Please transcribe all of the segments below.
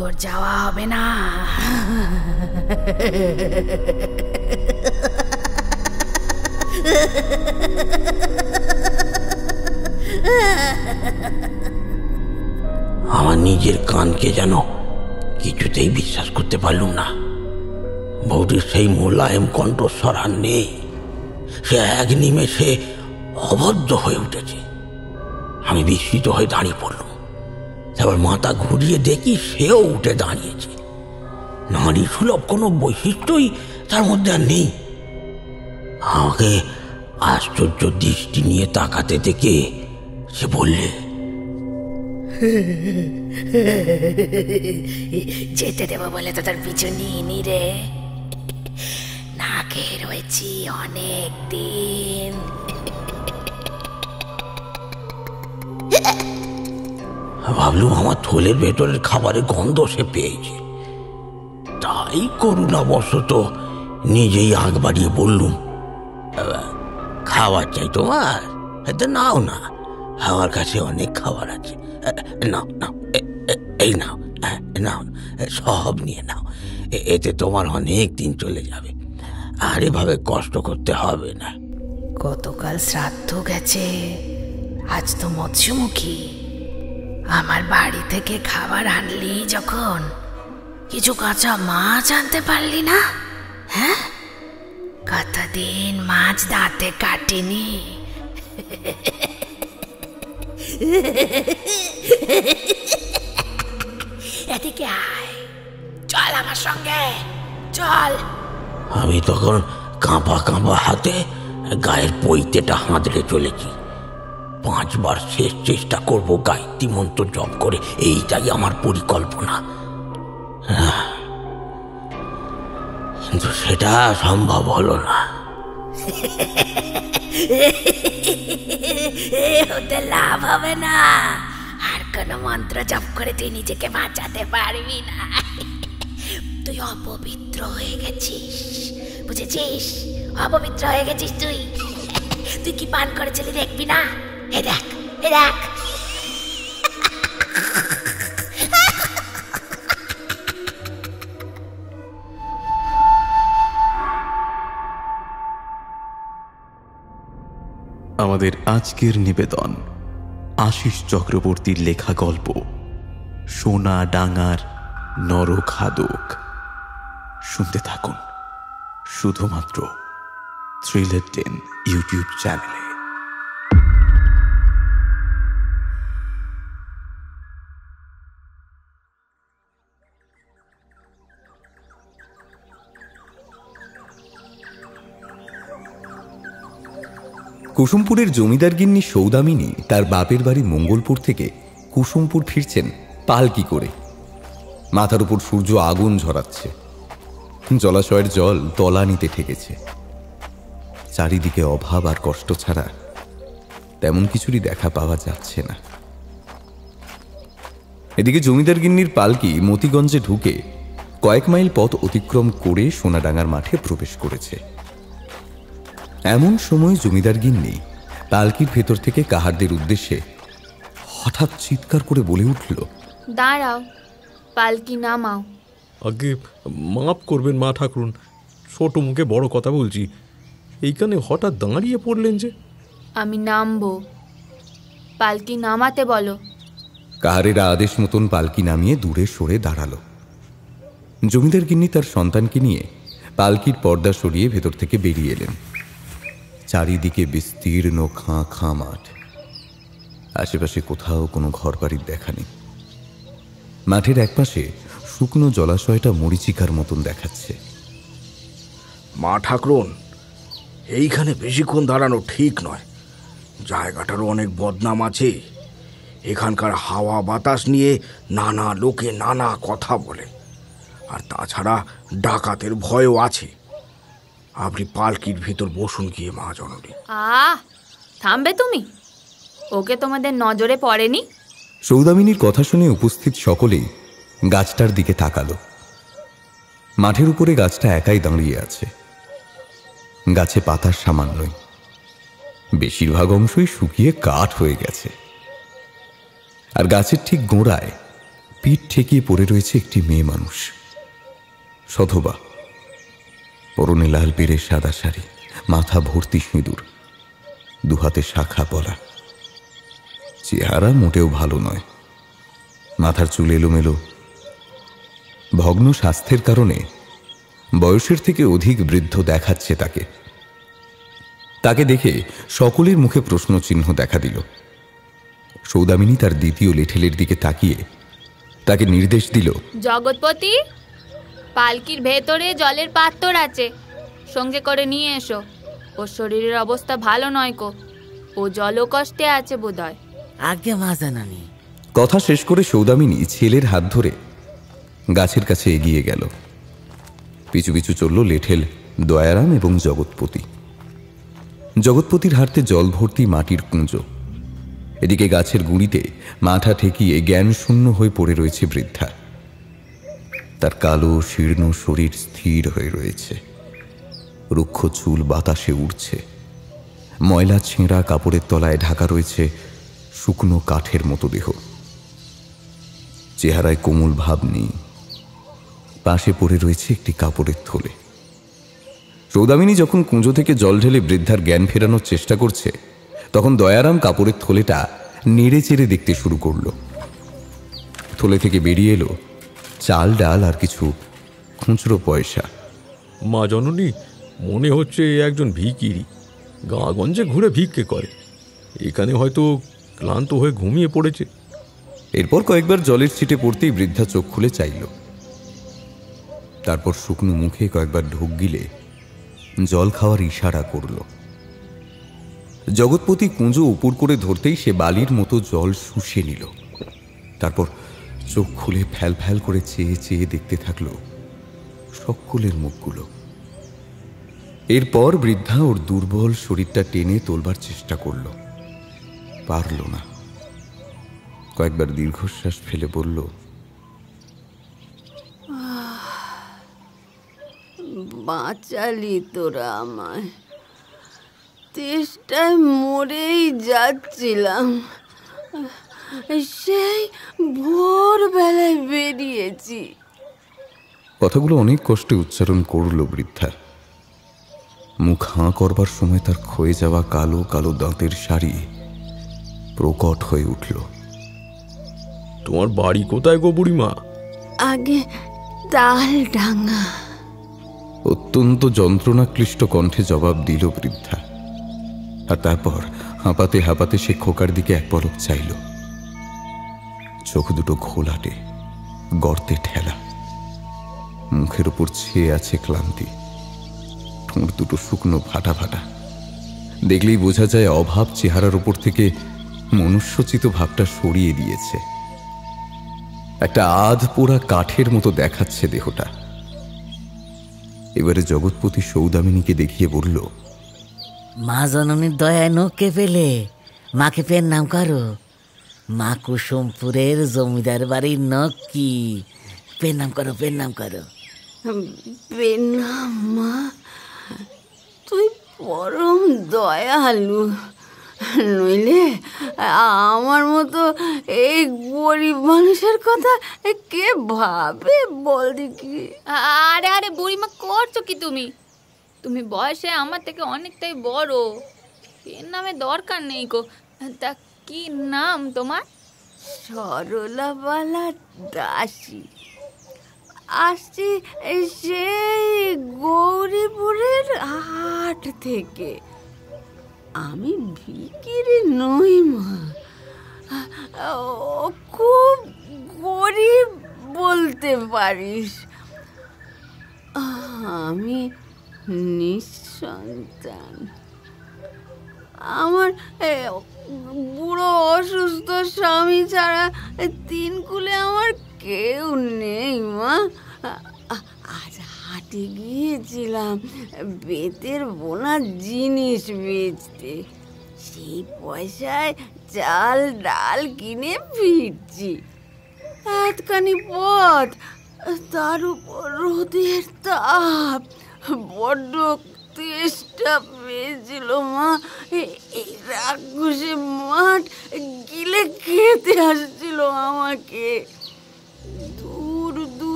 তোর যাওয়া হবে না। আমার নিজের কানকে যেন কিছুতেই বিশ্বাস করতে পারলুম না। বৌদির সেই মোলায়েম কণ্ঠস্বর আর নেই। সে এক নিমেষে অবদ্ধ হয়ে উঠেছে। আমি বিস্মিত হয়ে দাঁড়িয়ে পড়লুম। এবার মাথা ঘুরিয়ে দেখি সেও উঠে দাঁড়িয়েছে। নারী সুলভ কোনো বৈশিষ্ট্যই তার মধ্যে আর নেই। আমাকে আশ্চর্য দৃষ্টি নিয়ে তাকাতে দেখে সে বললে, যেতে দেবো বলে তো তোর পিছু নিইনি রে। না খেয়ে রয়েছি অনেক দিন। ভাবলুম আমার থলের ভেতরের খাবারের গন্ধ সে পেয়েছে। তাই করুণাবশত নিজেই আগ বাড়িয়ে বললুম, খাবার চাই তোমার? নাও না, আমার কাছে অনেক খাবার আছে। নাও নাও, এই নাও, নাও, সব নিয়ে নাও। এতে তোমার অনেক দিন চলে যাবে, আর এভাবে কষ্ট করতে হবে না। গতকাল শ্রাদ্ধ গেছে, আজ তো মৎস্যমুখী। আমার বাড়ি থেকে খাবার আনলি যখন, কিছু কাঁচা মাছ আনতে পারলি না? হ্যাঁ, কতদিন মাছ দাঁতে কাটেনি। এদিকে আয়, চল আমার সঙ্গে, চল। আমি তখন কাঁপা কাঁপা হাতে গায়ের পৈতেটা হাঁদড়ে চলেছি। 5 বার শেষ চেষ্টা করব গায়ত্রী মন্ত্র জপ করে, এইটাই আমার পরিকল্পনা। কিন্তু সেটা সম্ভব হলো না। ওতে লাভ হবে না। আর কোনো মন্ত্র জপ করে তুই নিজেকে বাঁচাতে পারবি না। তুই অপবিত্র হয়ে গেছিস, বুঝেছিস? অপবিত্র হয়ে গেছিস তুই। তুই কি পান করেছিলি দেখবি না? এ দেখ, এ দেখ। আমাদের আজকের নিবেদন আশিস চক্রবর্তীর লেখা গল্প সোনা ডাঙার নরখাদক। শুনতে থাকুন শুধুমাত্র থ্রিলার 10 ইউটিউব চ্যানেলে। কুসুমপুরের জমিদার গিন্নি সৌদামিনী তার বাপের বাড়ি মঙ্গলপুর থেকে কুসুমপুর ফিরছেন পালকি করে। মাথার উপর সূর্য আগুন ঝরাচ্ছে, জলাশয়ের জল তলানিতে ঠেকেছে। চারিদিকে অভাব আর কষ্ট ছাড়া তেমন কিছুরই দেখা পাওয়া যাচ্ছে না। এদিকে জমিদার গিন্নির পালকি মতিগঞ্জে ঢুকে কয়েক মাইল পথ অতিক্রম করে সোনাডাঙ্গার মাঠে প্রবেশ করেছে। এমন সময় জমিদার গিন্নি পালকির ভেতর থেকে কাহারদের উদ্দেশ্যে হঠাৎ চিৎকার করে বলে উঠল, দাঁড়াও, পালকি নামাও। আগে মাপ করবেন মা ঠাকুরুন, ছোট মুখে বড় কথা বলছি। এইখানে হঠাৎ দাঁড়িয়ে পড়লেন যে? আমি নামবো, পালকি নামাতে বলো। কাহারেরা আদেশ মতন পালকি নামিয়ে দূরে সরে দাঁড়ালো। জমিদার গিন্নি তার সন্তানকে নিয়ে পালকির পর্দা সরিয়ে ভেতর থেকে বেরিয়ে এলেন। চারিদিকে বিস্তীর্ণ খাঁ খাঁ মাঠ, আশেপাশে কোথাও কোনো ঘর বাড়ির দেখা নেই। মাঠের একপাশে শুকনো জলাশয়টা মরিচিকার মতন দেখাচ্ছে। মা ঠাকুরন, এইখানে বেশিক্ষণ দাঁড়ানো ঠিক নয়। জায়গাটারও অনেক বদনাম আছে। এখানকার হাওয়া বাতাস নিয়ে নানা লোকে নানা কথা বলে, আর তাছাড়া ডাকাতের ভয়ও আছে। আপনি পালকির ভিতর বসুন গিয়ে মা জননী। থামবে তুমি? ওকে তোমাদের নজরে পড়েনি? সৌদামিনীর কথা শুনে উপস্থিত সকলেই গাছটার দিকে তাকালো। মাঠের উপরে গাছটা একাই দাঁড়িয়ে আছে। গাছে পাতার সামান্যই, বেশিরভাগ অংশই শুকিয়ে কাঠ হয়ে গেছে। আর গাছের ঠিক গোড়ায় পিঠ ঠেকিয়ে পড়ে রয়েছে একটি মেয়ে মানুষ, সধবা, পরনে লাল পেড়ের সাদা শাড়ি, মাথা ভর্তি সিঁদুর, দুহাতে শাখা পলা। চেহারা মোটেও ভালো নয়, মাথার চুল এলোমেলো। ভগ্ন স্বাস্থ্যের কারণে বয়সের থেকে অধিক বৃদ্ধ দেখাচ্ছে তাকে। তাকে দেখে সকলের মুখে প্রশ্নচিহ্ন দেখা দিল। সৌদামিনী তার দ্বিতীয় লেঠেলের দিকে তাকিয়ে তাকে নির্দেশ দিল, জগৎপতি, পালকির ভেতরে জলের পাত্র আছে, সঙ্গে করে নিয়ে এসো। ওর শরীরের অবস্থা ভালো নয় কো, ও জলকষ্টে আছে বোধহয়। আগে মা জানানি। কথা শেষ করে সৌদামিনী ছেলের হাত ধরে গাছের কাছে এগিয়ে গেল। পিছু পিছু চলল লেঠেল দয়ারাম এবং জগৎপতি। জগৎপতির হাতে জল ভর্তি মাটির কুঁজো। এদিকে গাছের গুঁড়িতে মাথা ঠেকিয়ে জ্ঞান শূন্য হয়ে পড়ে রয়েছে বৃদ্ধা। তার কালো শীর্ণ শরীর স্থির হয়ে রয়েছে, রুক্ষ চুল বাতাসে উড়ছে। ময়লা ছেঁড়া কাপড়ের তলায় ঢাকা রয়েছে শুকনো কাঠের মতো দেহ। চেহারায় কোমল ভাব নেই। পাশে পড়ে রয়েছে একটি কাপড়ের থলে। সৌদামিনী যখন কুঁজো থেকে জল ঢেলে বৃদ্ধার জ্ঞান ফেরানোর চেষ্টা করছে, তখন দয়ারাম কাপড়ের থলেটা নেড়ে চেড়ে দেখতে শুরু করল। থলে থেকে বেরিয়ে এলো চাল, ডাল আর কিছু খুচরো পয়সা। মা জননী, মনে হচ্ছে এ একজন ভিখিরি, গাঁগঞ্জে ঘুরে ভিক্ষে করে। এখানে হয়তো ক্লান্ত হয়ে ঘুমিয়ে পড়েছে। এরপর কয়েকবার জলের ছিটে পড়তেই বৃদ্ধা চোখ খুলে চাইল। তারপর শুকনো মুখে কয়েকবার ঢোক গিলে জল খাওয়ার ইশারা করল। জগৎপতি কুঁজো উপর করে ধরতেই সে বালির মতো জল শুষে নিল। তারপর চোখ খুলে ফ্যাল ফ্যাল করে চেয়ে চেয়ে দেখতে থাকল সকলের মুখগুলো। এরপর বৃদ্ধা ওর দুর্বল শরীরটা টেনে তোলবার চেষ্টা করল, পারল না। কয়েকবার দীর্ঘশ্বাস ফেলে বলল, বাঁচালি তোরা আমায়, তেষ্টায় মরেই যাচ্ছিলাম, সেই ভোরবেলায় বেরিয়েছি। কথাগুলো অনেক কষ্টে উচ্চারণ করল বৃদ্ধা। মুখ হাঁ করবার সময় তার ক্ষয়ে যাওয়া কালো কালো দাঁতের শাড়ি প্রকট হয়ে উঠল। তোমার বাড়ি কোথায় গো বুড়িমা? আগে তালডাঙ্গা। অত্যন্ত যন্ত্রণাক্লিষ্ট কণ্ঠে জবাব দিল বৃদ্ধা। আর তারপর হাঁপাতে হাঁপাতে সে খোকার দিকে এক পলক চাইল। চোখ দুটো ঘোলাটে, গর্তে ঠেলা, মুখের উপর ছেয়ে আছে ক্লান্তি, ঠোঁট দুটো শুকনো ফাটা ফাটা। দেখলেই বোঝা যায় অভাব চেহারার উপর থেকে মনুষ্যচিত ভাবটা সরিয়ে দিয়েছে। একটা আধ পোড়া কাঠের মতো দেখাচ্ছে দেহটা। এবারে জগৎপতি সৌদামিনীকে দেখিয়ে বলল, মা জননীর দয়ায় নৌকে পেলে মাকে পেন নাম করো। মা কুসুমপুরের জমিদার বাড়ির নখ কি, পেন নাম করো, পেন নাম করো। পেনাম মা, তুই পরম দয়ালু, নইলে আমার মতো এই গরিব মানুষের কথা কে ভাবে বল দেখি। আরে আরে বুড়িমা, করছো কি তুমি? তুমি বয়সে আমার থেকে অনেকটাই বড়, এর নামে দরকার নেই গো। তা কি নাম তোমার? সরলাবালা দাসী। আসছি সেই গৌরীপুরের হাট থেকে। আমি ভিখিরি নই মা, খুব গরিব বলতে পারিস। আমি নিঃসন্তান। আমার বুড়ো অসুস্থ স্বামী ছাড়া তিন কুলে আমার কেউ নেই মা। আজ হাটে গিয়েছিলাম বেতের বোনা জিনিস বেচতে, সেই পয়সায় চাল ডাল কিনে ফিরছি। এতখানি পথ, তার উপর রোদের তাপ, বড্ড তেষ্টা পেয়েছিল মা। এই রাক্ষসে মাঠ গিলে খেতে আসছিল আমাকে।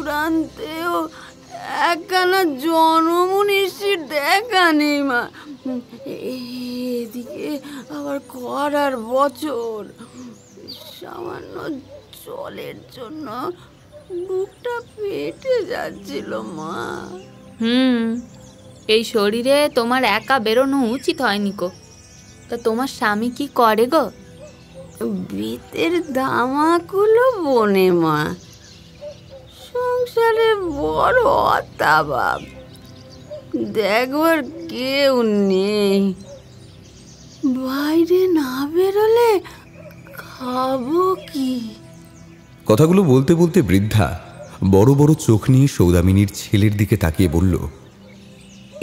দূরান্তেও একখানা জনমনীষীর দেখা নেই মা। এদিকে আবার খরার বছর, সামান্য জলের জন্য বুকটা ফেটে যাচ্ছিল মা। এই শরীরে তোমার একা বেরোনো উচিত হয়নি গো। তা তোমার স্বামী কি করে গো? বেতের দামাগুলো বনে মা। সংসারে বড় অতাবাব, দেখবার কেউ নেই। বাইরে না বেরোলে খাবো কি? কথাগুলো বলতে বলতে বৃদ্ধা বড় বড় চোখ নিয়ে সৌদামিনীর ছেলের দিকে তাকিয়ে বলল,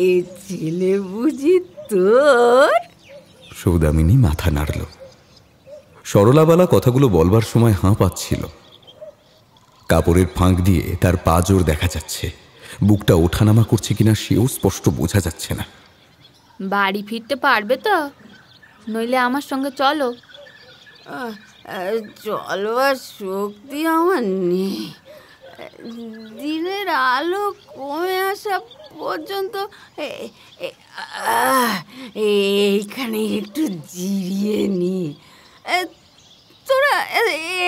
এ ছেলে বুঝি তোর? সৌদামিনী মাথা নাড়ল। সরলাবালা কথাগুলো বলবার সময় হাঁ পাচ্ছিল। কাপড়ের ফাঁক দিয়ে তার পা জোর দেখা যাচ্ছে, বুকটা ওঠানামা করছে কিনা সেও স্পষ্ট বোঝা যাচ্ছে না। বাড়ি ফিরতে পারবে তো? নইলে আমার সঙ্গে চলো। চলবার শক্তি আমার নেই। দিনের আলো কমে আসা পর্যন্ত এইখানে একটু জিরিয়ে নি। তোরা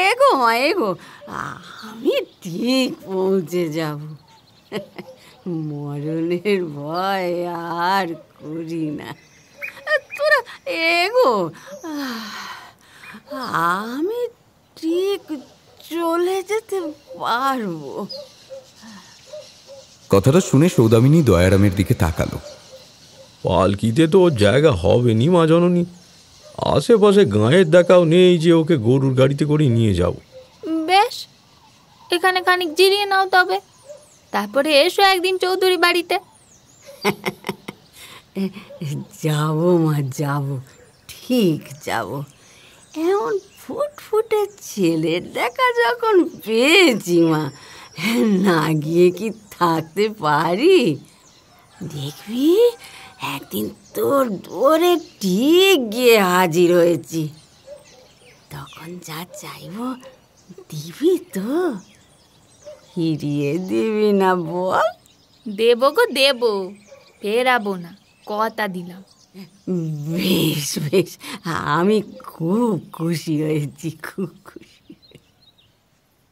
এগো মা, এগো, আমি ঠিক পৌঁছে যাব। মরণের ভয় আর করি না। তোরা এগো, আমি ঠিক চলে যেতে পারবো। কথাটা শুনে সৌদামিনী দয়ারামের দিকে তাকালো। পালকিতে তো ওর জায়গা হবে নি মা জননী। আশেপাশে গাঁয়ের দেখাও নেই যে ওকে গরুর গাড়িতে করে নিয়ে যাব। বেশ, এখানে খানিক জিরিয়ে নাও তবে, তারপরে এসো একদিন চৌধুরী বাড়িতে। যাবো মা, যাবো, ঠিক যাবো। এমন ফুটফুটে ছেলের দেখা যখন পেয়েছি মা, না গিয়ে কি থাকতে পারি? দেখবি একদিন তোর দৌড়ে ঠিক গিয়ে হাজির হয়েছি। তখন যা চাইব দিবি তো? ফিরিয়ে দিবি না বল? দেবো গো দেবো, ফেরাবো না, কথা দিলাম। বেশ বেশ, আমি খুব খুশি হয়েছি, খুব খুশি।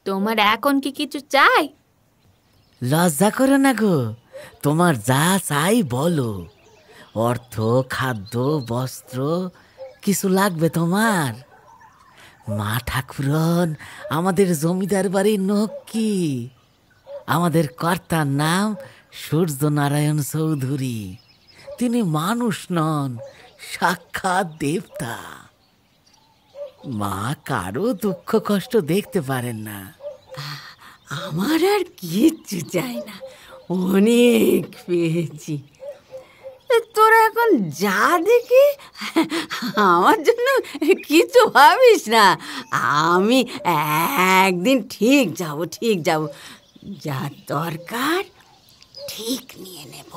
তোমার এখন কি কিছু চাই? লজ্জা করো না গো, তোমার যা চাই বলো। অর্থ, খাদ্য, বস্ত্র কিছু লাগবে তোমার? মা ঠাকুরন আমাদের জমিদার বাড়ির নক্কি। আমাদের কর্তার নাম সূর্যনারায়ণ চৌধুরী। তিনি মানুষ নন, সাক্ষাৎ দেবতা। মা কারো দুঃখ কষ্ট দেখতে পারেন না। আমার আর কিচ্ছু চাই না, অনেক পেয়েছি। তোরা এখন যা দেখি, আমার জন্য কিছু ভাবিস না। আমি একদিন ঠিক যাব, ঠিক যাব। যা দরকার ঠিক নিয়ে নেব।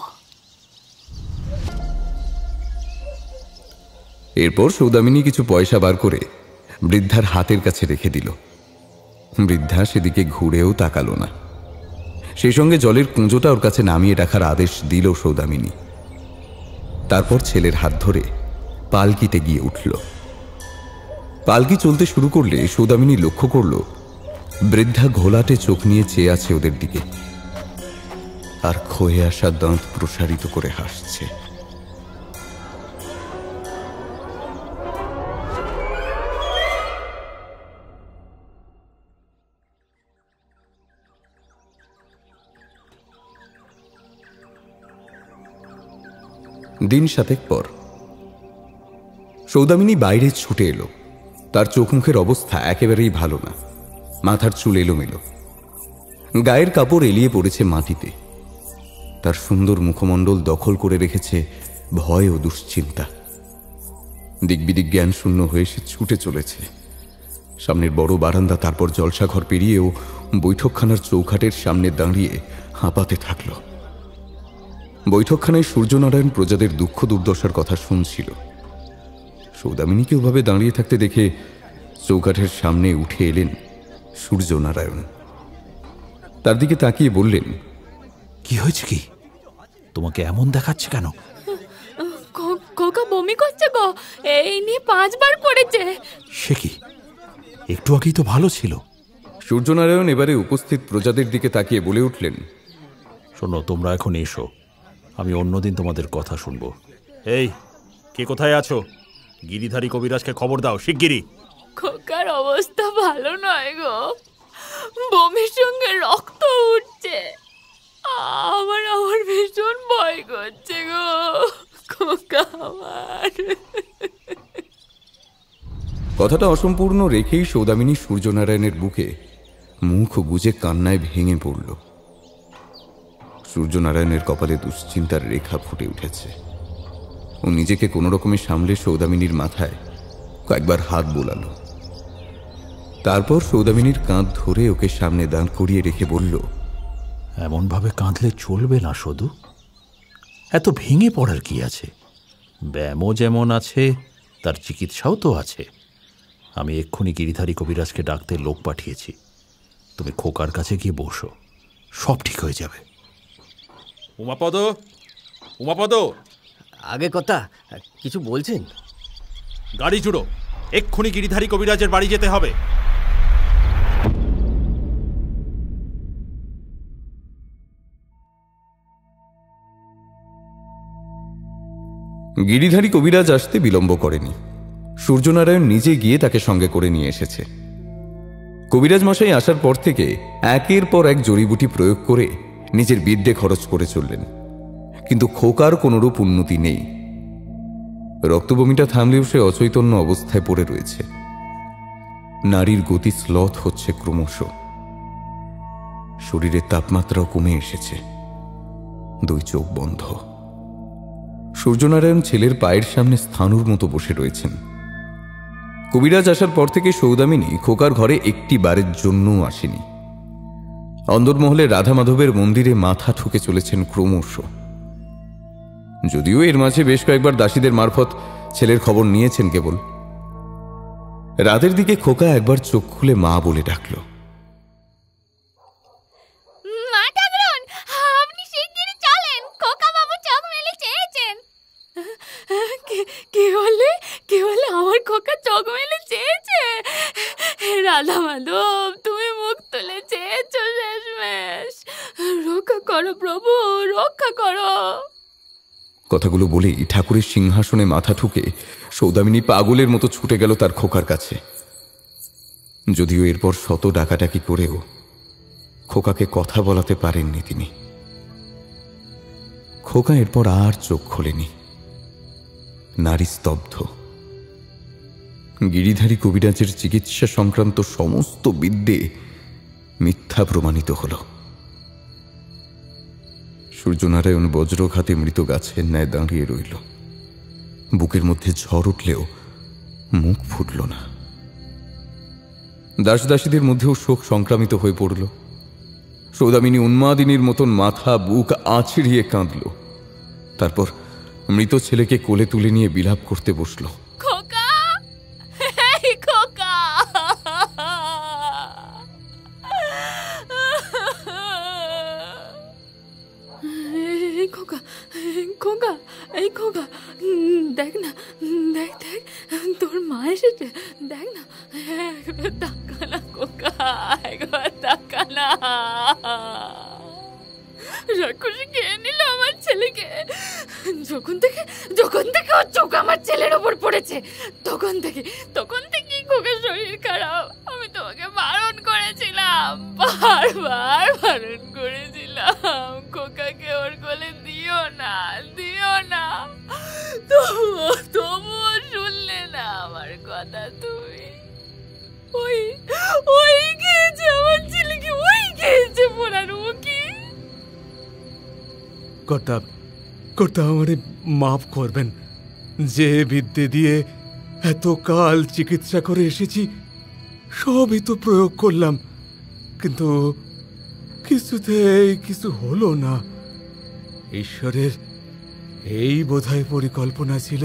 এরপর সৌদামিনী কিছু পয়সা বার করে বৃদ্ধার হাতের কাছে রেখে দিল। বৃদ্ধা সেদিকে ঘুরেও তাকালো না। সেই সঙ্গে জলের কুঁজোটা ওর কাছে নামিয়ে রাখার আদেশ দিল সৌদামিনী। তারপর ছেলের হাত ধরে পালকিতে গিয়ে উঠল। পালকি চলতে শুরু করলে সৌদামিনী লক্ষ্য করল বৃদ্ধা ঘোলাটে চোখ নিয়ে চেয়ে আছে ওদের দিকে, আর ক্ষয়ে আসা দাঁত প্রসারিত করে হাসছে। দিন 7 পর সৌদামিনী বাইরে ছুটে এলো। তার চোখ মুখের অবস্থা একেবারেই ভালো না। মাথার চুল এলোমেলো, গায়ের কাপড় এলিয়ে পড়েছে মাটিতে। তার সুন্দর মুখমণ্ডল দখল করে রেখেছে ভয় ও দুশ্চিন্তা। দিকবিদিক জ্ঞান শূন্য হয়ে সে ছুটে চলেছে। সামনের বড় বারান্দা, তারপর জলসাঘর পেরিয়েও বৈঠকখানার চৌখাটের সামনে দাঁড়িয়ে হাঁপাতে থাকল। বৈঠকখানায় সূর্যনারায়ণ প্রজাদের দুঃখ দুর্দশার কথা শুনছিল। সৌদামিনীকে ওভাবে দাঁড়িয়ে থাকতে দেখে চৌকাঠের সামনে উঠে এলেন সূর্যনারায়ণ। তার দিকে তাকিয়ে বললেন, কি হয়েছে? কি তোমাকে এমন দেখাচ্ছে কেন? খোকা বমি করছে গো, এই নিয়ে 5 বার করেছে। সে কি, একটু আগেই তো ভালো ছিল। সূর্যনারায়ণ এবারে উপস্থিত প্রজাদের দিকে তাকিয়ে বলে উঠলেন, শোনো, তোমরা এখন এসো, আমি অন্যদিন তোমাদের কথা শুনবো। এই, কে কোথায় আছো? গিরিধারী কবিরাজকে খবর দাও শিগগিরই। খোকার অবস্থা ভালো নয় গো, বমির সঙ্গে রক্ত উঠছে। আমার ভীষণ ভয় করছে গো খোকা আমার। কথাটা অসম্পূর্ণ রেখেই সৌদামিনী সূর্যনারায়ণের বুকে মুখ গুজে কান্নায় ভেঙে পড়ল। সূর্যনারায়ণের কপালে দুশ্চিন্তার রেখা ফুটে উঠেছে। ও নিজেকে কোনো রকমে সামলে সৌদামিনীর মাথায় কয়েকবার হাত বোলালো। তারপর সৌদামিনীর কাঁধ ধরে ওকে সামনে দাঁড় করিয়ে রেখে বলল, এমনভাবে কাঁদলে চলবে না সদু, এত ভেঙে পড়ার কি আছে? ব্যায়ামও যেমন আছে, তার চিকিৎসাও তো আছে। আমি এক্ষুনি গিরিধারী কবিরাজকে ডাকতে লোক পাঠিয়েছি। তুমি খোকার কাছে গিয়ে বসো, সব ঠিক হয়ে যাবে। উমাপদ, উমাপদ, আগে কথা কিছু বলছেন? গাড়ি জুড়ো, এক্ষুনি গিরিধারী কবিরাজের বাড়ি যেতে হবে। গিরিধারী কবিরাজ আসতে বিলম্ব করেনি। সূর্যনারায়ণ নিজে গিয়ে তাকে সঙ্গে করে নিয়ে এসেছে। কবিরাজ মশাই আসার পর থেকে একের পর এক জড়িবুটি প্রয়োগ করে নিজের বিদ্যে খরচ করে চললেন, কিন্তু খোকার কোনরূপ উন্নতি নেই। রক্তবমিটা থামলেও সে অচৈতন্য অবস্থায় পড়ে রয়েছে। নারীর গতি শ্লথ হচ্ছে ক্রমশ। শরীরের তাপমাত্রাও কমে এসেছে। 2 চোখ বন্ধ। সূর্যনারায়ণ ছেলের পায়ের সামনে স্থাণুর মতো বসে রয়েছেন। কবিরাজ আসার পর থেকে সৌদামিনী খোকার ঘরে একটি বারের জন্যও আসেনি। অন্দরমহলে রাধা মাধবের মন্দিরে মাথা ঠুকে চলেছেন ক্রমশ। যদিও এর মাঝে বেশ কয়েকবার দাসীদের মারফত ছেলের খবর নিয়েছেন কেবল। রাতের দিকে খোকা একবার চোখ খুলে মা বলে ডাকল, মা ঠাকুরন, আপনি শিগগিরই চলেন, খোকা বাবু চোখ মেলে চেয়েছেন। কি বলে আমার খোকা চোখ মেলে চেয়েছে? রাধা মাধব, তুমি মুখ তুলে চেয়েছো শেষমেশ। রক্ষা করো প্রভু, রক্ষা করো। কথাগুলো বলেই ঠাকুরের সিংহাসনে মাথা ঠুকে সৌদামিনী পাগলের মতো ছুটে গেল তার খোকার কাছে। যদিও এরপর শত ডাকাডাকি করেও খোকাকে কথা বলাতে পারেননি তিনি। খোকা এরপর আর চোখ খোলেনি। নারী স্তব্ধ। গিরিধারী কবিরাজের চিকিৎসা সংক্রান্ত সমস্ত বিদ্যে মিথ্যা প্রমাণিত হল। সূর্যনারায়ণ বজ্রঘাতে মৃত গাছের ন্যায় দাঁড়িয়ে রইল। বুকের মধ্যে ঝড় উঠলেও মুখ ফুটল না। দাসদাসীদের মধ্যেও শোক সংক্রামিত হয়ে পড়ল। সৌদামিনী উন্মাদিনীর মতন মাথা বুক আছড়িয়ে কাঁদল। তারপর মৃত ছেলেকে কোলে তুলে নিয়ে বিলাপ করতে বসল। খোকা, খোকা, খোকা, খোকা, এই খোকা, দেখ না, দেখ দেখ, তোর মা এসেছে, দেখ না, একবার তাকা না খোকা, একবার তাকা না। রাক্ষসী খেয়ে নিল আমার ছেলেকে। যখন থেকে ওর চোখ আমার ছেলের ওপর পড়েছে, তখন থেকে খোকার শরীর খারাপ। আমি তোমাকে বারণ করেছিলাম, বারবার বারণ করেছিলাম, খোকাকে ওর কোলে দিও না, তবুও শুনলে না আমার কথা তুমি। ওই খেয়েছে আমার ছেলেকে, ওই খেয়েছে পোড়ানো মুখী। কর্তা আমারে মাফ করবেন। যে বিদ্যে দিয়ে এতকাল চিকিৎসা করে এসেছি সবই তো প্রয়োগ করলাম, কিন্তু কিছুতেই কিছু হলো না। ঈশ্বরের এই বোধহয় পরিকল্পনা ছিল।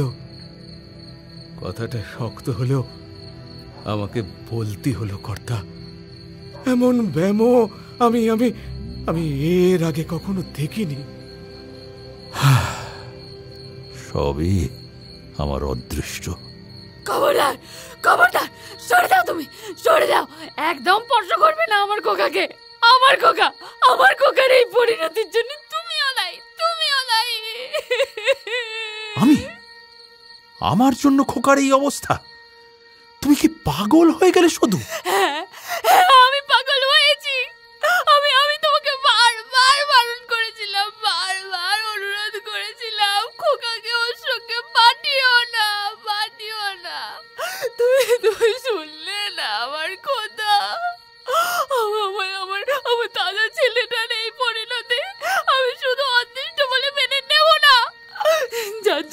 কথাটা শক্ত হলেও আমাকে বলতে হলো কর্তা। এমন ব্যামো আমি আমি আমি এর আগে কখনো দেখিনি। সবই আমার অদৃষ্ট। খবরদার, খবরদার, সরে দাও, তুমি সরে দাও, একদম স্পর্শ করবে না আমার খোকাকে। আমার খোকা, আমার খোকার এই পরিণতির জন্য তুমিও দায়ী, তুমিও দায়ী। আমি? আমার জন্য খোকার এই অবস্থা? তুমি কি পাগল হয়ে গেলে শুধু? হ্যাঁ, আমি পাগল হয়েছি। আমি তোমাকে বারবার বারণ করেছিলাম, বারবার অনুরোধ করেছিলাম, খোকাকে ওর সঙ্গে পাঠিও না, পাঠিও না। তুমি শুনলে না আমার কথা। আমার দাদা ছেলেটার এই পরিণতি আমি শুধু অদৃষ্ট বলে মেনে নেব না। যার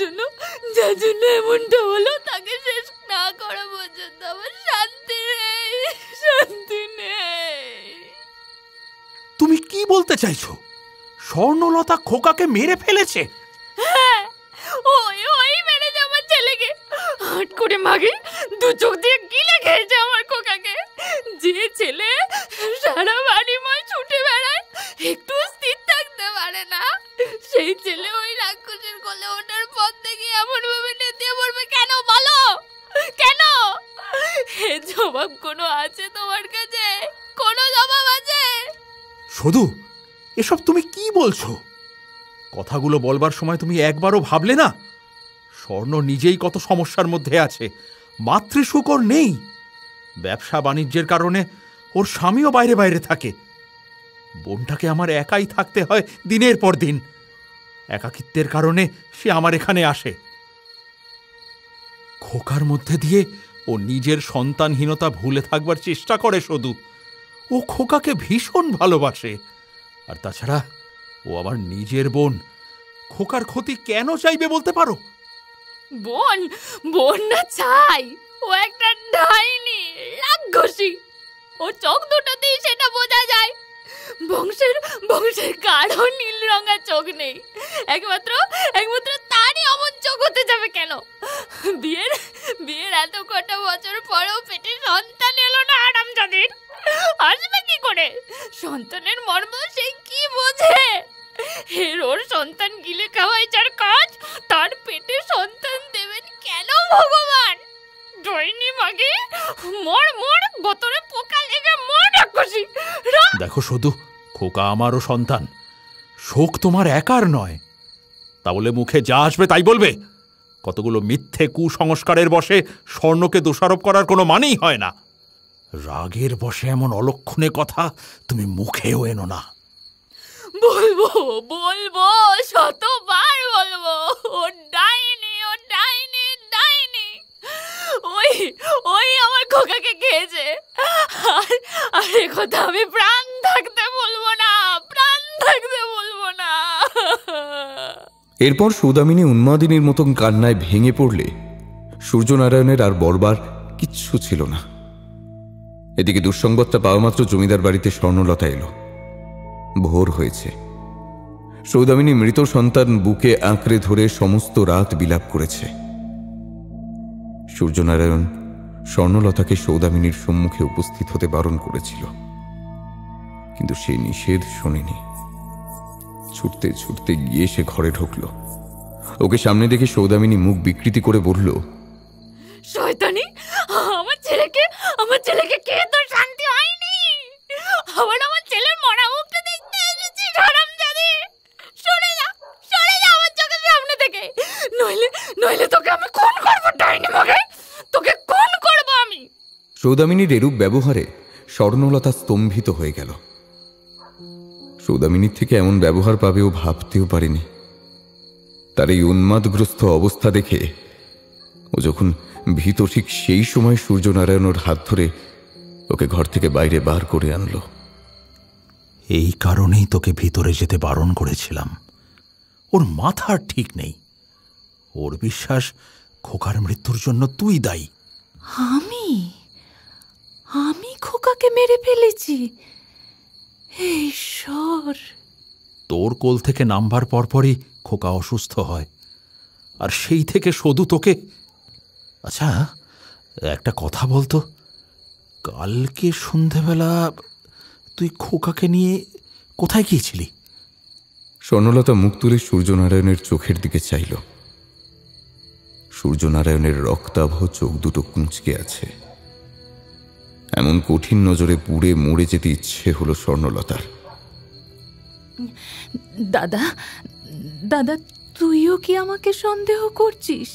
জন্য এমনটা হলো, তাকে শেষ না করা পর্যন্ত আমার শান্তি নেই, শান্তি নেই। তুমি কি বলতে চাইছো? স্বর্ণলতা খোকাকে মেরে ফেলেছে? হ্যাঁ, ওই মেরেছে আমার ছেলেকে। হাট করে মাগে দু চোখ দিয়ে গিলে খেয়েছে আমার খোকাকে। যে ছেলে সারা বাড়িময় ছুটে বেড়ায়, একটু স্থির থাকতে পারে না, সেই ছেলে ওই রাক্ষসের কোলে ওঠার পর থেকে এমন ভাবে নেতিয়ে পড়বে কেন বলো? কেন? এ জবাব কোনো আছে তোমার কাছে? কোনো জবাব আছে? শুধু এসব তুমি কি বলছো? কথাগুলো বলবার সময় তুমি একবারও ভাবলে না স্বর্ণ নিজেই কত সমস্যার মধ্যে আছে, মাতৃসুখ ওর নেই। ব্যবসা বাণিজ্যের কারণে ওর স্বামীও বাইরে বাইরে থাকে। বোনটাকে আমার একাই থাকতে হয় দিনের পর দিন। একাকিত্বের কারণে সে আমার এখানে আসে। খোকার মধ্যে দিয়ে ও নিজের সন্তানহীনতা ভুলে থাকবার চেষ্টা করে শুধু। ও খোকাকে ভীষণ ভালোবাসে। আর তাছাড়া ও আমার নিজের বোন। খোকার ক্ষতি কেন চাইবে বলতে পারো? বোন না চাই, ও একটা ডাইনি, রাক্ষসী। ও চোখ দুটোতেই সেটা বোঝা যায়। বংশের কারো নীল রঙা চোখ নেই। একমাত্র তারই অমন চোখ হতে যাবে কেন? বিয়ের এত কটা বছর পরেও পেটে সন্তান এলো না হারামজাদির। আসবে কি করে? সন্তানের মর্ম সে কি বোঝে? ওর সন্তান গিলে খাওয়াই যার কাজ, তার পেটে সন্তান দেবেন কেন ভগবান? ডাইনি মাগে, মর বোতলে পোকা লেগে মর রাক্ষসী। দেখো শুধু, খোকা আমারও সন্তান, শোক তোমার একার নয়। তা বলে মুখে যা আসবে তাই বলবে? কতগুলো মিথ্যে কুসংস্কারের বশে স্বর্ণকে দোষারোপ করার কোনো মানেই হয় না। রাগের বশে এমন অলক্ষণে কথা তুমি মুখেও এনো না। বলবো, শতবার বলবো। ও ডাইনি, ও ডাইনি, ডাইনি। ওই আমার খোকাকে খেয়েছে। আর এ কথা আমি প্রাণ থাকতে বলবো না, প্রাণ থাকতে বলবো না। এরপর সৌদামিনী উন্মাদিনীর মতন কান্নায় ভেঙে পড়লে সূর্যনারায়ণের আর বলবার কিচ্ছু ছিল না। এদিকে দুঃসংবাদটা পাওয়া মাত্র জমিদার বাড়িতে স্বর্ণলতা এলো। ভোর হয়েছে। সৌদামিনী মৃত সন্তান বুকে আঁকড়ে ধরে সমস্ত রাত বিলাপ করেছে। সূর্যনারায়ণ স্বর্ণলতাকে সৌদামিনীর সম্মুখে উপস্থিত হতে বারণ করেছিল, কিন্তু সে নিষেধ শোনেনি। ছুটতে ছুটতে গিয়ে সে ঘরে ঢুকল। ওকে সামনে দেখে সৌদামিনী মুখ বিকৃতি করে বলল, শয়তানি, আমার ছেলেকে কে তো শান্তি হয়নি। আমার ছেলের মরা মুখটা দেখতে এসেছিস হারামজাদি। সরে যা আমার চোখের সামনে থেকে, নইলে তোকে আমি খুন করবো ডাইনি মাগে, তোকে খুন করবো আমি। সৌদামিনীর এরূপ ব্যবহারে স্বর্ণলতা স্তম্ভিত হয়ে গেল। সৌদামিনীর থেকে এমন ব্যবহার পাবে ও ভাবতেও পারেনি। তার এই উন্মাদগ্রস্ত অবস্থা দেখে ও যখন ভীত, ঠিক সেই সময় সূর্যনারায়ণের হাত ধরে ওকে ঘর থেকে বাইরে বার করে আনলো। এই কারণেই তোকে ভিতরে যেতে বারণ করেছিলাম। ওর মাথার ঠিক নেই। ওর বিশ্বাস খোকার মৃত্যুর জন্য তুই দায়ী। আমি খোকাকে মেরে ফেলেছি? ঈশ্বর! তোর কোল থেকে নামবার পরপরই খোকা অসুস্থ হয়, আর সেই থেকে শুধু তোকে। আচ্ছা, একটা কথা বলতো, কালকে সন্ধেবেলা তুই খোকাকে নিয়ে কোথায় গিয়েছিলি? স্বর্ণলতা মুখ তুলে সূর্যনারায়ণের চোখের দিকে চাইল। সূর্যনারায়ণের রক্তাভ চোখ দুটো কুঁচকে আছে। এমন কঠিন নজরে পুড়ে মরে যেতে ইচ্ছে হলো স্বর্ণলতার। দাদা, দাদা, তুইও কি আমাকে সন্দেহ করছিস?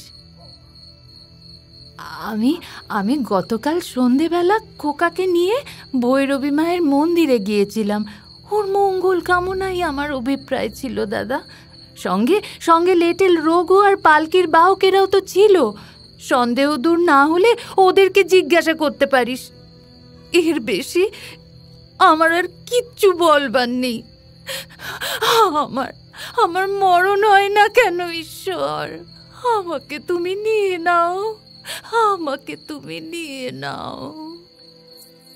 আমি গতকাল সন্ধেবেলা খোকাকে নিয়ে ভৈরবী মায়ের মন্দিরে গিয়েছিলাম। ওর মঙ্গল কামনাই আমার অভিপ্রায় ছিল দাদা। সঙ্গে সঙ্গে লেটেল রঘু আর পালকির বাহকেরাও তো ছিল। সন্দেহ দূর না হলে ওদেরকে জিজ্ঞাসা করতে পারিস। এর বেশি আমার আর কিচ্ছু বলবার নেই। আমার মরণ হয় না কেন ঈশ্বর? আমাকে তুমি নিয়ে নাও, আমাকে তুমি নিয়ে নাও।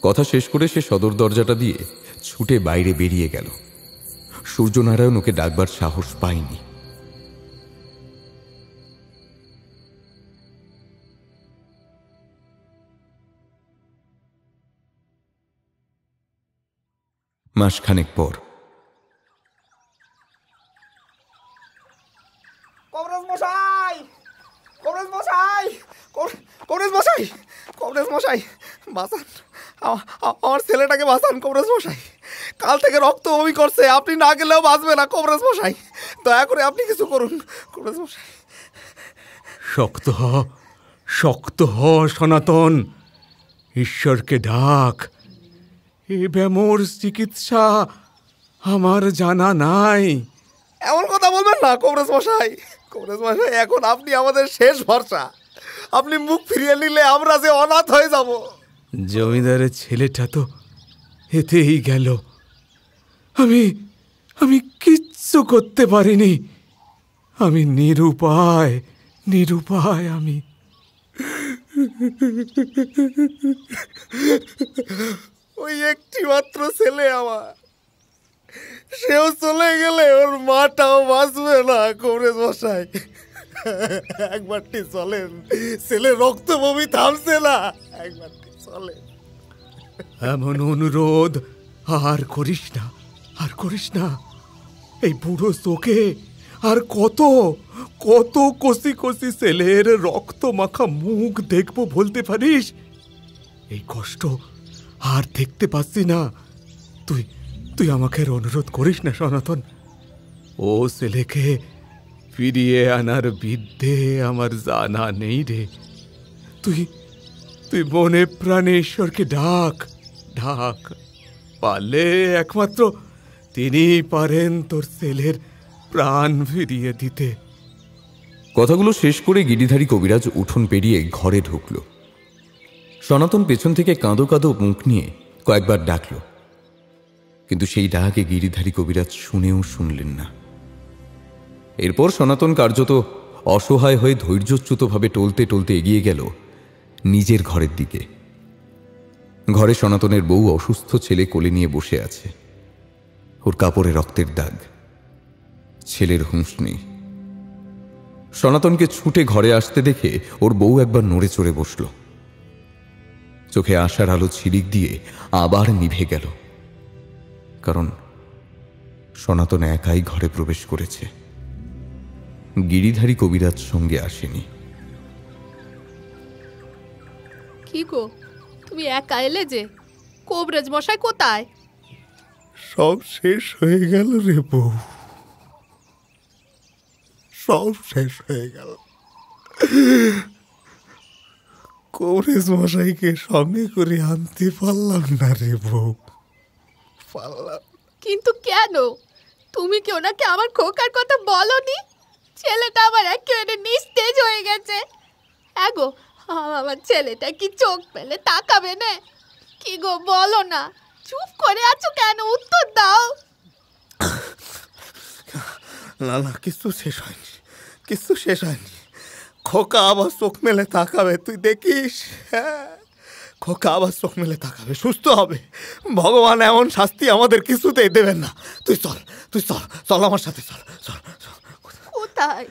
কথা শেষ করে সে সদর দরজাটা দিয়ে ছুটে বাইরে বেরিয়ে গেল। সূর্যনারায়ণ ওকে ডাকবার সাহস পায়নি। মাসখানেক পর কবরেজ মশাই, কবরেজ মশাই, কবরেজ মশাই, কবরেজ মশাই, বাঁচান আমার ছেলেটাকে, বাঁচান কবরেজ মশাই। কাল থেকে রক্ত বমি করছে, আপনি না গেলেও বাঁচবে না কবরেজ মশাই। দয়া করে আপনি কিছু করুন কবরেজ মশাই। শক্ত হ, শক্ত হ সনাতন, ঈশ্বরকে ডাক। এ ব্যামোর চিকিৎসা আমার জানা নাই। এমন কথা বলবেন না কবরেজ মশাই। কবরেজ মশাই, এখন আপনি আমাদের শেষ ভরসা। আপনি মুখ ফিরিয়ে নিলে আমরা যে অনাথ হয়ে যাব। জমিদারের ছেলেটা তো এতেই গেল। আমি কিচ্ছু করতে পারিনি। আমি নিরুপায়, নিরুপায়। আমি ওই একটি মাত্র ছেলে আমার, সেও চলে গেলে ওর মাটাও বাঁচবে না কবরেজ মশাই। একবারটি চলেন, ছেলে রক্ত বমি থামছে না, একবারটি চলেন। এমন অনুরোধ আর করিস না, আর করিস না। এই বুড়ো চোখে আর কত কত কষি কষি ছেলের রক্ত মাখা মুখ দেখবো বলতে পারিস? এই কষ্ট আর দেখতে পাচ্ছি না। তুই আমাকে অনুরোধ করিস না সনাতন। ও ছেলেকে ফিরিয়ে আনার বিদ্যে আমার জানা নেই রে। তুই মনে প্রাণে ঈশ্বরকে ডাক, ডাক। পারলে একমাত্র তিনিই পারেন তোর ছেলের প্রাণ ফিরিয়ে দিতে। কথাগুলো শেষ করে গিরিধারী কবিরাজ উঠোন পেরিয়ে ঘরে ঢুকল। সনাতন পেছন থেকে কাঁদো কাঁদো মুখ নিয়ে কয়েকবার ডাকল, কিন্তু সেই ডাকে গিরিধারী কবিরাজ শুনেও শুনলেন না। এরপর সনাতন কার্যত অসহায় হয়ে ধৈর্যচ্যুতভাবে টলতে টলতে এগিয়ে গেল নিজের ঘরের দিকে। ঘরে সনাতনের বউ অসুস্থ ছেলে কোলে নিয়ে বসে আছে। ওর কাপড়ে রক্তের দাগ, ছেলের হুঁশ নেই। সনাতনকে ছুটে ঘরে আসতে দেখে ওর বউ একবার নড়ে চড়ে বসল। চোখে আশার আলো ছিলিক দিয়ে আবার নিভে গেল, কারণ সনাতন একাই ঘরে প্রবেশ করেছে, গিরিধারী কবিরাজ সঙ্গে আসেনি। কি গো, তুমি একা এলে যে? কবরেজ মশাই কোথায়? সব শেষ হয়ে গেল রে বউ, সব শেষ হয়ে গেল। কবরেজ মশাইকে সঙ্গে করে আনতে পারলাম না রে বউ, পারলাম। কিন্তু কেন? তুমি কি ওনাকে আমার খোকার কথা বলনি? ছেলেটা আমার একেবারে নিস্তেজ হয়ে গেছে। এগো, আমার ছেলেটা কি চোখ পেলে তাকাবে না? কি গো, বলো না, চুপ করে আছো কেন? উত্তর দাও। না না, কিছু শেষ হয়নি, কিছু শেষ হয়নি। খোকা আবার চোখ মেলে তাকাবে, তুই দেখিস। হ্যাঁ, খোকা আবার চোখ মেলে তাকাবে, সুস্থ হবে। ভগবান এমন শাস্তি আমাদের কিছুতেই দেবেন না। তুই চল, তুই চল, চল আমার সাথে, চল চল চল। কোথায়?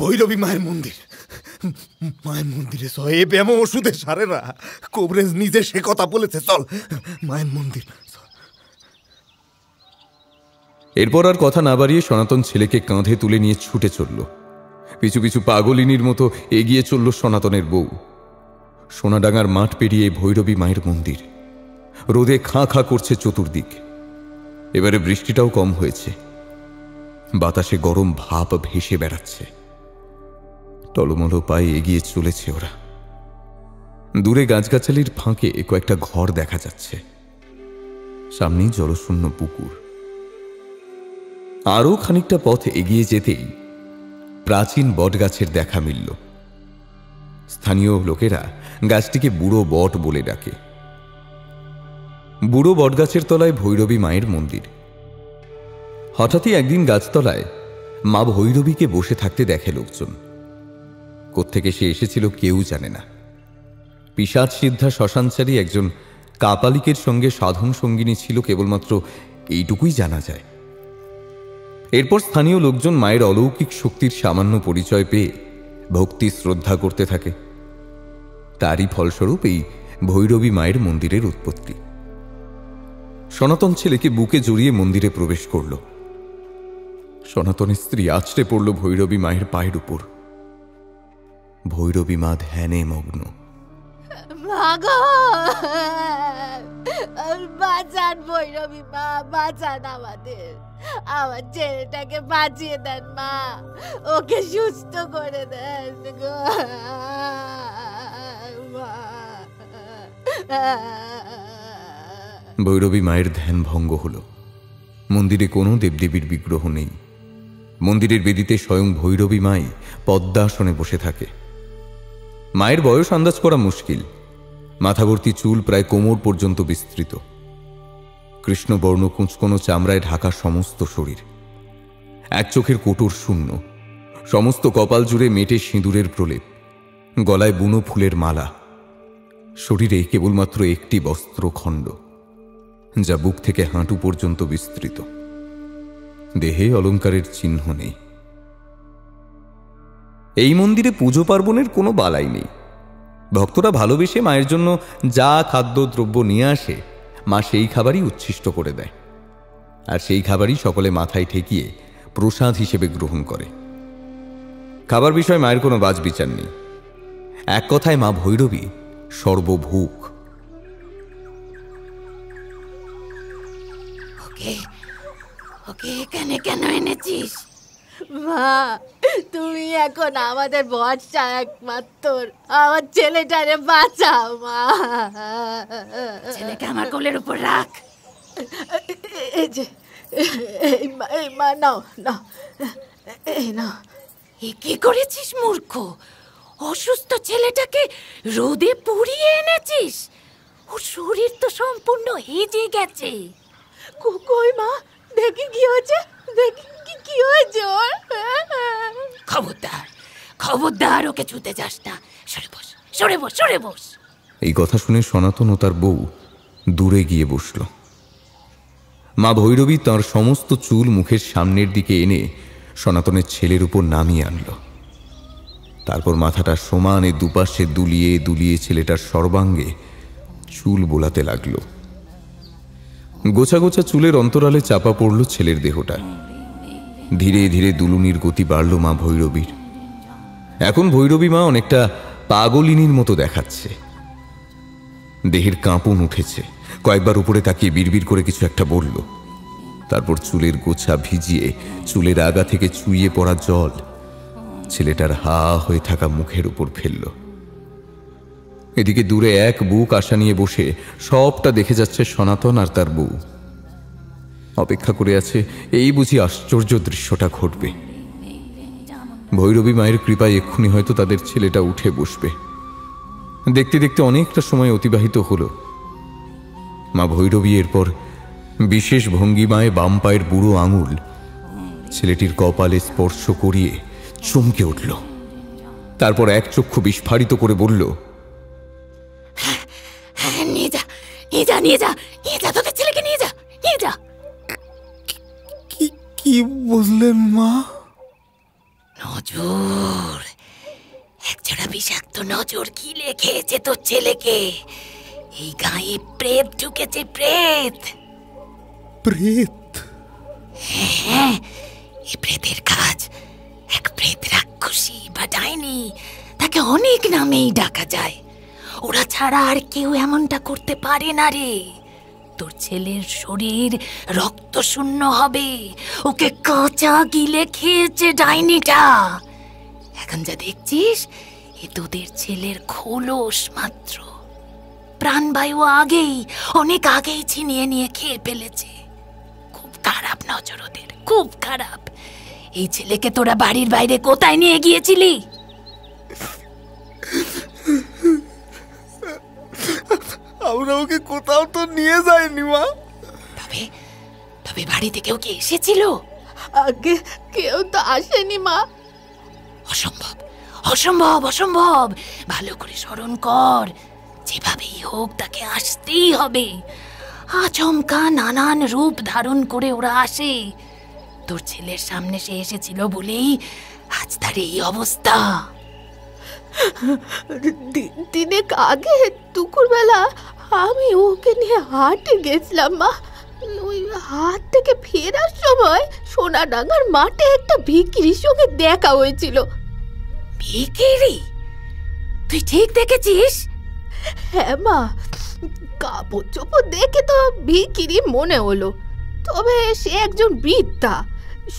ভৈরবী মায়ের মন্দির, মায়ের মন্দিরে চল। এ ব্যায়াম ওষুধের সারে না, কবরেজ নিজে সে কথা বলেছে। চল মায়ের মন্দির, চল। এরপর আর কথা না বাড়িয়ে সনাতন ছেলেকে কাঁধে তুলে নিয়ে ছুটে চলল। পিছু পিছু পাগলিনীর মতো এগিয়ে চলল সনাতনের বউ। সোনাডাঙ্গার মাঠ পেরিয়ে ভৈরবী মায়ের মন্দির। রোদে খাঁ খাঁ করছে চতুর্দিক। এবারে বৃষ্টিটাও কম হয়েছে। বাতাসে গরম ভাপ ভেসে বেড়াচ্ছে। টলমল পায়ে এগিয়ে চলেছে ওরা। দূরে গাছগাছালির ফাঁকে কয়েকটা ঘর দেখা যাচ্ছে। সামনেই জলশূন্য পুকুর। আরও খানিকটা পথ এগিয়ে যেতেই প্রাচীন বটগাছের দেখা মিলল। স্থানীয় লোকেরা গাছটিকে বুড়ো বট বলে ডাকে। বুড়ো বটগাছের তলায় ভৈরবী মায়ের মন্দির। হঠাৎই একদিন গাছতলায় মা ভৈরবীকে বসে থাকতে দেখে লোকজন। কোত্থেকে সে এসেছিল কেউ জানে না। পিশাচ সিদ্ধা শ্মশানচারী একজন কাপালিকের সঙ্গে সাধন সঙ্গিনী ছিল, কেবলমাত্র এইটুকুই জানা যায়। এরপর স্থানীয় লোকজন মায়ের অলৌকিক শক্তির সামান্য পরিচয় পেয়ে ভক্তি শ্রদ্ধা করতে থাকে। তারই ফলস্বরূপ এই ভৈরবী মায়ের মন্দিরের উৎপত্তি। সনাতন ছেলেকে বুকে জড়িয়ে মন্দিরে প্রবেশ করল। সনাতনের স্ত্রী আছড়ে পড়ল ভৈরবী মায়ের পায়ের উপর। ভৈরবী মা ধ্যানে মগ্ন। বাঁচান ভৈরবী মা, বাঁচান আমাদের। আমার ছেলেটাকে বাঁচিয়ে দেন মা, ওকে সুস্থ করে দেন গো মা। ভৈরবী মায়ের ধ্যান ভঙ্গ হল। মন্দিরে কোনো দেবদেবীর বিগ্রহ নেই। মন্দিরের বেদিতে স্বয়ং ভৈরবী মাই পদ্মাসনে বসে থাকে। মায়ের বয়স আন্দাজ করা মুশকিল। মাথাভর্তি চুল প্রায় কোমর পর্যন্ত বিস্তৃত। কৃষ্ণবর্ণ কুঁচকোনো চামড়ায় ঢাকা সমস্ত শরীর। এক চোখের কোটর শূন্য। সমস্ত কপাল জুড়ে মেটে সিঁদুরের প্রলেপ। গলায় বুনো ফুলের মালা। শরীরে কেবলমাত্র একটি বস্ত্রখণ্ড, যা বুক থেকে হাঁটু পর্যন্ত বিস্তৃত। দেহে অলঙ্কারের চিহ্ন নেই। এই মন্দিরে পুজো পার্বণের কোনো বালাই নেই। ভক্তরা ভালোবেসে মায়ের জন্য যা খাদ্যদ্রব্য নিয়ে আসে, মা সেই খাবারই উচ্ছিষ্ট করে দেয়। আর সেই খাবারই সকলে মাথায় ঠেকিয়ে প্রসাদ হিসেবে গ্রহণ করে। খাবার বিষয়ে মায়ের কোনো বাজ বিচার নেই। এক কথায় মা ভৈরবী সর্বভূক। ওকে এখানে কেন এনেছিস মা? তুমি এখন আমাদের ভরসা একমাত্র। আমার ছেলেটারে বাঁচাও মা। ছেলেকে আমার কোলের উপর রাখ। এই যে এই মা, নাও নাও, এই নাও। কি করেছিস মূর্খ? অসুস্থ ছেলেটাকে রোদে পুড়িয়ে এনেছিস। ওর শরীর তো সম্পূর্ণ হেজে গেছে। কই মা, দেখি কি হয়েছে, দেখি কি হয়েছে ওর। খবরদার খবরদার, ওকে ছুতে যাস না। সরে বস, সরে বস, সরে বস। এই কথা শুনে সনাতন ও তার বউ দূরে গিয়ে বসল। মা ভৈরবী তাঁর সমস্ত চুল মুখের সামনের দিকে এনে সনাতনের ছেলের উপর নামিয়ে আনল। তারপর মাথাটা সমানে দুপাশে দুলিয়ে দুলিয়ে ছেলেটার সর্বাঙ্গে চুল বোলাতে লাগল। গোছা গোছা চুলের অন্তরালে চাপা পড়ল ছেলের দেহটা। ধীরে ধীরে দুলুনির গতি বাড়ল মা ভৈরবীর। এখন ভৈরবী মা অনেকটা পাগলিনীর মতো দেখাচ্ছে। দেহের কাঁপন উঠেছে। কয়েকবার উপরে তাকিয়ে বিড়বিড় করে কিছু একটা বলল। তারপর চুলের গোছা ভিজিয়ে চুলের আগা থেকে চুইয়ে পড়া জল ছেলেটার হা হয়ে থাকা মুখের উপর ফেলল। এদিকে দূরে এক বুক আশা নিয়ে বসে সবটা দেখে যাচ্ছে সনাতন আর তার বউ। অপেক্ষা করে আছে এই বুঝি আশ্চর্য দৃশ্যটা ঘটবে। ভৈরবী মায়ের কৃপায় এক্ষুনি হয়তো তাদের ছেলেটা উঠে বসবে। দেখতে দেখতে অনেকটা সময় অতিবাহিত হল। মা ভৈরবী এরপর বিশেষ ভঙ্গিমায় বাম পায়ের বুড়ো আঙুল ছেলেটির কপালে স্পর্শ করিয়ে চমকে উঠল। তারপর এক চক্ষু বিস্ফারিত করে বলল, নিয়ে যা, নিয়ে যা, নিয়ে যা, নিয়ে যা, তোদের ছেলেকে নিয়ে যা, নিয়ে যা। কি বললেন মা? নজর, একজোড়া বিষাক্ত নজর গিলে খেয়েছে তোর ছেলেকে। এই গায়ে প্রেত ঢুকেছে, প্রেত। প্রেত? হ্যাঁ, এ প্রেতের কাজ। এক প্রেত রাক্ষসী বা ডাইনি, তাকে অনেক নামেই ডাকা যায়। ওরা ছাড়া আর কেউ এমনটা করতে পারে না রে। তোর ছেলের শরীর রক্ত শূন্য হবে, ওকে কাঁচা গিলে খেয়েছে ডাইনিটা। এখন যা দেখছিস, এ তোদের ছেলের খোলস মাত্র। প্রাণবায়ু অনেক আগেই ছিনিয়ে নিয়ে খেয়ে ফেলেছে। খুব খারাপ নজর ওদের, খুব খারাপ। এই ছেলেকে তোরা বাড়ির বাইরে কোথায় নিয়ে গিয়েছিলি? আমরা ওকে কোথাও তো নিয়ে যাইনি মা। তবে তবে বাড়িতে কেউ কি এসেছিল? আগে কেউ তো আসেনি মা। অসম্ভব, অসম্ভব, অসম্ভব। ভালো করে স্মরণ কর। যেভাবেই হোক তাকে আসতেই হবে। আচমকা নানান রূপ ধারণ করে ওরা আসে। তোর ছেলের সামনে সে এসেছিল বলেই আজ তার এই অবস্থা। দিনে আগে দুপুরবেলা আমি ওকে নিয়ে হাটে গেছিলাম মা। ওই হাট থেকে ফেরার সময় সোনাডাঙ্গার মাঠে একটা ভিখিরির সঙ্গে দেখা হয়েছিল। ভিখিরি? তুই ঠিক দেখেছিস? হ্যাঁ মা, কাপড় চোপড় দেখে তো ভিখিরি মনে হলো, তবে সে একজন বৃদ্ধা,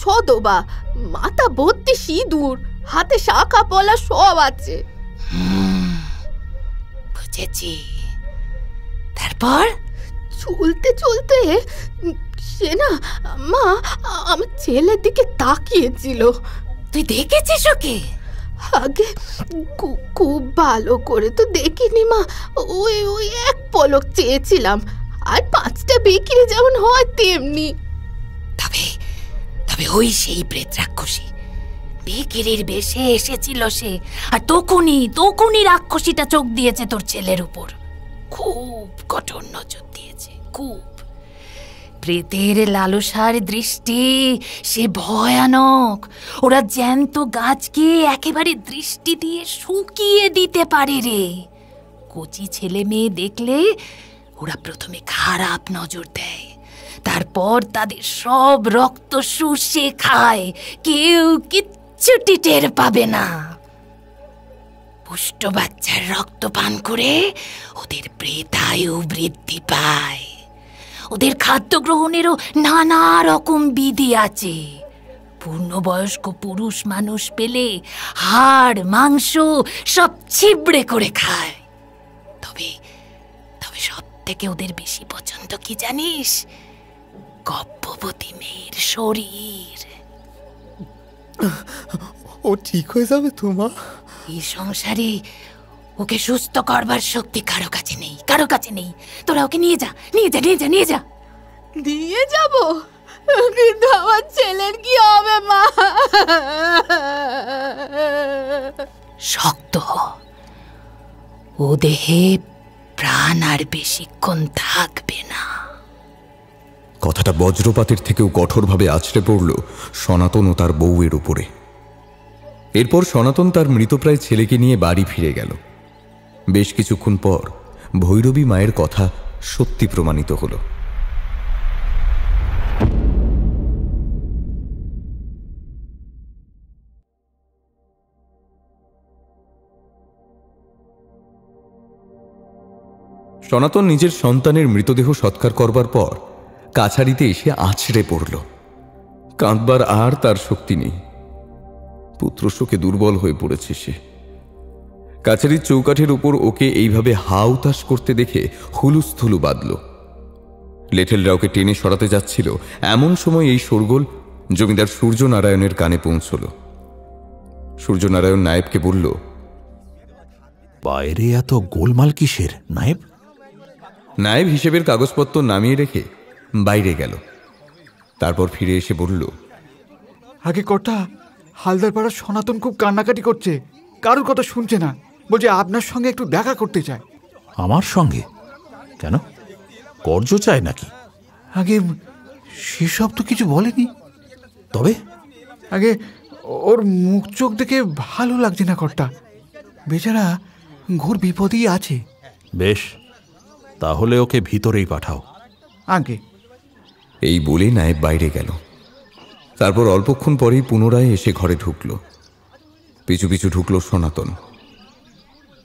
সদবা, মাথা ভর্তি সিঁদুর, হাতে শাখা পলা সব আছে। বুঝেছি। তারপর? চলতে চলতে সে না মা আমার ছেলের দিকে তাকিয়েছিল। তুই দেখেছিস ওকে? আগে খুব ভালো করে তো দেখিনি মা, ওই ওই এক পলক চেয়েছিলাম, আর 5টা বিক্রি যেমন হয় তেমনি। তবে তবে ওই সেই প্রেত রাক্ষসী বিক্রির বেশে এসেছিল সে, আর তখনই রাক্ষসীটা চোখ দিয়েছে তোর ছেলের উপর। খুব কঠোর নজর দিয়েছে, খুব। প্রেতের লালসার দৃষ্টি সে ভয়ানক। ওরা জ্যান্ত গাছকে একেবারে দৃষ্টি দিয়ে শুকিয়ে দিতে পারে রে। কচি ছেলে মেয়ে দেখলে ওরা প্রথমে খারাপ নজর দেয়, তারপর তাদের সব রক্ত শুষে খায়। কেউ কিচ্ছুটি টের পাবে না। পুষ্ট বাচ্চার রক্ত পান করে ওদের প্রেতায়ু বৃদ্ধি পায়। ওদের খাদ্য গ্রহণেরও নানা রকম বিধি আছে। পূর্ণবয়স্ক পুরুষ মানুষ পেলে হাড় মাংস সব ছিবড়ে করে খায়। তবে তবে সব থেকে ওদের বেশি পছন্দ কি জানিস? গর্ভবতী মেয়ের শরীর। ও ঠিক হয়ে যাবে তো মা? এই সংসারে ওকে সুস্থ করবার শক্তি কারো কাছে নেই, কারো কাছে নেই। তোরা ওকে নিয়ে যা, নিয়ে যা, নিয়ে যা, নিয়ে যা। নিয়ে যাব? কিন্তু আমার ছেলের কি হবে মা? শক্ত হ, ও দেহে প্রাণ আর বেশিক্ষণ থাকবে না। কথাটা বজ্রপাতের থেকেও কঠোরভাবে আছড়ে পড়ল সনাতন ও তার বউয়ের উপরে। এরপর সনাতন তার মৃতপ্রায় ছেলেকে নিয়ে বাড়ি ফিরে গেল। বেশ কিছুক্ষণ পর ভৈরবী মায়ের কথা সত্যি প্রমাণিত হল। সনাতন নিজের সন্তানের মৃতদেহ সৎকার করবার পর কাছারিতে এসে আছড়ে পড়ল। কাঁদবার আর তার শক্তি নেই। পুত্র শোকে দুর্বল হয়ে পড়েছে সে। কাছারির চৌকাঠের উপর ওকে এইভাবে হাউতাস করতে দেখে হুলুস্থুলু বাঁধল। লেঠেলরা ওকে টেনে সরাতে যাচ্ছিল, এমন সময় এই শোরগোল জমিদার সূর্যনারায়ণের কানে পৌঁছল। সূর্যনারায়ণ নায়েবকে বলল, বাইরে এত গোলমাল কিসের নায়েব? নায়েব হিসেবের কাগজপত্র নামিয়ে রেখে বাইরে গেল। তারপর ফিরে এসে বলল, আগে কর্তা, হালদার পাড়ার সনাতন খুব কান্নাকাটি করছে, কারোর কথা শুনছে না, বলছে আপনার সঙ্গে একটু দেখা করতে চায়। আমার সঙ্গে? কেন, কর্জ চায় নাকি? আগে সেসব তো কিছু বলেনি। তবে আগে ওর মুখ চোখ দেখে ভালো লাগছে না কর্তা, বেচারা ঘোর বিপদেই আছে। বেশ, তাহলে ওকে ভিতরেই পাঠাও। আগে এই বলে নায়েব বাইরে গেল। তারপর অল্পক্ষণ পরেই পুনরায় এসে ঘরে ঢুকল। পিছু পিছু ঢুকল সনাতন।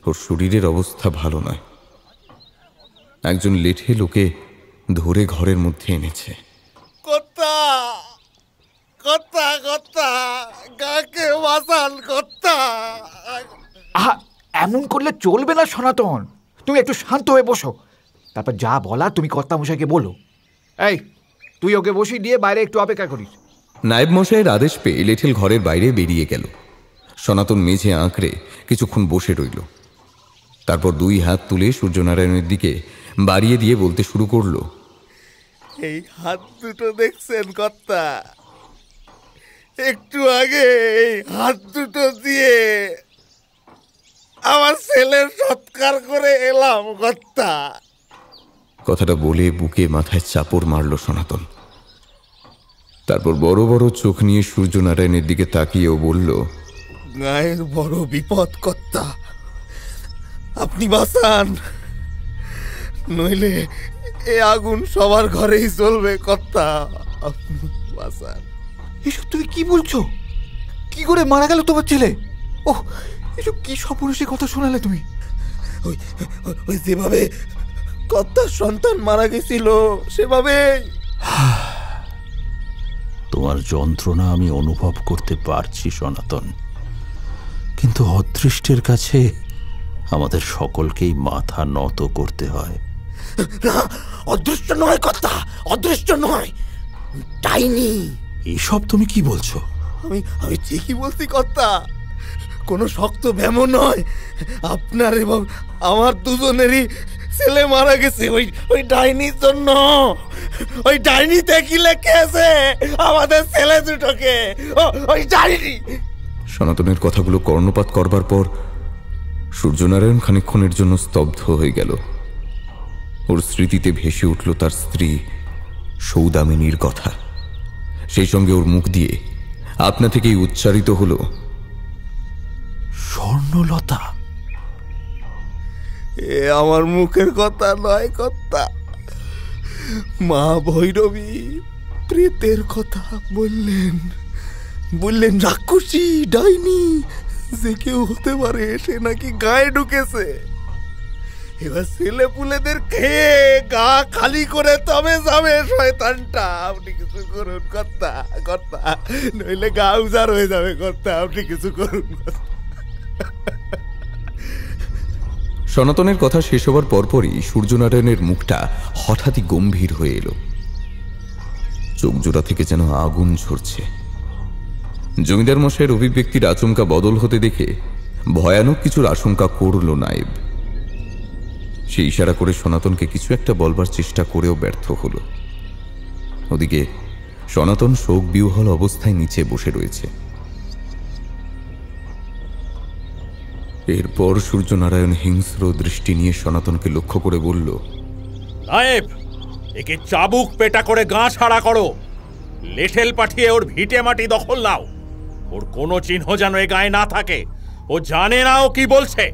ওর শরীরের অবস্থা ভালো নয়। একজন লেঠে লোকে ধরে ঘরের মধ্যে এনেছে। কর্তা কর্তা কর্তা কাকে বাঁচান কর্তা। এমন করলে চলবে না সনাতন, তুমি একটু শান্ত হয়ে বসো, তারপর যা বলা তুমি কর্তামশাইকে বলো। এই তুই ওকে বসিয়ে দিয়ে বাইরে একটু অপেক্ষা করিস। নায়েব মশাইয়ের আদেশ পেয়ে লেঠেল ঘরের বাইরে বেরিয়ে গেল। সনাতন মেঝে আঁকড়ে কিছুক্ষণ বসে রইল। তারপর দুই হাত তুলে সূর্যনারায়ণের দিকে বাড়িয়ে দিয়ে বলতে শুরু করলো, এই হাত দুটো দেখছেন কর্তা, একটু আগে এই হাত দুটো দিয়ে আমার ছেলের সৎকার করে এলাম কর্তা। কথাটা বলে বুকে মাথায় চাপড় মারল সনাতন। তারপর বড় বড় চোখ নিয়ে সূর্যনারায়ণের দিকে তাকিয়েও বলল, গায়ের বড় বিপদ কর্তা, আপনি বাঁচান, নইলে এ আগুন সবার ঘরেই জ্বলবে কর্তা, আপনি বাঁচান। এসব তুমি কি বলছো? কি করে মারা গেল তোমার ছেলে? ওহ, এসব কি সর্বনাশী কথা শোনালে তুমি? ওই যেভাবে কর্তার সন্তান মারা গেছিল সেভাবে। তোমার যন্ত্রণা আমি অনুভব করতে পারছি সনাতন, কিন্তু অদৃষ্টের কাছে আমাদের সকলকেই মাথা নত করতে হয়। না, অদৃষ্ট নয় কর্তা, অদৃষ্ট নয়, ডাইনি। এসব তুমি কি বলছো? আমি ঠিকই বলছি কর্তা, কোনো শক্ত ব্যামো নয়। আপনার এবং আমার দুজনেরই ছেলে মারা গেছে ওই ডাইনির জন্য। ওই ডাইনি দেখিলে খেয়েছে আমাদের ছেলে দুটোকে, ওই ডাইনি। সনাতনের কথাগুলো কর্ণপাত করবার পর সূর্যনারায়ণ খানিকক্ষণের জন্য স্তব্ধ হয়ে গেল। ওর স্মৃতিতে ভেসে উঠল তার স্ত্রী সৌদামিনীর কথা। সেই সঙ্গে ওর মুখ দিয়ে আপনা থেকেই উচ্চারিত হলো, স্বর্ণলতা। এ আমার মুখের কথা নয় কর্তা, মা ভৈরবী প্রেতের কথা বললেন রাক্ষসী ডাইনি যে কেউ হতে পারে, সে নাকি গায়ে ঢুকেছে। এবার ছেলে পুলেদের খেয়ে গা খালি করে তবে যাবে শয়তানটা। আপনি কিছু করুন কর্তা, কর্তা, নইলে গা উজাড় হয়ে যাবে কর্তা, আপনি কিছু করুন। সনাতনের কথা শেষ হবার পরপরই সূর্যনারায়ণের মুখটা হঠাৎই গম্ভীর হয়ে এলো। চোখ জোড়া থেকে যেন আগুন ঝরছে। জমিদার মশাইয়ের অভিব্যক্তির আচমকা বদল হতে দেখে ভয়ানক কিছুর আশঙ্কা করল নায়েব। সে ইশারা করে সনাতনকে কিছু একটা বলবার চেষ্টা করেও ব্যর্থ হল। ওদিকে সনাতন শোক বিহ্বল অবস্থায় নিচে বসে রয়েছে। এরপর সূর্যনারায়ণ হিংস্র দৃষ্টি নিয়ে সনাতনকে লক্ষ্য করে বলল, নায়েব, একে চাবুক পেটা করে গা ছাড়া করো, লেঠেল পাঠিয়ে ওর ভিটে মাটি দখল নাও। ওর কোনো চিহ্ন যেন এ গায়ে না থাকে। ও জানে না ও কি বলছে।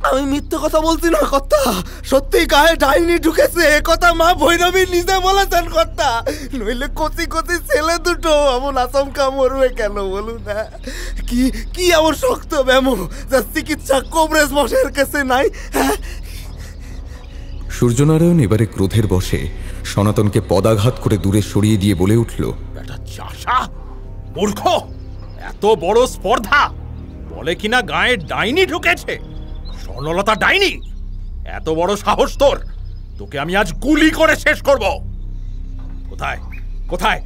আমি মিথ্যে কথা বলছি না কর্তা, সত্যি গায়ে ডাইনি ঢুকেছে, কথা মা ভৈরবী নিজে বলেছেন কর্তা। নইলে কচি কচি ছেলে দুটো এমন আচমকা মরবে কেন বলুন না? কি এমন শক্ত ব্যামো যার চিকিৎসা কবরেজ মশাইয়ের কাছে নাই? সূর্যনারায়ণ এবারে ক্রোধের বশে সনাতনকে পদাঘাত করে দূরে সরিয়ে দিয়ে বলে উঠল, বেটা চাষা, মূর্খ, এত বড় স্পর্ধা! বলে কিনা গায়ে ডাইনি ঢুকেছে। স্বর্ণলতা ডাইনি? এত বড় সাহস তোর! তোকে আমি আজ গুলি করে শেষ করব। কোথায় কোথায়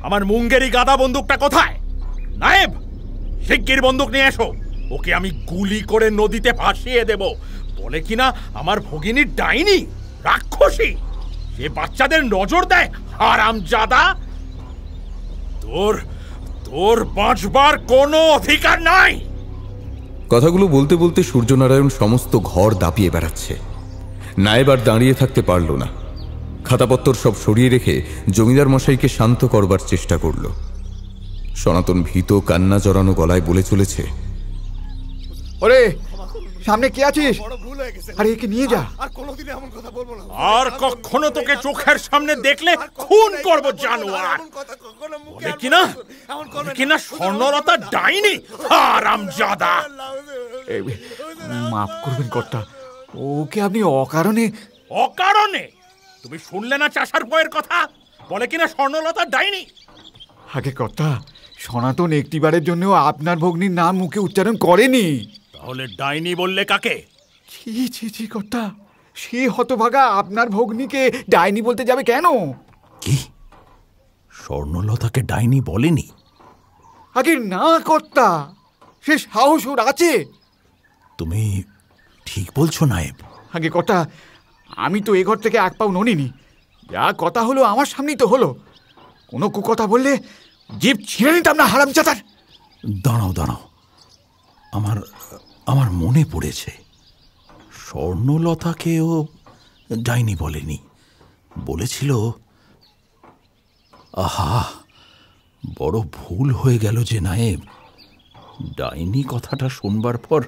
আমার মুঙ্গেরি গাদা বন্দুকটা কোথায়? নায়েব, শিগগির বন্দুক নিয়ে এসো। ওকে আমি গুলি করে নদীতে ভাসিয়ে দেব। বলে কিনা আমার ভগিনী ডাইনি, রাক্ষসী, সে বাচ্চাদের নজর দেয়। হারামজাদা, তোর বাঁচবার কোনো অধিকার নাই। কথাগুলো বলতে বলতে সূর্যনারায়ণ সমস্ত ঘর দাপিয়ে বেড়াচ্ছে। নায়েব আর দাঁড়িয়ে থাকতে পারল না। খাতাপত্তর সব সরিয়ে রেখে জমিদার মশাইকে শান্ত করবার চেষ্টা করল। সনাতন ভীত কান্না জড়ানো গলায় বলে চলেছে, ওরে সামনে কে আছিস? আরে একে নিয়ে যা। আর কখনো তোকে চোখের সামনে দেখলে খুন করব জানোয়ার। বলে কিনা স্বর্ণলতা ডাইনি, হারামজাদা। মাফ করবেন কর্তা, ওকে আপনি অকারণে। অকারণে? তুমি শুনলে না চাষার বউয়ের কথা? বলে কিনা স্বর্ণলতা ডাইনি। আগে কর্তা, সনাতন একটিবারের জন্য আপনার ভগ্নির নাম মুখে উচ্চারণ করেনি। তাহলে ডাইনি বললে কাকে? ছি ছি ছি কর্তা, সে হতভাগা আপনার ভগ্নিকে ডাইনি বলতে যাবে কেন? কি স্বর্ণলতাকে ডাইনি বলেনি? আগে না কর্তা, সে সাহস ওর আছে। তুমি ঠিক বলছো নায়েব? আগে কর্তা, আমি তো এ ঘর থেকে এক পাও ননিনি। যা কথা হলো আমার সামনেই তো হলো। কোনো কুকথা বললে জিভ ছিঁড়ে নিতাম না হারামজাদার। দাঁড়াও, আমার মনে পড়েছে, স্বর্ণলতাকেও ডাইনি বলেনি, বলেছিল। আহা, বড় ভুল হয়ে গেল যে নায়েব। ডাইনি কথাটা শুনবার পর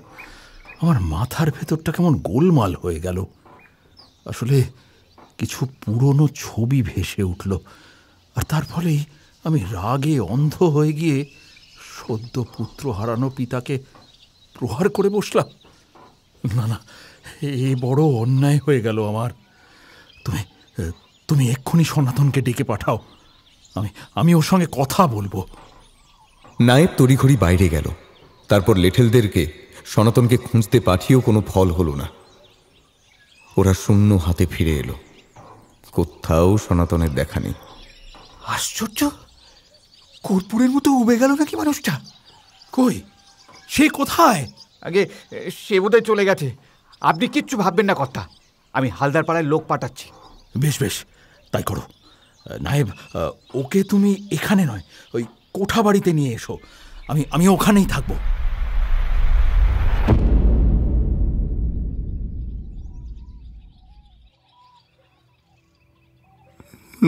আমার মাথার ভেতরটা কেমন গোলমাল হয়ে গেল। আসলে কিছু পুরনো ছবি ভেসে উঠল, আর তার ফলেই আমি রাগে অন্ধ হয়ে গিয়ে সদ্য পুত্র হারানো পিতাকে প্রহার করে বসলাম। না, এ বড় অন্যায় হয়ে গেল আমার। তুমি এক্ষুনি সনাতনকে ডেকে পাঠাও, আমি ওর সঙ্গে কথা বলবো। নায়েব তড়িঘড়ি বাইরে গেল। তারপর লেঠেলদেরকে সনাতনকে খুঁজতে পাঠিয়েও কোনো ফল হলো না। ওরা শূন্য হাতে ফিরে এলো। কোথাও সনাতনের দেখা নেই। আশ্চর্য, কর্পূরের মতো উবে গেল নাকি মানুষটা? কই, সে কোথায়? আগে সে বোধহয় চলে গেছে। আপনি কিচ্ছু ভাববেন না কর্তা, আমি হালদার পাড়ায় লোক পাঠাচ্ছি। বেশ, তাই করো। নায়েব, ওকে তুমি এখানে নয়, ওই কোঠা বাড়িতে নিয়ে এসো। আমি ওখানেই থাকবো।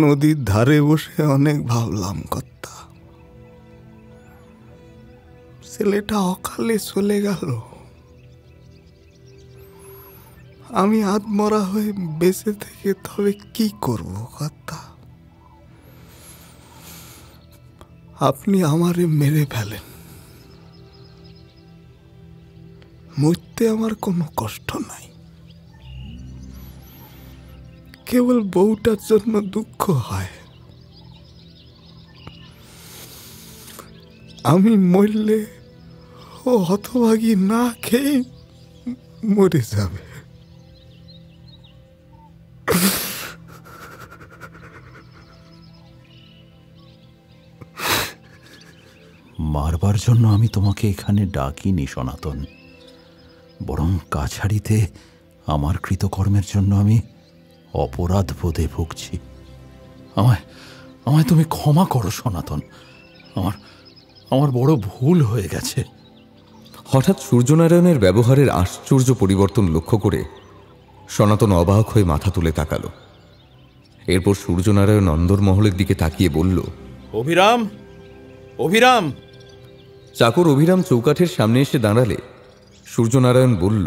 নদীর ধারে বসে অনেক ভাবলাম কর্তা, ছেলেটা অকালে চলে গেল। আমি আত্মরা হয়ে বেঁচে থেকে তবে কি করব কর্তা? আপনি আমারে মেরে ফেলেন, মরতে আমার কোনো কষ্ট নাই। কেবল বউটার জন্য দুঃখ হয়। আমি মরলে ও হতভাগী না খেয়ে মরে যাবে। মারবার জন্য আমি তোমাকে এখানে ডাকিনি সনাতন, বরং কাছাড়িতে আমার কৃতকর্মের জন্য আমি অপরাধ বোধে ভুগছি। আমায় তুমি ক্ষমা করো সনাতন, আমার বড় ভুল হয়ে গেছে। হঠাৎ সূর্যনারায়ণের ব্যবহারের আশ্চর্য পরিবর্তন লক্ষ্য করে সনাতন অবাক হয়ে মাথা তুলে তাকালো। এরপর সূর্যনারায়ণ অন্দরমহলের দিকে তাকিয়ে বলল, অভিরাম। চাকর অভিরাম চৌকাঠের সামনে এসে দাঁড়ালে সূর্যনারায়ণ বলল,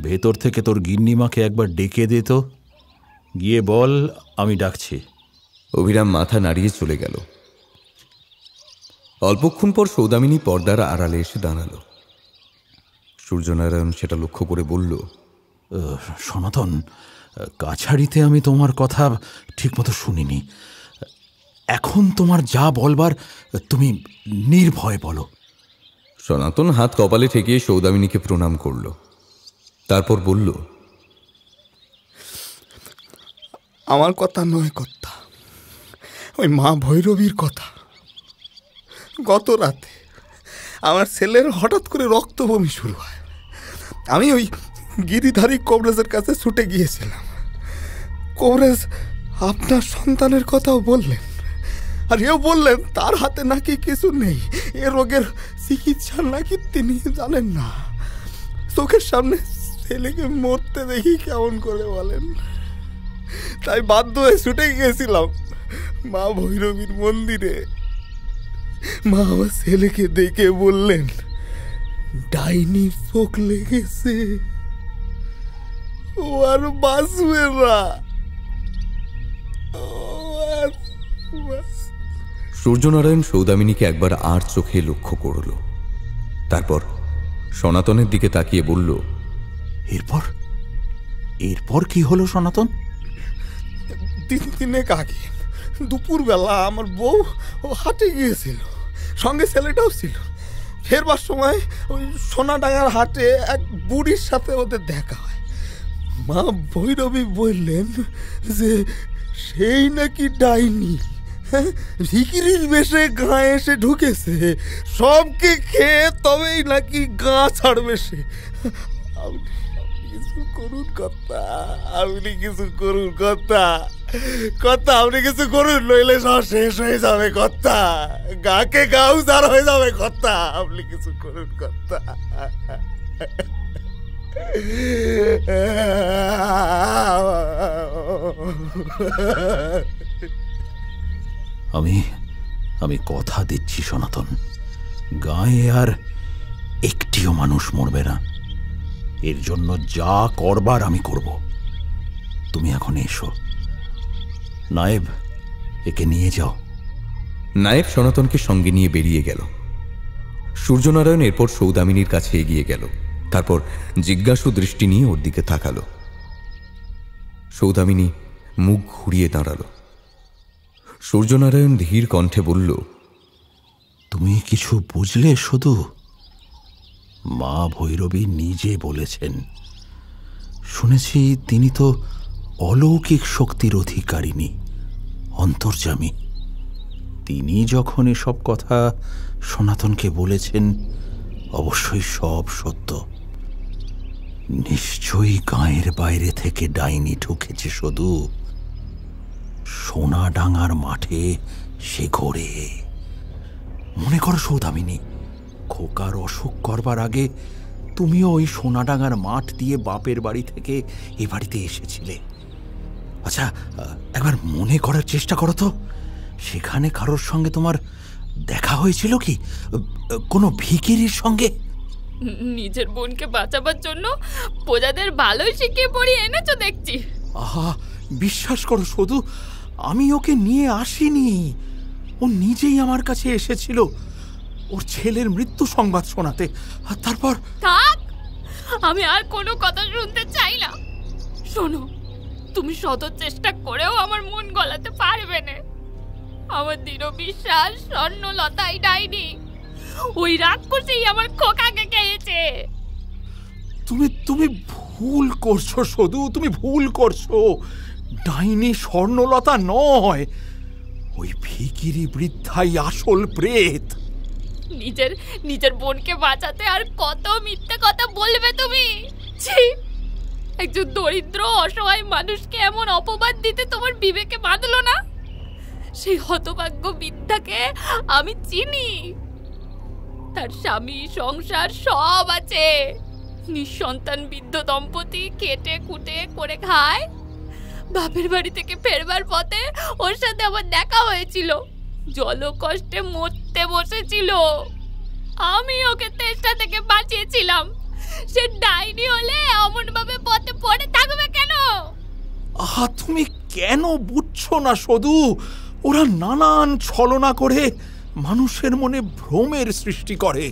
ভেতর থেকে তোর গিন্নিমাকে একবার ডেকে দে তো, গিয়ে বল আমি ডাকছি। অভিরাম মাথা নাড়িয়ে চলে গেল। অল্পক্ষণ পর সৌদামিনী পর্দার আড়ালে এসে দাঁড়ালো। সূর্যনারায়ণ সেটা লক্ষ্য করে বলল, সনাতন, কাছাড়িতে আমি তোমার কথা ঠিকমতো শুনিনি। এখন তোমার যা বলবার তুমি নির্ভয় বলো। সনাতন হাত কপালে ঠেকিয়ে সৌদামিনীকে প্রণাম করল। তারপর বলল, আমার কথা নয় কর্তা, ওই মা ভৈরবীর কথা। গত রাতে আমার ছেলের হঠাৎ করে রক্ত বমি শুরু হয়। আমি ওই গিরিধারী কবরেজের কাছে ছুটে গিয়েছিলাম। কবরেজ আপনার সন্তানের কথাও বললেন, আর এও বললেন তার হাতে নাকি কিছু নেই, এ রোগের চিকিৎসা নাকি তিনি জানেন না। চোখের সামনে ছেলেকে মরতে দেখি কেমন করে বলেন। তাই বাধ্য হয়ে ছুটে গিয়েছিলাম মা ভৈরবীর মন্দিরে। মা আমার ছেলেকে দেখে বললেন, ডাইনি পোক লেগেছে, ও আর বাঁচবে না। সূর্যনারায়ণ সৌদামিনীকে একবার আর চোখে লক্ষ্য করল, তারপর সনাতনের দিকে তাকিয়ে বলল, এরপর এরপর কি হলো সনাতন? 3 দিনের আগে দুপুরবেলা আমার বউ হাটে গিয়েছিল, সঙ্গে ছেলেটাও ছিল। ফেরবার সময় ওই সোনাডাঙ্গার হাটে এক বুড়ির সাথে ওদের দেখা হয়। মা ভৈরবী বললেন যে সেই নাকি ডাইনি, ভিকিরির বেশে গাঁ এসে ঢুকেছে, সবকে খেয়ে তবেই নাকি গা ছাড়বে সে। কিছু করুন কথা, আপনি কিছু করুন কথা, কথা আপনি কিছু করুন, নইলে সব শেষ হয়ে যাবে কথা, গাকে গাও জার হয়ে যাবে কথা, আপনি কিছু করুন কথা। আমি কথা দিচ্ছি সনাতন, গায়ে আর একটিও মানুষ মরবে না। এর জন্য যা করবার আমি করব। তুমি এখন এসো। নায়েব, একে নিয়ে যাও। নায়েব সনাতনকে সঙ্গে নিয়ে বেরিয়ে গেল। সূর্যনারায়ণ এরপর সৌদামিনীর কাছে এগিয়ে গেল, তারপর জিজ্ঞাসু দৃষ্টি নিয়ে ওর দিকে তাকালো। সৌদামিনী মুখ ঘুরিয়ে দাঁড়ালো। সূর্যনারায়ণ ধীর কণ্ঠে বলল, তুমি কিছু বুঝলে শুধু? মা ভৈরবী নিজে বলেছেন, শুনেছি তিনি তো অলৌকিক শক্তির অধিকারিণী, অন্তর্যামী। তিনি যখন এসব কথা সনাতনকে বলেছেন, অবশ্যই সব সত্য। নিশ্চয়ই গাঁয়ের বাইরে থেকে ডাইনি ঢুকেছে শুধু। সোনাডাঙ্গার মাঠে সে ঘোরে। মনে করো সৌদামিনী, খোকার অসুখ করবার আগে তুমিও ওই সোনাডাঙ্গার মাঠ দিয়ে বাপের বাড়ি থেকে এ বাড়িতে এসেছিলে। আচ্ছা, একবার মনে করার চেষ্টা করো তো, সেখানে কারোর সঙ্গে তোমার দেখা হয়েছিল কি? কোনো ভিখিরির সঙ্গে? নিজের বোনকে বাঁচাবার জন্য প্রজাদের ভালোই শিখিয়ে পড়িয়ে এনেছো দেখছি। আহা, বিশ্বাস করো শুধু, আমি ওকে নিয়ে আসিনি, ও নিজেই আমার কাছে এসেছিল ওর ছেলের মৃত্যু সংবাদ শোনাতে। আর তারপর থাক, আমি আর কোনো কথা শুনতে চাই না। শোনো, তুমি শত চেষ্টা করেও আমার মন গলাতে পারবে না। আমার দৃঢ় বিশ্বাস স্বর্ণলতাই ডাইনি, ওই রাক্ষসেই আমার খোকাকে খেয়েছে। তুমি ভুল করছো শুধু, তুমি ভুল করছো। ডাইনি স্বর্ণলতা নয়, ওই ভিখিরি বৃদ্ধাই আসল প্রেত। নিজের বোনকে বাঁচাতে আর কত মিথ্যে কথা বলবে তুমি? ছি, একজন দরিদ্র অসহায় মানুষকে এমন অপবাদ দিতে তোমার বিবেকে বাঁধলো না? সেই হতভাগ্য বৃদ্ধাকে আমি চিনি। তার স্বামী, সংসার সব আছে, নিঃসন্তান বৃদ্ধ দম্পতি কেটে কুটে করে খায়। বাপের বাড়ি থেকে ফেরবার পথে ওর সাথে আমার দেখা হয়েছিল, জল কষ্টে মরতে বসেছিল। আমি ওকে তেষ্টা থেকে বাঁচিয়েছিলাম। সে ডাইনি হলে অমন ভাবে পথে পড়ে থাকবে কেন? আহা, তুমি কেন বুঝছো না শুধু? ওরা নানান ছলনা করে মানুষের মনে ভ্রমের সৃষ্টি করে।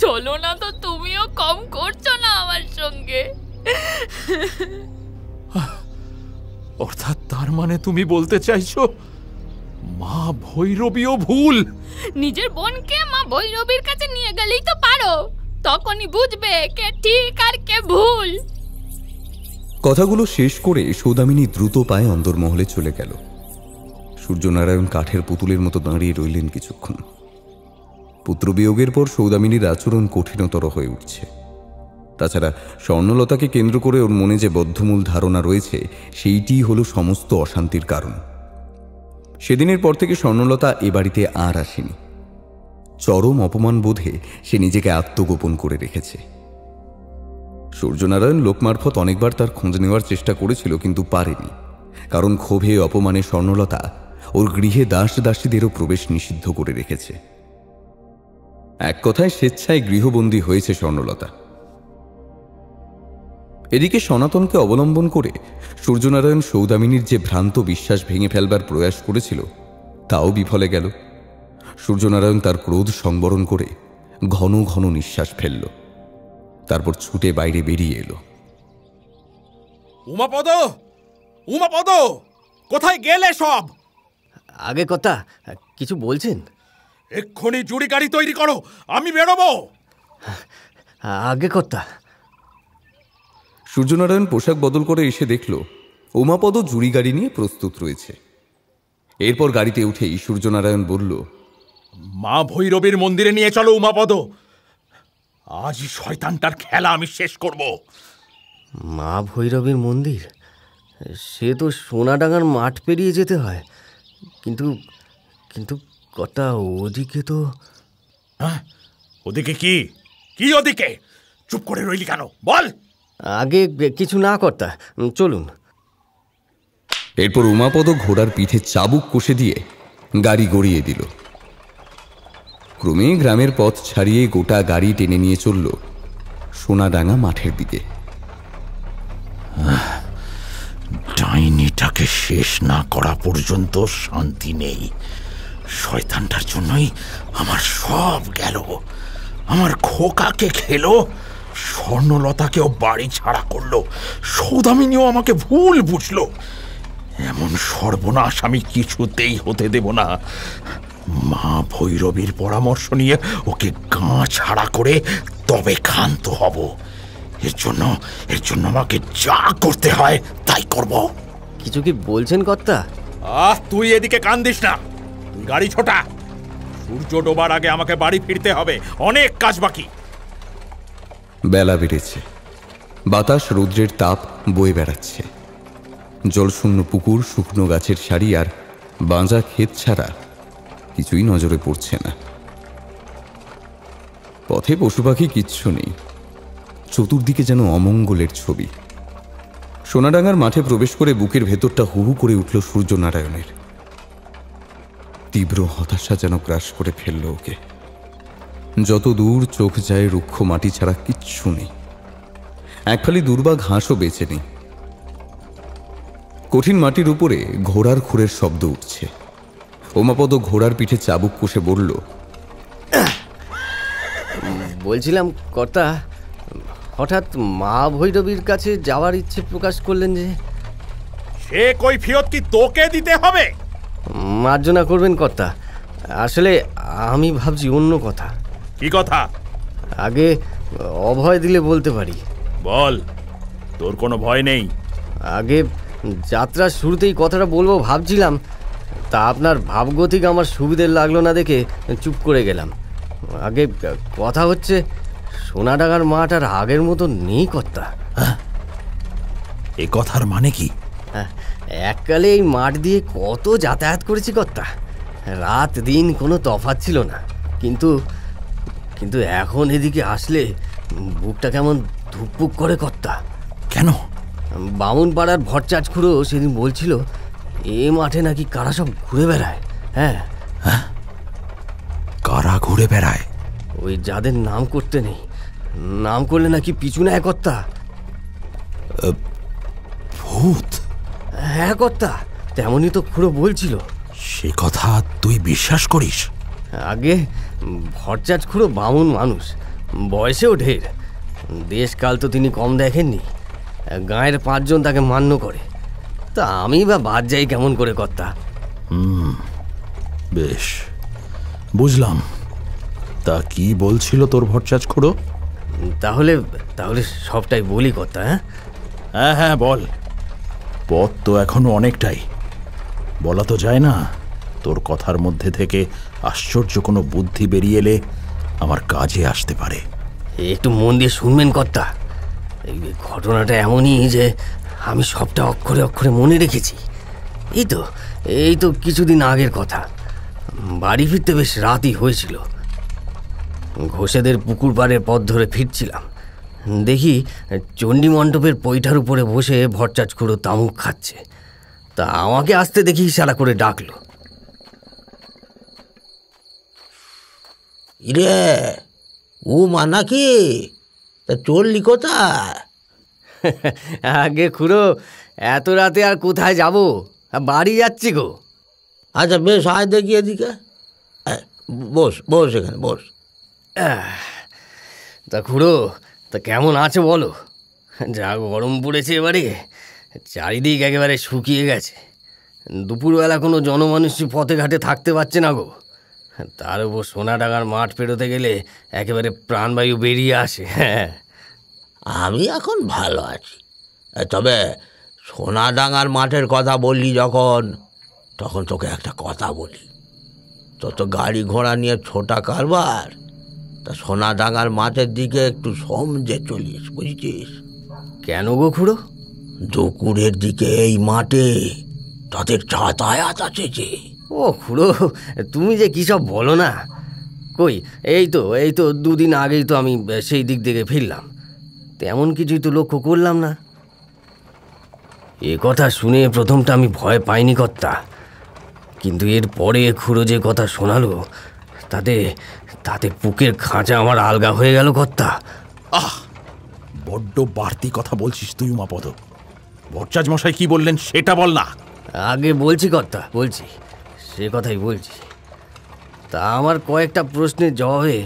চলো না তো তুমিও কম করছো না আমার সঙ্গে। অর্থাৎ তার মানে তুমি বলতে চাইছো মা ভৈরবীও ভুল? নিজের বোনকে মা ভৈরবীর কাছে নিয়ে গেলেই তো পারো, তখনই বুঝবে কে ঠিক আর কে ভুল। কথাগুলো শেষ করে সৌদামিনী দ্রুত পায়ে অন্দরমহলে চলে গেল। সূর্যনারায়ণ কাঠের পুতুলের মতো দাঁড়িয়ে রইলেন কিছুক্ষণ। পুত্রবিয়োগের পর সৌদামিনীর আচরণ কঠিনতর হয়ে উঠছে। তাছাড়া স্বর্ণলতাকে কেন্দ্র করে ওর মনে যে বদ্ধমূল ধারণা রয়েছে, সেইটিই হলো সমস্ত অশান্তির কারণ। সেদিনের পর থেকে স্বর্ণলতা এ বাড়িতে আর আসেনি। চরম অপমান বোধে সে নিজেকে আত্মগোপন করে রেখেছে। সূর্যনারায়ণ লোক মারফত অনেকবার তার খোঁজ নেওয়ার চেষ্টা করেছিল, কিন্তু পারেনি, কারণ ক্ষোভে অপমানে স্বর্ণলতা ওর গৃহে দাস দাসীদেরও প্রবেশ নিষিদ্ধ করে রেখেছে। এক কথায় স্বেচ্ছায় গৃহবন্দী হয়েছে স্বর্ণলতা। এদিকে সনাতনকে অবলম্বন করে সূর্যনারায়ণ সৌদামিনীর যে ভ্রান্ত বিশ্বাস ভেঙে ফেলবার প্রয়াস করেছিল তাও বিফলে গেল। সূর্যনারায়ণ তার ক্রোধ সংবরণ করে ঘন ঘন নিঃশ্বাস ফেলল, তারপর ছুটে বাইরে বেরিয়ে এলো। উমাপদ, উমাপদ, কোথায় গেলে সব? আগে কথা কিছু বলছেন? এক্ষুনি জুড়ি গাড়ি তৈরি করো, আমি বেরোবো। আগে কথা। সূর্যনারায়ণ পোশাক বদল করে এসে দেখল উমাপদ জুড়ি গাড়ি নিয়ে প্রস্তুত রয়েছে। এরপর গাড়িতে উঠেই সূর্যনারায়ণ বলল, মা ভৈরবীর মন্দিরে নিয়ে চলো উমাপদ, আজ শয়তানটার খেলা আমি শেষ করব। মা ভৈরবীর মন্দির? সে তো সোনাডাঙ্গার মাঠ পেরিয়ে যেতে হয়, কিন্তু কিন্তু কটা ওদিকে তো। হ্যাঁ, ওদিকে কি? কি ওদিকে? চুপ করে রইলি কেন, বল। আগে কিছু না কর্তা, চলুন। এরপর উমাপদ ঘোড়ার পিঠে চাবুক কষে দিয়ে গাড়ি গড়িয়ে দিল। ক্রমে গ্রামের পথ ছাড়িয়ে গোটা গাড়ি টেনে নিয়ে চলল সোনাডাঙ্গা মাঠের দিকে। ডাইনিটাকে শেষ না করা পর্যন্ত শান্তি নেই। শয়তানটার জন্যই আমার সব গেল। আমার খোকাকে খেলো, স্বর্ণলতাকেও বাড়ি ছাড়া করলো, সৌদামিনীও আমাকে ভুল বুঝলো। এমন সর্বনাশ আমি কিছুতেই হতে দেব না। মা ভৈরবীর পরামর্শ নিয়ে ওকে গাঁ ছাড়া করে তবে ক্ষান্ত হব। এর জন্য আমাকে যা করতে হয় তাই করব। কিছু কি বলছেন কর্তা? তুই এদিকে কান দিস না, তুই গাড়ি ছোটা। সূর্য ডোবার আগে আমাকে বাড়ি ফিরতে হবে, অনেক কাজ বাকি। বেলা বেড়েছে, বাতাস রৌদ্রের তাপ বয়ে বেড়াচ্ছে। জলশূন্য পুকুর, শুকনো গাছের সারি আর বাঁজা ক্ষেত ছাড়া কিছুই নজরে পড়ছে না। পথে পশু পাখি কিচ্ছু নেই, চতুর্দিকে যেন অমঙ্গলের ছবি। সোনাডাঙ্গার মাঠে প্রবেশ করে বুকের ভেতরটা হু হু করে উঠল সূর্যনারায়ণের। তীব্র হতাশা যেন গ্রাস করে ফেলল ওকে। যত দূর চোখ যায় রুক্ষ মাটি ছাড়া কিচ্ছু নেই, এক ফালি দুর্বা ঘাসও বেঁচে নেই। কঠিন মাটির উপরে ঘোড়ার খুরের শব্দ উঠছে। উমাপদ ঘোড়ার পিঠে চাবুক কষে বলল, বলছিলাম কর্তা, হঠাৎ মা ভৈরবীর কাছে যাওয়ার ইচ্ছে প্রকাশ করলেন যে? সে কৈফিয়ত কি তোকে দিতে হবে? মার্জনা করবেন কর্তা, আসলে আমি ভাবছি অন্য কথা। কি কথা? আগে অভয় দিলে বলতে পারি। বল, তোর কোনো ভয় নেই। আগে যাত্রার শুরুতেই কথাটা বলবো ভাবছিলাম, তা আপনার ভাবগতিক আমার সুবিধের লাগলো না দেখে চুপ করে গেলাম। আগে কথা হচ্ছে, সোনাডাঙ্গার মাঠ আর আগের মতো নেই কর্তা। এই কথার মানে কি? এককালে এই মাঠ দিয়ে কত যাতায়াত করেছি কর্তা, রাত দিন কোনো তফাৎ ছিল না। কিন্তু কিন্তু এখন এদিকে আসলে বুকটা কেমন ধুকপুক করে কর্তা। কেন? বামুন পাড়ার ভট্টাচ খুঁড়ো সেদিন বলছিল এ মাঠে নাকি কারা সব ঘুরে বেড়ায়। হ্যাঁ। কারা ঘুরে বেড়ায়? ওই যাদের নাম করতে নেই, নাম করলে নাকি পিছু নেয় কর্তা। ভূত? হ্যাঁ কর্তা, তেমনই তো খুঁড়ো বলছিল। সে কথা তুই বিশ্বাস করিস? আগে ভট্টাচ খুঁড়ো বামুন মানুষ, বয়সেও ঢের। দেশকাল তো তিনি কম দেখেননি, গাঁয়ের 5 জন তাকে মান্য করে। তা আমি বা বাদ যাই কেমন করে কর্তা? বেশ, বুঝলাম। তা কি বলছিল তোর ভট্টাচ খুঁড়ো? তাহলে তাহলে সবটাই বলি কর্তা। হ্যাঁ হ্যাঁ বল, পথ তো এখনো অনেকটাই, বলা তো যায় না। তোর কথার মধ্যে থেকে আশ্চর্য কোনো বুদ্ধি বেরিয়ে এলে আমার কাজে আসতে পারে। একটু মন দিয়ে শুনবেন কর্তা। এই ঘটনাটা এমনই যে আমি সবটা অক্ষরে অক্ষরে মনে রেখেছি। এই তো কিছুদিন আগের কথা। বাড়ি ফিরতে বেশ রাতই হয়েছিল। ঘোষেদের পুকুর পাড়ের পথ ধরে ফিরছিলাম, দেখি চণ্ডী মণ্ডপের পৈঠার উপরে বসে ভট্টাচ খুঁড়ো তামুক খাচ্ছে। তা আমাকে আসতে দেখি ইশারা করে ডাকলো। ইরে ও মানা কি তা চললি কোথায়? আগে খুড়ো, এত রাতে আর কোথায় যাব, বাড়ি যাচ্ছি গো। আচ্ছা বেশ, আয় দেখি এদিকে, বস বস এখানে বস। তা খুড়ো, তা কেমন আছো বলো? যা গরম পড়েছে এবারে, চারিদিক একেবারে শুকিয়ে গেছে। দুপুরবেলা কোনো জনমানুষই পথে ঘাটে থাকতে পারছে না গো। তার উপর সোনাডাঙ্গার মাঠ পেরোতে গেলে একেবারে প্রাণবায়ু বেরিয়ে আসে। হ্যাঁ, আমি এখন ভালো আছি, তবে সোনাডাঙ্গার মাঠের কথা বললি যখন, তখন তোকে একটা কথা বলি। তো গাড়ি ঘোড়া নিয়ে ছোটা কারবার, তা সোনাডাঙ্গার মাঠের দিকে একটু সমঝে চলিস, বুঝছিস? কেন গো খুড়ো? দুপুরের দিকে এই মাঠে তাদের যাতায়াত আছে যে। ও খুড়ো, তুমি যে কী সব বলো না। কই, এই তো দুদিন আগেই তো আমি সেই দিক থেকে ফিরলাম, তেমন কিছুই তো লক্ষ্য করলাম না। এ কথা শুনে প্রথমটা আমি ভয় পাইনি কর্তা, কিন্তু এর পরে খুড়ো যে কথা শোনালো, তাতে বুকের খাঁচা আমার আলগা হয়ে গেল কর্তা। বড্ড বাড়তি কথা বলছিস তুই উমাপদ। ভট্টাচার্য মশাই কি বললেন সেটা বল না। আগে বলছি কর্তা, বলছি, সে কথাই বলছি। তা আমার কয়েকটা প্রশ্নের জবাবে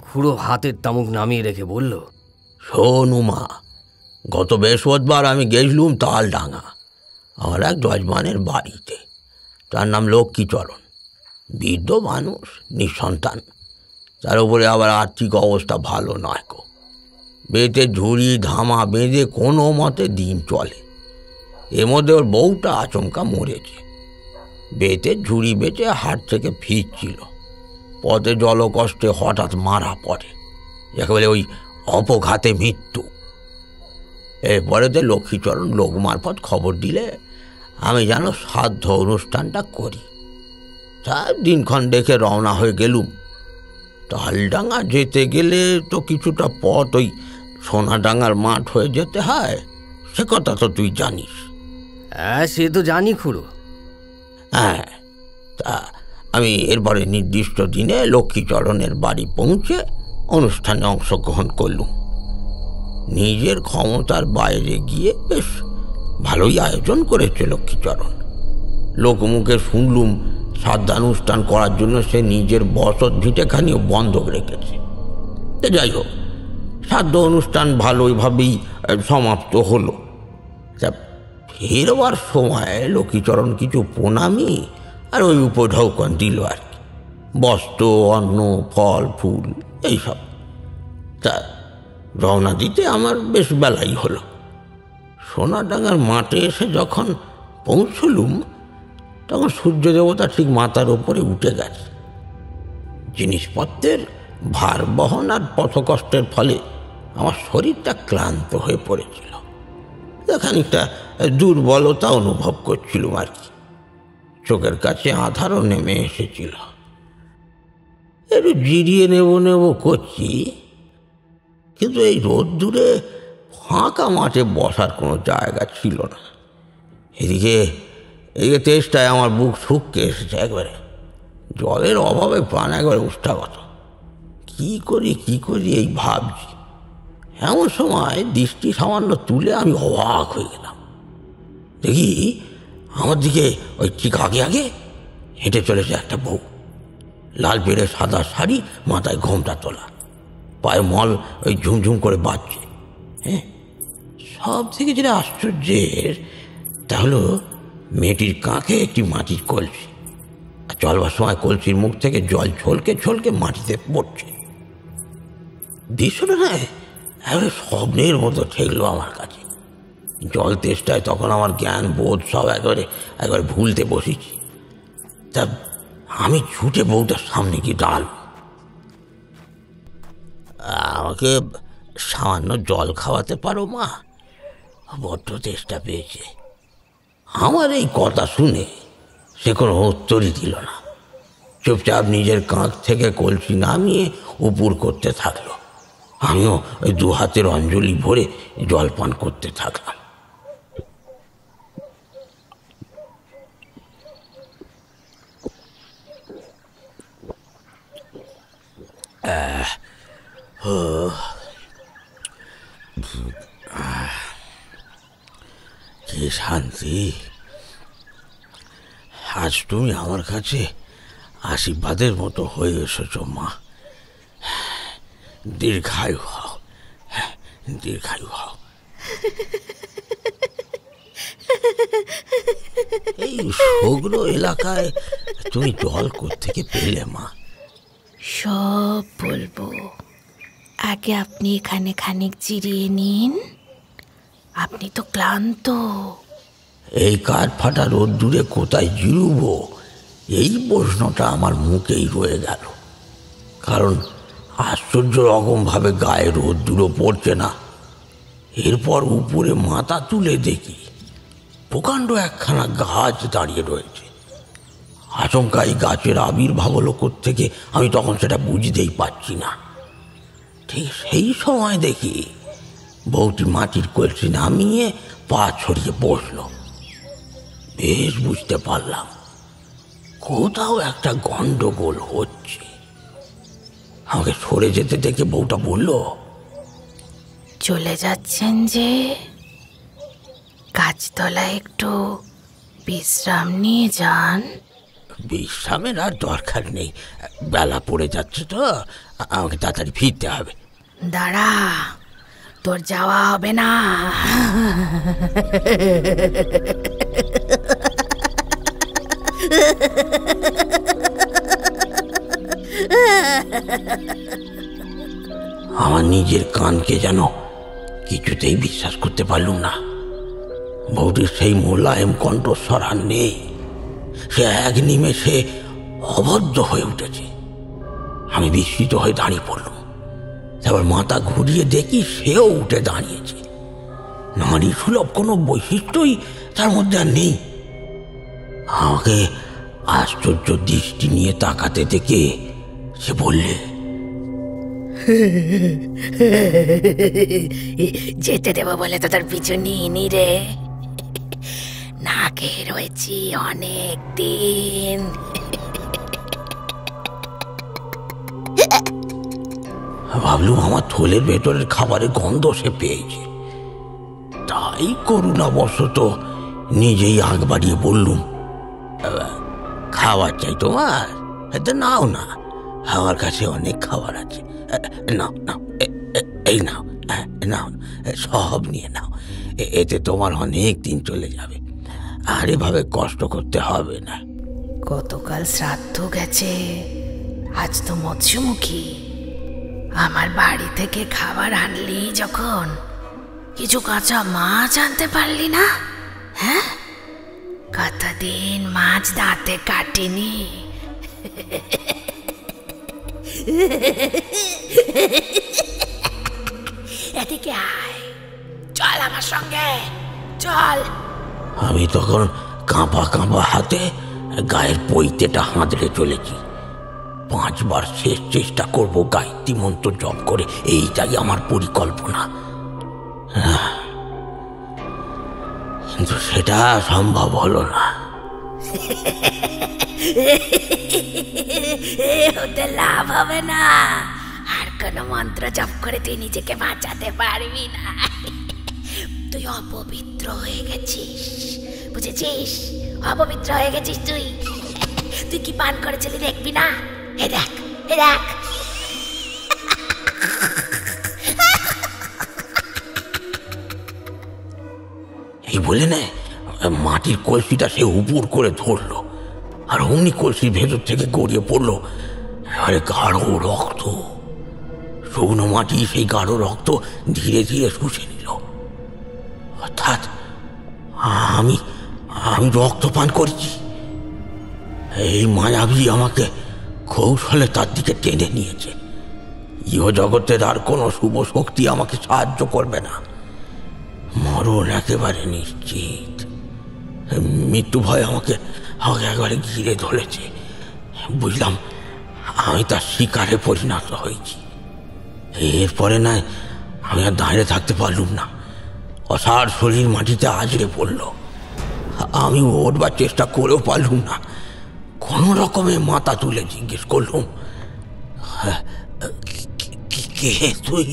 খুড়ো হাতের তামুক নামিয়ে রেখে বলল, শোন উমা, গত বৃহস্পতিবার আমি গেছিলুম তালডাঙ্গা আমার এক যজমানের বাড়িতে। তার নাম লক্ষ্মীচরণ, বৃদ্ধ মানুষ, নিঃসন্তান, তার উপরে আবার আর্থিক অবস্থা ভালো নয় গো। বেতে ঝুড়ি ধামা বেঁধে কোনো মতে দিন চলে। এর মধ্যে ওর বউটা আচমকা মরেছে। বেতে ঝুড়ি বেঁচে হাট থেকে ফিরছিল, পথে জলকষ্টে হঠাৎ মারা পড়ে, একেবারে ওই অপঘাতে মৃত্যু। এরপরেতে লক্ষ্মীচরণ লোক মারফত খবর দিলে আমি যেন শ্রাদ্ধ অনুষ্ঠানটা করি। তার দিনক্ষণ দেখে রওনা হয়ে গেলুম। তালডাঙ্গা যেতে গেলে তো কিছুটা পথ ওই সোনাডাঙ্গার মাঠ হয়ে যেতে হয়, সে কথা তো তুই জানিস। হ্যাঁ, সে তো জানি খুড়ো। হ্যাঁ, তা আমি এরপরে নির্দিষ্ট দিনে লক্ষ্মীচরণের বাড়ি পৌঁছে অনুষ্ঠানে অংশগ্রহণ করলুম। নিজের ক্ষমতার বাইরে গিয়ে বেশ ভালোই আয়োজন করেছে লক্ষ্মীচরণ। লোকমুখে শুনলুম শ্রাদ্ধানুষ্ঠান করার জন্য সে নিজের বসত ভিটেখানিও বন্ধক রেখেছে। যাই হোক, শ্রাদ্ধ অনুষ্ঠান ভালোইভাবেই সমাপ্ত হলো। তা ফেরবার সময় লক্ষ্মীচরণ কিছু প্রণামী আর ওই উপঢৌকন দিল আর কি, বস্ত্র, অন্ন, ফল ফুল এইসব। তা রওনা দিতে আমার বেশ বেলাই হলো। সোনাডাঙ্গার মাঠে এসে যখন পৌঁছলুম, তখন সূর্য দেবতা ঠিক মাথার ওপরে উঠে গেছে। জিনিসপত্রের ভার বহন আর পথকষ্টের ফলে আমার শরীরটা ক্লান্ত হয়ে পড়েছিল, খানিকটা দুর্বলতা অনুভব করছিলাম আর কি। চোখের কাছে আধারও নেমে এসেছিল। একটু জিরিয়ে নেব করছি, কিন্তু এই রোদ্দুরে ফাঁকা মাঠে বসার কোনো জায়গা ছিল না। এদিকে তেষ্টায় আমার বুক শুকিয়ে এসেছে একবারে। জলের অভাবে প্রাণ একবারে উষ্ঠাগত। কি করি এই ভাবছি, এমন সময় দৃষ্টি সামান্য তুলে আমি অবাক হয়ে গেলাম। দেখি আমার দিকে ওই ঠিক আগে হেঁটে চলেছে একটা বউ, লাল পেড়ে সাদা শাড়ি, মাথায় ঘোমটা তোলা, পায়ে মল ওই ঝুমঝুম করে বাজছে। হ্যাঁ, সব থেকে যেটা আশ্চর্যের তা হলো মেয়েটির কাঁখে একটি মাটির কলসি, আর চলবার সময় কলসির মুখ থেকে জল ছলকে মাটিতে পড়ছে। দৃশ্যটা না একেবারে স্বপ্নের মতো ঠেকলো আমার কাছে। জল তেষ্টায় তখন আমার জ্ঞান বোধ সব একবারে ভুলতে বসেছি। তা আমি ছুটে বউটার সামনে গিয়ে দাঁড়ালাম। আমাকে সামান্য জল খাওয়াতে পারো মা? বড্ড তেষ্টা পেয়েছে। আমার এই কথা শুনে সে কোনো উত্তরই দিল না, চুপচাপ নিজের কাঁধ থেকে কলসি নামিয়ে উপুর করতে থাকলো। আমিও ওই দু হাতের অঞ্জলি ভরে জলপান করতে থাকলাম। কি শান্তি। আজ তুমি আমার কাছে আশীর্বাদের মতো হয়ে এসেছ মা। দীর্ঘায়ু হও, দীর্ঘায়ু হও। এই শুকনো এলাকায় তুমি জল কোত্থেকে পেলে মা? সব বলবো, আগে আপনি এখানে খানিক জিরিয়ে নিন। আপনি তো ক্লান্ত। এই কাঠ ফাটা রোদ্দুরে কোথায় জিরুব, এই প্রশ্নটা আমার মুখেই রয়ে গেল। কারণ আশ্চর্য রকমভাবে গায়ে রোদ্দুরও পড়ছে না। এরপর উপরে মাথা তুলে দেখি প্রকাণ্ড একখানা গাছ দাঁড়িয়ে রয়েছে। আচমকাই গাছের আবির্ভাব হলো কোত্থেকে আমি তখন সেটা বুঝতেই পারছি না। ঠিক সেই সময় দেখি বউটি মাটির কলসি নামিয়ে পা ছড়িয়ে বসল। বেশ বুঝতে পারলাম কোথাও একটা গন্ডগোল হচ্ছে। আমাকে সরে যেতে দেখে বউটা বলল, চলে যাচ্ছেন যে? গাছতলায় একটু বিশ্রাম নিয়ে যান। বিশ্রামের আর দরকার নেই, বেলা পড়ে যাচ্ছে তো, আমাকে তাড়াতাড়ি ফিরতে হবে। দাঁড়া, তোর যাওয়া হবে না। আমার নিজের কানকে যেন কিছুতেই বিশ্বাস করতে পারলুম না। বউটির সেই মোলায়েম কণ্ঠস্বর আর নেই। সে এক নিমেষে অবদ্ধ হয়ে উঠেছে। আমি বিস্মিত হয়ে দাঁড়িয়ে পড়লুম। তারপর মাথা ঘুরিয়ে দেখি সেও উঠে দাঁড়িয়েছে। নারী সুলভ কোনো বৈশিষ্ট্যই তার মধ্যে আর নেই। আমাকে আশ্চর্য দৃষ্টি নিয়ে তাকাতে দেখে সে বললে, যেতে দেবো বলে তো তোর পিছু নিইনি রে। না খেয়ে রয়েছি অনেক দিন। ভাবলুম আমার থলের ভেতরের খাবারের গন্ধ সে পেয়েছে। তাই করুণাবশত নিজেই আগ বাড়িয়ে বললুম, খাবার চাই তোমার? এতে নাও না, আমার কাছে অনেক খাবার আছে। নাও নাও, এই নাও, নাও, সব নিয়ে নাও। এতে তোমার অনেক দিন চলে যাবে, আর এভাবে কষ্ট করতে হবে না। গতকাল শ্রাদ্ধ গেছে, আজ তো মৎস্যমুখী। আমার বাড়ি থেকে খাবার আনলি যখন, কিছু কাঁচা মাছ আনতে পারলি না? হ্যাঁ, কতদিন মাছ দাঁতে কাটিনি। এদিকে আয়, চল আমার সঙ্গে, চল। আমি তখন কাঁপা কাঁপা হাতে গায়ের পৈতেটা হাঁদড়ে চলেছি। 5 বার শেষ চেষ্টা করব গায়ত্রী মন্ত্র জপ করে, এইটাই আমার পরিকল্পনা। কিন্তু সেটা সম্ভব হলো না। ওতে লাভ হবে না। আর কোনো মন্ত্র জপ করে তুই নিজেকে বাঁচাতে পারবি না। তুই অপবিত্র হয়ে গেছিস, বুঝেছিস? অপবিত্র হয়ে গেছিস তুই। তুই কি পান করেছিলি দেখবি না? এ দেখ, এ দেখ। এই বলে না, মাটির কলসিটা সে উপর করে ধরলো, আর অমনি কলসির ভেতর থেকে গড়িয়ে পড়লো আরে গাঢ় রক্ত। শুকনো মাটি সেই গাঢ় রক্ত ধীরে ধীরে শুষে নিল। অর্থাৎ আমি রক্ত পান করেছি। এই মায়াবী আমাকে কৌশলে তার দিকে টেনে নিয়েছে। ইহজগতের আর কোনো শুভ শক্তি আমাকে সাহায্য করবে না। মরণ একেবারে নিশ্চিত। মৃত্যু ভয় আমাকে একবারে ঘিরে ধরেছে। বুঝলাম আমি তার শিকারে পরিণত হয়েছি। এরপরে নয় আমি আর দাঁড়িয়ে থাকতে পারলুম না। অসাড় শরীর মাটিতে আজড়ে পড়ল। আমি উঠবার চেষ্টা করেও পারলুম না। কোনো রকমে মাথা তুলে জিজ্ঞেস করলুম, কে তুই?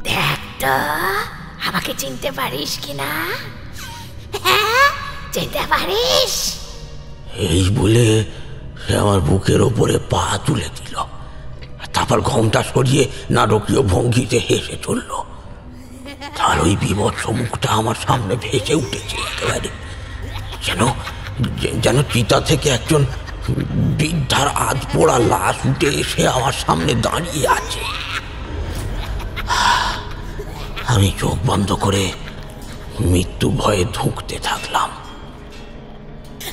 দেখ তো আমাকে চিনতে পারিস কিনা? হ্যাঁ, চিনতে পারিস? এই বলে সে আমার বুকের ওপরে পা তুলে দিল, তারপর ঘোমটা সরিয়ে নাটকীয় ভঙ্গিতে হেসে চলল। তার ওই বিভৎস মুখটা আমার সামনে ভেসে উঠেছে একেবারে, যেন চিতা থেকে একজন বৃদ্ধার আধ পোড়া লাশ উঠে এসে আমার সামনে দাঁড়িয়ে আছে। আমি চোখ বন্ধ করে মৃত্যু ভয়ে ধুঁকতে থাকলাম।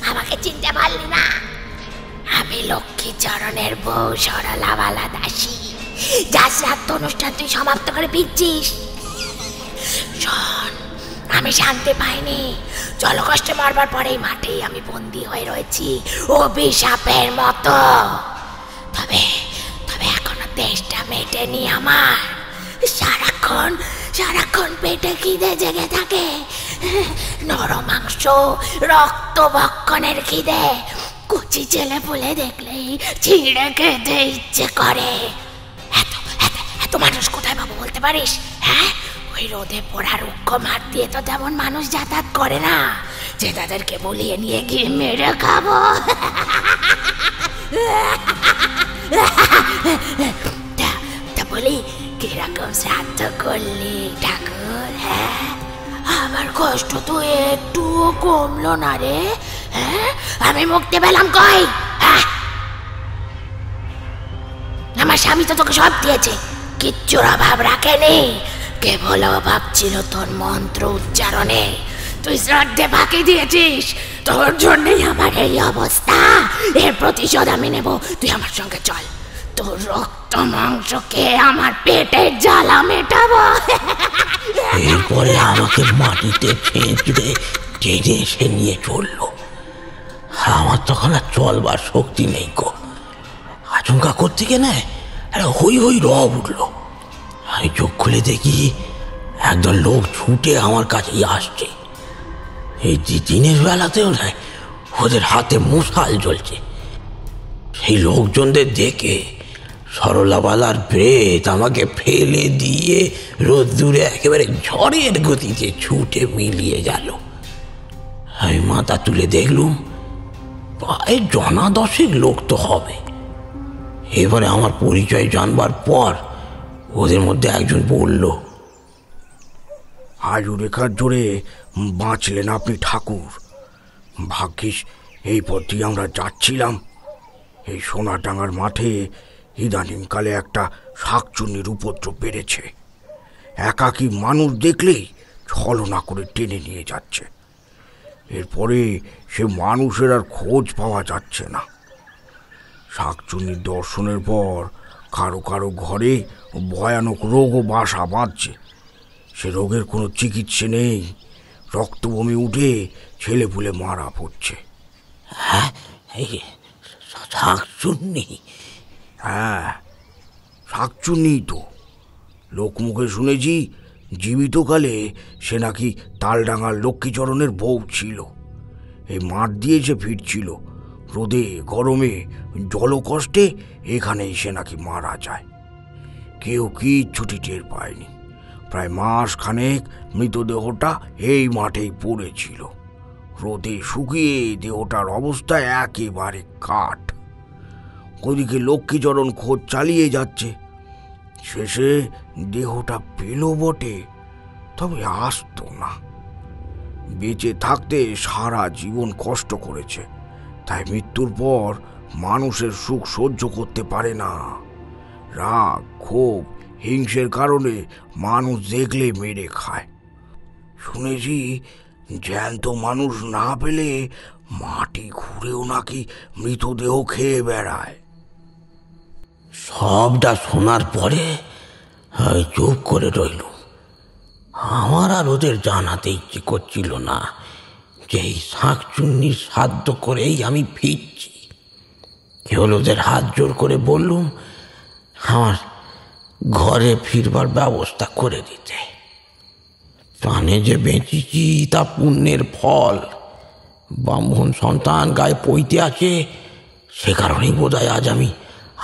আমাকে চিনতে পারলি না? আমি লক্ষ্মীচরণের বউ সরলাবালা দাসী, যার শ্রাদ্ধ অনুষ্ঠান তুই সমাপ্ত করে ফিরছিস। শোন, আমি শান্তি পাইনি। জলকষ্টে মরবার পরেই মাঠেই আমি বন্দী হয়ে রয়েছি অভিশাপের মতো। তবে এখনো তেষ্টা মেটেনি আমার। সারাক্ষণ পেটে খিদে জেগে থাকে, নরম মাংস, রক্ত ভক্ষণের খিদে। কুচি ছেলে পুলে দেখলেই ছিঁড়ে খেতে ইচ্ছে করে। এত মানুষ কোথায় পাবো বলতে পারিস? হ্যাঁ, ওই রোদে পোড়া রুক্ষ মাঠ দিয়ে তো তেমন মানুষ যাতায়াত করে না যে তাদেরকে বলিয়ে নিয়ে গিয়ে মেরে খাবো। তা বলি, কিরকম শ্রাদ্ধ করলি ঠাকুর? হ্যাঁ, আমার কষ্ট তো একটুও কমলো না রে। হ্যাঁ, আমি মুক্তি পেলাম কই? আমার স্বামী তো তোকে সব দিয়েছে, কিচ্ছুর অভাব রাখেনি। কেবল অভাব ছিল তোর মন্ত্র উচ্চারণে। তুই শ্রাদ্ধে ফাঁকি দিয়েছিস, তোর জন্যই আমার এই অবস্থা। এর প্রতিশোধ আমি নেব। তুই আমার সঙ্গে চল, তোর রক্ত মাংসকে আমার পেটের জ্বালা মেটাবো। এরপরে আমাকে মাটিতে ঠেঁচড়ে টেনে এসে নিয়ে চললো। আমার তখন আর চলবার শক্তি নেই গো। আচমকা করতে গেলে হই হই রব উঠল। আমি চোখ খুলে দেখি একদল লোক ছুটে আমার কাছেই আসছে। এই দিনের বেলাতেও নয়, ওদের হাতে মশাল জ্বলছে। সেই লোকজনদের দেখে সরলাবালার প্রেত আমাকে ফেলে দিয়ে রোদ্দুরে একেবারে ঝড়ের গতিতে ছুটে মিলিয়ে গেল। আমি মাথা তুলে দেখলুম প্রায় জনা দশেক লোক তো হবে। এবারে আমার পরিচয় জানবার পর ওদের মধ্যে একজন বলল, আয়ুরেখার জোরে বাঁচলেন আপনি ঠাকুর। ভাগ্যিস এই পথ দিয়ে আমরা যাচ্ছিলাম। এই সোনাডাঙ্গার মাঠে ইদানিংকালে একটা শাকচুন্নির উপদ্রব বেড়েছে। একাকী মানুষ দেখলেই ছলনা করে টেনে নিয়ে যাচ্ছে। এরপরে সে মানুষের আর খোঁজ পাওয়া যাচ্ছে না। শাকচুন্নির দর্শনের পর কারো কারো ঘরে ভয়ানক রোগও বাসা বাঁধছে। সে রোগের কোনো চিকিৎসা নেই, রক্তবমি উঠে ছেলেপুলে মারা পড়ছে। হ্যাঁ, শাকচুন্নি? হ্যাঁ, শাকচুন্নি তো। লোকমুখে শুনেছি জীবিতকালে সে নাকি তালডাঙ্গার লক্ষ্মীচরণের বউ ছিল। এই মাঠ দিয়ে সে ফিরছিল, রোদে গরমে জলকষ্টে এখানেই সে নাকি মারা যায়। কেউ কিচ্ছুটি টের পায়নি। প্রায় মাস খানেক মৃতদেহটা এই মাঠেই পড়েছিল। রোদে শুকিয়ে দেহটার অবস্থা একেবারে কাঠ। ওদিকে লক্ষ্মীচরণ খোঁজ চালিয়ে যাচ্ছে। শেষে দেহটা পেল বটে, তবে আসতো না। বেঁচে থাকতে সারা জীবন কষ্ট করেছে, তাই মৃত্যুর পর মানুষের সুখ সহ্য করতে পারে না। রাগ, ক্ষোভ, হিংসের কারণে মানুষ দেখলে মেরে খায়। শুনেছি জ্যান্ত মানুষ না পেলে মাটি ঘুরেও নাকি মৃতদেহ খেয়ে বেড়ায়। সবটা শোনার পরে আমি চুপ করে রইল। আমার আর ওদের জানাতে ইচ্ছে করছিল না যে এই শাকচুন্নির সাধ্য করেই আমি ফিরছি। কেবল ওদের হাত জোর করে বললুম আমার ঘরে ফিরবার ব্যবস্থা করে দিতে। প্রাণে যে বেঁচেছি তা পুণ্যের ফল। ব্রাহ্মণ সন্তান গায়ে পইতে আছে, সে কারণেই বোধহয় আজ আমি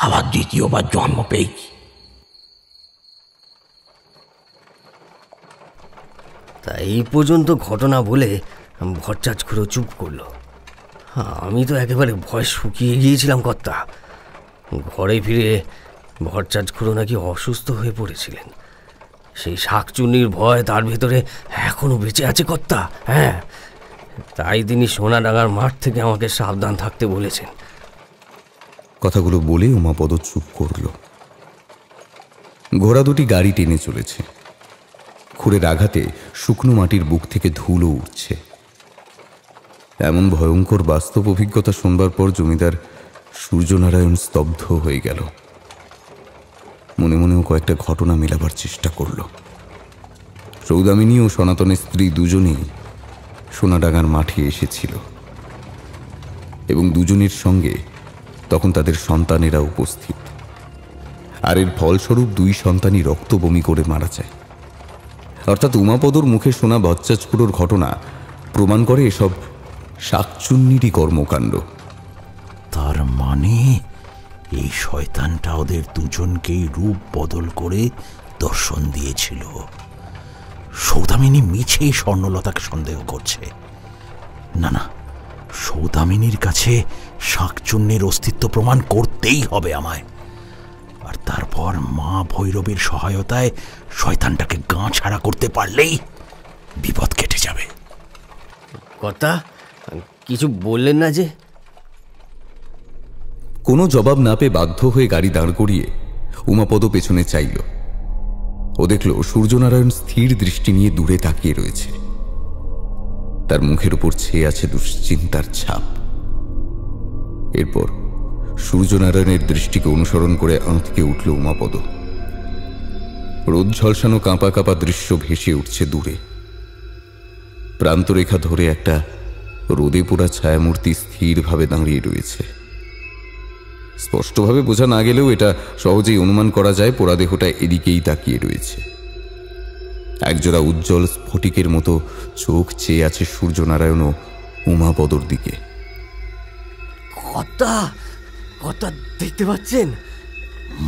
আবার দ্বিতীয়বার জন্ম পেয়েছি। তা এই পর্যন্ত ঘটনা বলে ভট্টাচ খুঁড়ো চুপ করলো। আমি তো একেবারে ভয় শুকিয়ে গিয়েছিলাম কর্তা। ঘরে ফিরে ভট্টাচ খুঁড়ো নাকি অসুস্থ হয়ে পড়েছিলেন। সেই শাকচুন্নির ভয় তার ভেতরে এখনো বেঁচে আছে কর্তা। হ্যাঁ, তাই তিনি সোনাডাঙ্গার মাঠ থেকে আমাকে সাবধান থাকতে বলেছেন। কথাগুলো বলে উমাপদ চুপ করল। ঘোড়া দুটি গাড়ি টেনে চলেছে। খুঁড়ের আঘাতে শুকনো মাটির বুক থেকে ধুলো উঠছে। এমন ভয়ঙ্কর বাস্তব অভিজ্ঞতা শুনবার পর জমিদার সূর্যনারায়ণ স্তব্ধ হয়ে গেল। মনে মনেও কয়েকটা ঘটনা মেলাবার চেষ্টা করল। সৌদামিনী ও সনাতনের স্ত্রী দুজনেই সোনাডাঙ্গার মাঠে এসেছিল এবং দুজনের সঙ্গে তখন তাদের সন্তানেরা উপস্থিত। আর এর ফলস্বরূপ দুই সন্তানই রক্ত বমি করে মারা যায়। অর্থাৎ উমাপদর মুখে শোনা ভট্টাচকুড়োর ঘটনা প্রমাণ করে এসব শাকচুন্নিরই কর্মকাণ্ড। তার মানে এই শয়তানটা ওদের দুজনকেই রূপ বদল করে দর্শন দিয়েছিল। সৌদামিনী মিছেই স্বর্ণলতাকে সন্দেহ করছে। না না, সৌদামিনীর কাছে শাকচুন্নির অস্তিত্ব প্রমাণ করতেই হবে আমায়। আর তারপর মা ভৈরবীর সহায়তায় শয়তানটাকে গা ছাড়া করতে পারলেই বিপদ কেটে যাবে। কর্তা, কিছু বললেন না যে? কোনো জবাব না পেয়ে বাধ্য হয়ে গাড়ি দাঁড় করিয়ে উমাপদ পেছনে চাইল। ও দেখল সূর্যনারায়ণ স্থির দৃষ্টি নিয়ে দূরে তাকিয়ে রয়েছে। তার মুখের উপর ছেয়ে আছে দুশ্চিন্তার ছাপ। এরপর সূর্যনারায়ণের দৃষ্টিকে অনুসরণ করে আঁতকে উঠল উমাপদ। রোদ ঝলসানো কাঁপা কাঁপা দৃশ্য ভেসে উঠছে দূরে। প্রান্তরেখা ধরে একটা রোদে পোড়া ছায়ামূর্তি স্থিরভাবে দাঁড়িয়ে রয়েছে। স্পষ্টভাবে বোঝা না গেলেও এটা সহজেই অনুমান করা যায় পোড়া দেহটা এদিকেই তাকিয়ে রয়েছে। একজোড়া উজ্জ্বল স্ফটিকের মতো চোখ চেয়ে আছে সূর্যনারায়ণ ও উমাপদর দিকে। কর্তা, কর্তা দেখতে পাচ্ছেন?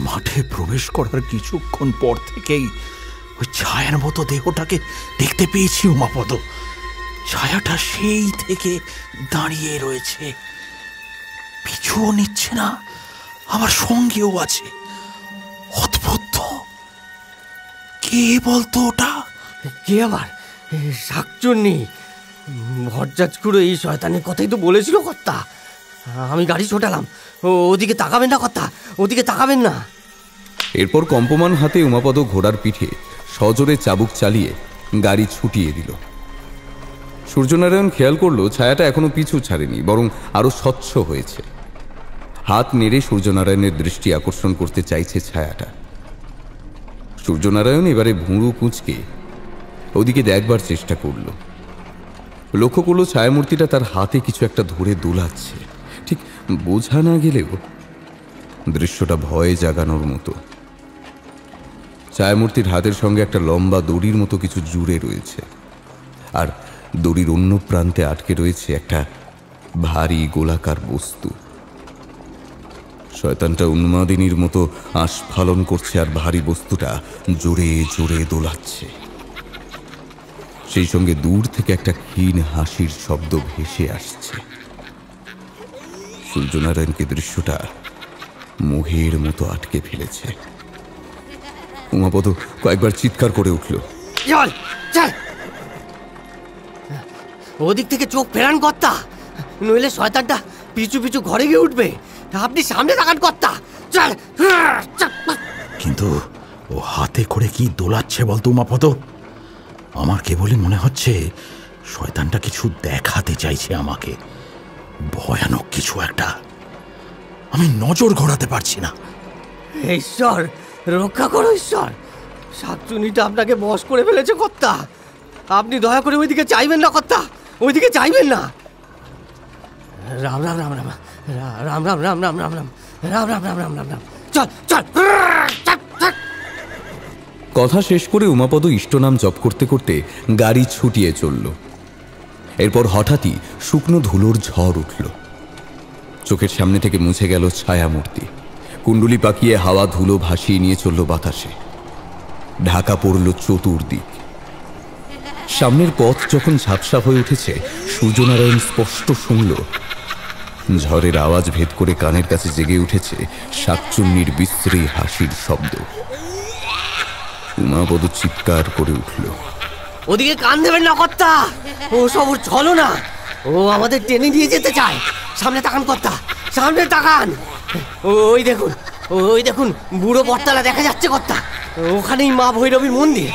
মাঠে প্রবেশ করার কিছুক্ষণ পর থেকেই ওই ছায়ার মতো দেহটাকে দেখতে পেয়েছি উমাপদ। ছায়াটা সেই থেকে দাঁড়িয়ে রয়েছে, পিছুও নিচ্ছে না, আমার সঙ্গেও আছে। অদ্ভুত। কে বলতো ওটা? কে আবার? শাকচুন্নি। ভট্টাচকুড়ো এই শয়তানের কথাই তো বলেছিল কর্তা। আমি গাড়ি ছোটালাম। ওদিকে তাকাবেন না কর্তা, ওদিকে তাকাবেন না। এরপর কম্পমান হাতে উমাপদ ঘোড়ার পিঠে সজোরে চাবুক চালিয়ে গাড়ি ছুটিয়ে দিল। সূর্যনারায়ণ খেয়াল করল ছায়াটা এখনো পিছু ছাড়েনি, বরং আরো স্বচ্ছ হয়েছে। হাত নেড়ে সূর্যনারায়ণের দৃষ্টি আকর্ষণ করতে চাইছে ছায়াটা। সূর্যনারায়ণ এবারে ভুঁড়ু কুঁচকে ওদিকে দেখবার চেষ্টা করল। লক্ষ্য করল ছায়ামূর্তিটা তার হাতে কিছু একটা ধরে দোলাচ্ছে। ঠিক বোঝা না গেলেও দৃশ্যটা ভয়ে জাগানোর মতো। ছায়ামূর্তির হাতের সঙ্গে একটা লম্বা দড়ির মতো কিছু জুড়ে রয়েছে, আর দড়ির অন্য প্রান্তে আটকে রয়েছে একটা ভারী গোলাকার বস্তু। শয়তানটা উন্মাদিনীর মতো আস্ফালন করছে আর ভারী বস্তুটা জোরে জোরে দোলাচ্ছে। সেই সঙ্গে দূর থেকে একটা ক্ষীণ হাসির শব্দ ভেসে আসছে। সূর্যনারায়ণকে দৃশ্যটা মোহের মতো আটকে ফেলেছে। উমাপদ কয়েকবার চিৎকার করে উঠল, চল চল, ওদিক থেকে চোখ ফেরান কর্তা, নইলে শয়তানটা পিছু পিছু ঘরে গিয়ে উঠবে। আপনি সামনে তাকান কর্তা, চল। কিন্তু ও হাতে করে কি দোলাচ্ছে বলতো উমাপদ? আমার কেবলই মনে হচ্ছে শয়তানটা কিছু দেখাতে চাইছে আমাকে, ভয়ানক কিছু একটা। আমি নজর ঘোরাতে পারছি না। ঈশ্বর রক্ষা করো, ঈশ্বর। শাকচুনিটা আপনাকে বশ করে ফেলেছে কর্তা। আপনি দয়া করে ওইদিকে চাইবেন না কর্তা, ওইদিকে চাইবেন না। রাম রাম রাম রাম রাম রাম রাম রাম রাম রাম রাম রাম রাম রাম রাম রাম, চল চল। কথা শেষ করে উমাপদ ইষ্টনাম জপ করতে করতে গাড়ি ছুটিয়ে চলল। এরপর হঠাৎই শুকনো ধুলোর ঝড় উঠল। চোখের সামনে থেকে মুছে গেল ছায়ামূর্তি। কুণ্ডুলি পাকিয়ে হাওয়া ধুলো ভাসিয়ে নিয়ে চলল বাতাসে। ঢাকা পড়ল চতুর্দিক। সামনের পথ যখন ঝাপসা হয়ে উঠেছে, সূর্যনারায়ণ স্পষ্ট শুনল ঝড়ের আওয়াজ ভেদ করে কানের কাছে জেগে উঠেছে শাকচুন্নির বিশ্রী হাসির শব্দ। উমাপদ চিৎকার করে উঠল, ওদিকে কান দেবেন না কর্তা, ও সব ওর চলো না, ও আমাদের টেনে নিয়ে যেতে চায়। সামনে তাকান কর্তা, সামনে তাকান। ওই দেখুন, ওই দেখুন বুড়ো বটতলা দেখা যাচ্ছে কর্তা, ওখানেই মা ভৈরবীর মন্দির।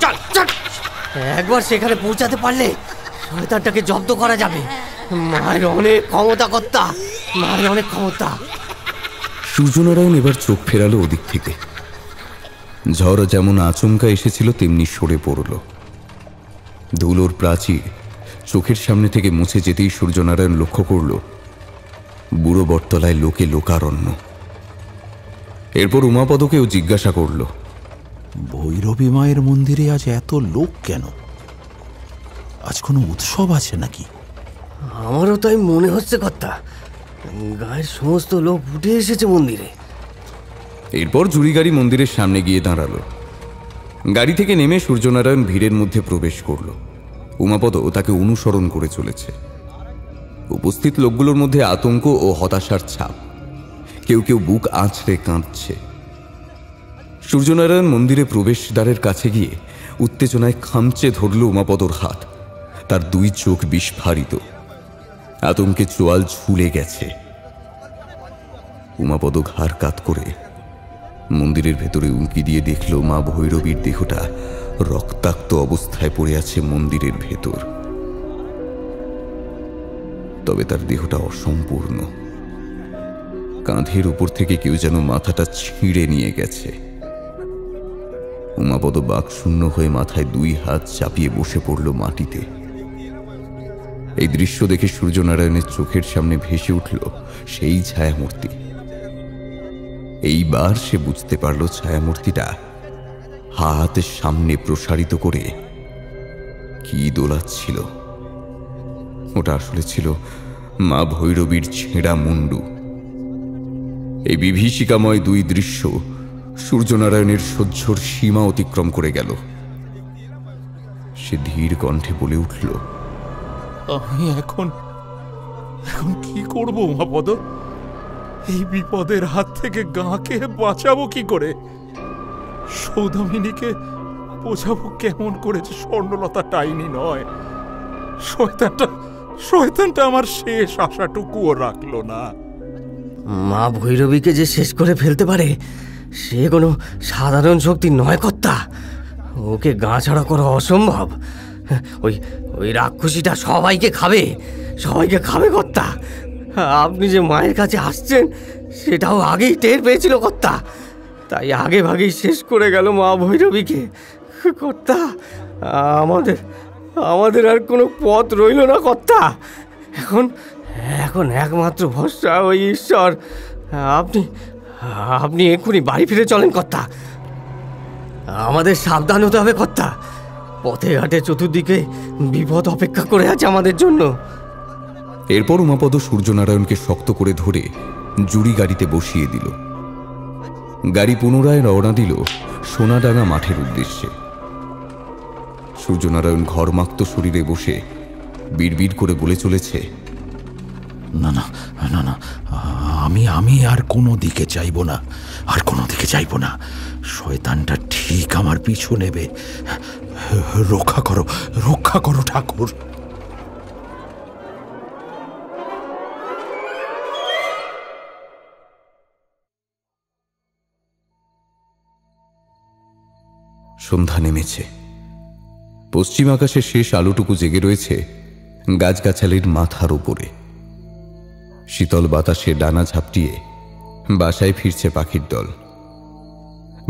চল চল, একবার সেখানে পৌঁছাতে পারলে শয়তানটাকে জব্দ করা যাবে। মায়ের অনেক ক্ষমতা কর্তা, মায়ের অনেক ক্ষমতা। সূর্যনারায়ণ এবার চোখ ফেরালো ওদিক থেকে। ঝড় যেমন আচমকা এসেছিল তেমনি সরে পড়ল। ধুলোর প্রাচীর চোখের সামনে থেকে মুছে যেতেই সূর্যনারায়ণ লক্ষ্য করল বুড়ো বটতলায় লোকে লোকারণ্য। এরপর উমাপদকেও জিজ্ঞাসা করল, ভৈরবী মায়ের মন্দিরে আজ এত লোক কেন? আজ কোনো উৎসব আছে নাকি? আমারও তাই মনে হচ্ছে কর্তা, গায়ের সমস্ত লোক উঠে এসেছে মন্দিরে। এরপর জুড়ি গাড়ি মন্দিরের সামনে গিয়ে দাঁড়ালো। গাড়ি থেকে নেমে সূর্যনারায়ণ ভিড়ের মধ্যে প্রবেশ করল। উমাপদ তাকে অনুসরণ করে চলেছে। উপস্থিত লোকগুলোর মধ্যে আতঙ্ক ও হতাশার ছাপ। কেউ কেউ বুক আঁচড়ে কাঁদছে। সূর্যনারায়ণ মন্দিরে প্রবেশদ্বারের কাছে গিয়ে উত্তেজনায় খামচে ধরল উমাপদর হাত। তার দুই চোখ বিস্ফারিত, আতঙ্কে চোয়াল ঝুলে গেছে। উমাপদ ঘাড় কাত করে মন্দিরের ভেতরে উঁকি দিয়ে দেখল মা ভৈরবীর দেহটা রক্তাক্ত অবস্থায় পড়ে আছে মন্দিরের ভেতর। তবে তার দেহটা অসম্পূর্ণ। কাঁধের উপর থেকে কেউ যেন মাথাটা ছিঁড়ে নিয়ে গেছে। উমাপদ বাকশূন্য হয়ে মাথায় দুই হাত চাপিয়ে বসে পড়ল মাটিতে। এই দৃশ্য দেখে সূর্যনারায়ণের চোখের সামনে ভেসে উঠল সেই ছায়ামূর্তি। এইবার সে বুঝতে পারল ছায়ামূর্তিটা হাতের সামনে প্রসারিত করে কি দোলাচ্ছিল। ওটা আসলে ছিল মা ভৈরবীর ছেঁড়া মুন্ডু। এই বিভীষিকাময় দুই দৃশ্য সূর্যনারায়ণের সহ্যর সীমা অতিক্রম করে গেল। সে ধীর কণ্ঠে বলে উঠল, আমি এখন কি করব উমাপদ? এই বিপদের হাত থেকে গাঁকে বাঁচাবো কি করে? সৌদামিনীকে বোঝাবো কেমন করেছে স্বর্ণলতা ডাইনি নয়? শয়তানটা আমার শেষ আশাটুকুও রাখলো না। মা ভৈরবীকে যে শেষ করে ফেলতে পারে সে কোনো সাধারণ শক্তি নয় কর্তা। ওকে গা ছাড়া করা অসম্ভব। ওই রাক্ষসীটা সবাইকে খাবে কর্তা। আপনি যে মায়ের কাছে আসছেন সেটাও আগেই টের পেয়েছিল কর্তা, তাই আগে ভাগেই শেষ করে গেল মা ভৈরবীকে। কর্তা, আমাদের আর কোনো পথ রইল না কর্তা। এখন একমাত্র ভরসা ওই ঈশ্বর। আপনি এক্ষুনি বাড়ি ফিরে চলেন কর্তা। আমাদের সাবধান হতে হবে কর্তা। পথে ঘাটে চতুর্দিকে বিপদ অপেক্ষা করে আছে আমাদের জন্য। এরপর উমাপদ সূর্যনারায়ণকে শক্ত করে ধরে জুড়ি গাড়িতে বসিয়ে দিল। গাড়ি পুনরায় রওনা দিল সোনাডাঙ্গা মাঠের উদ্দেশ্যে। সূর্যনারায়ণ ঘরমাক্ত শরীরে বসে বিড়বিড় করে বলে চলেছে, না না না না, আমি আর কোনো দিকে চাইব না, আর কোনো দিকে চাইব না। শয়তানটা ঠিক আমার পিছু নেবে। রক্ষা করো ঠাকুর। সন্ধ্যা নেমেছে। পশ্চিম আকাশের শেষ আলোটুকু জেগে রয়েছে গাছগাছালির মাথার উপরে। শীতল বাতাসে ডানা ঝাপটিয়ে বাসায় ফিরছে পাখির দল।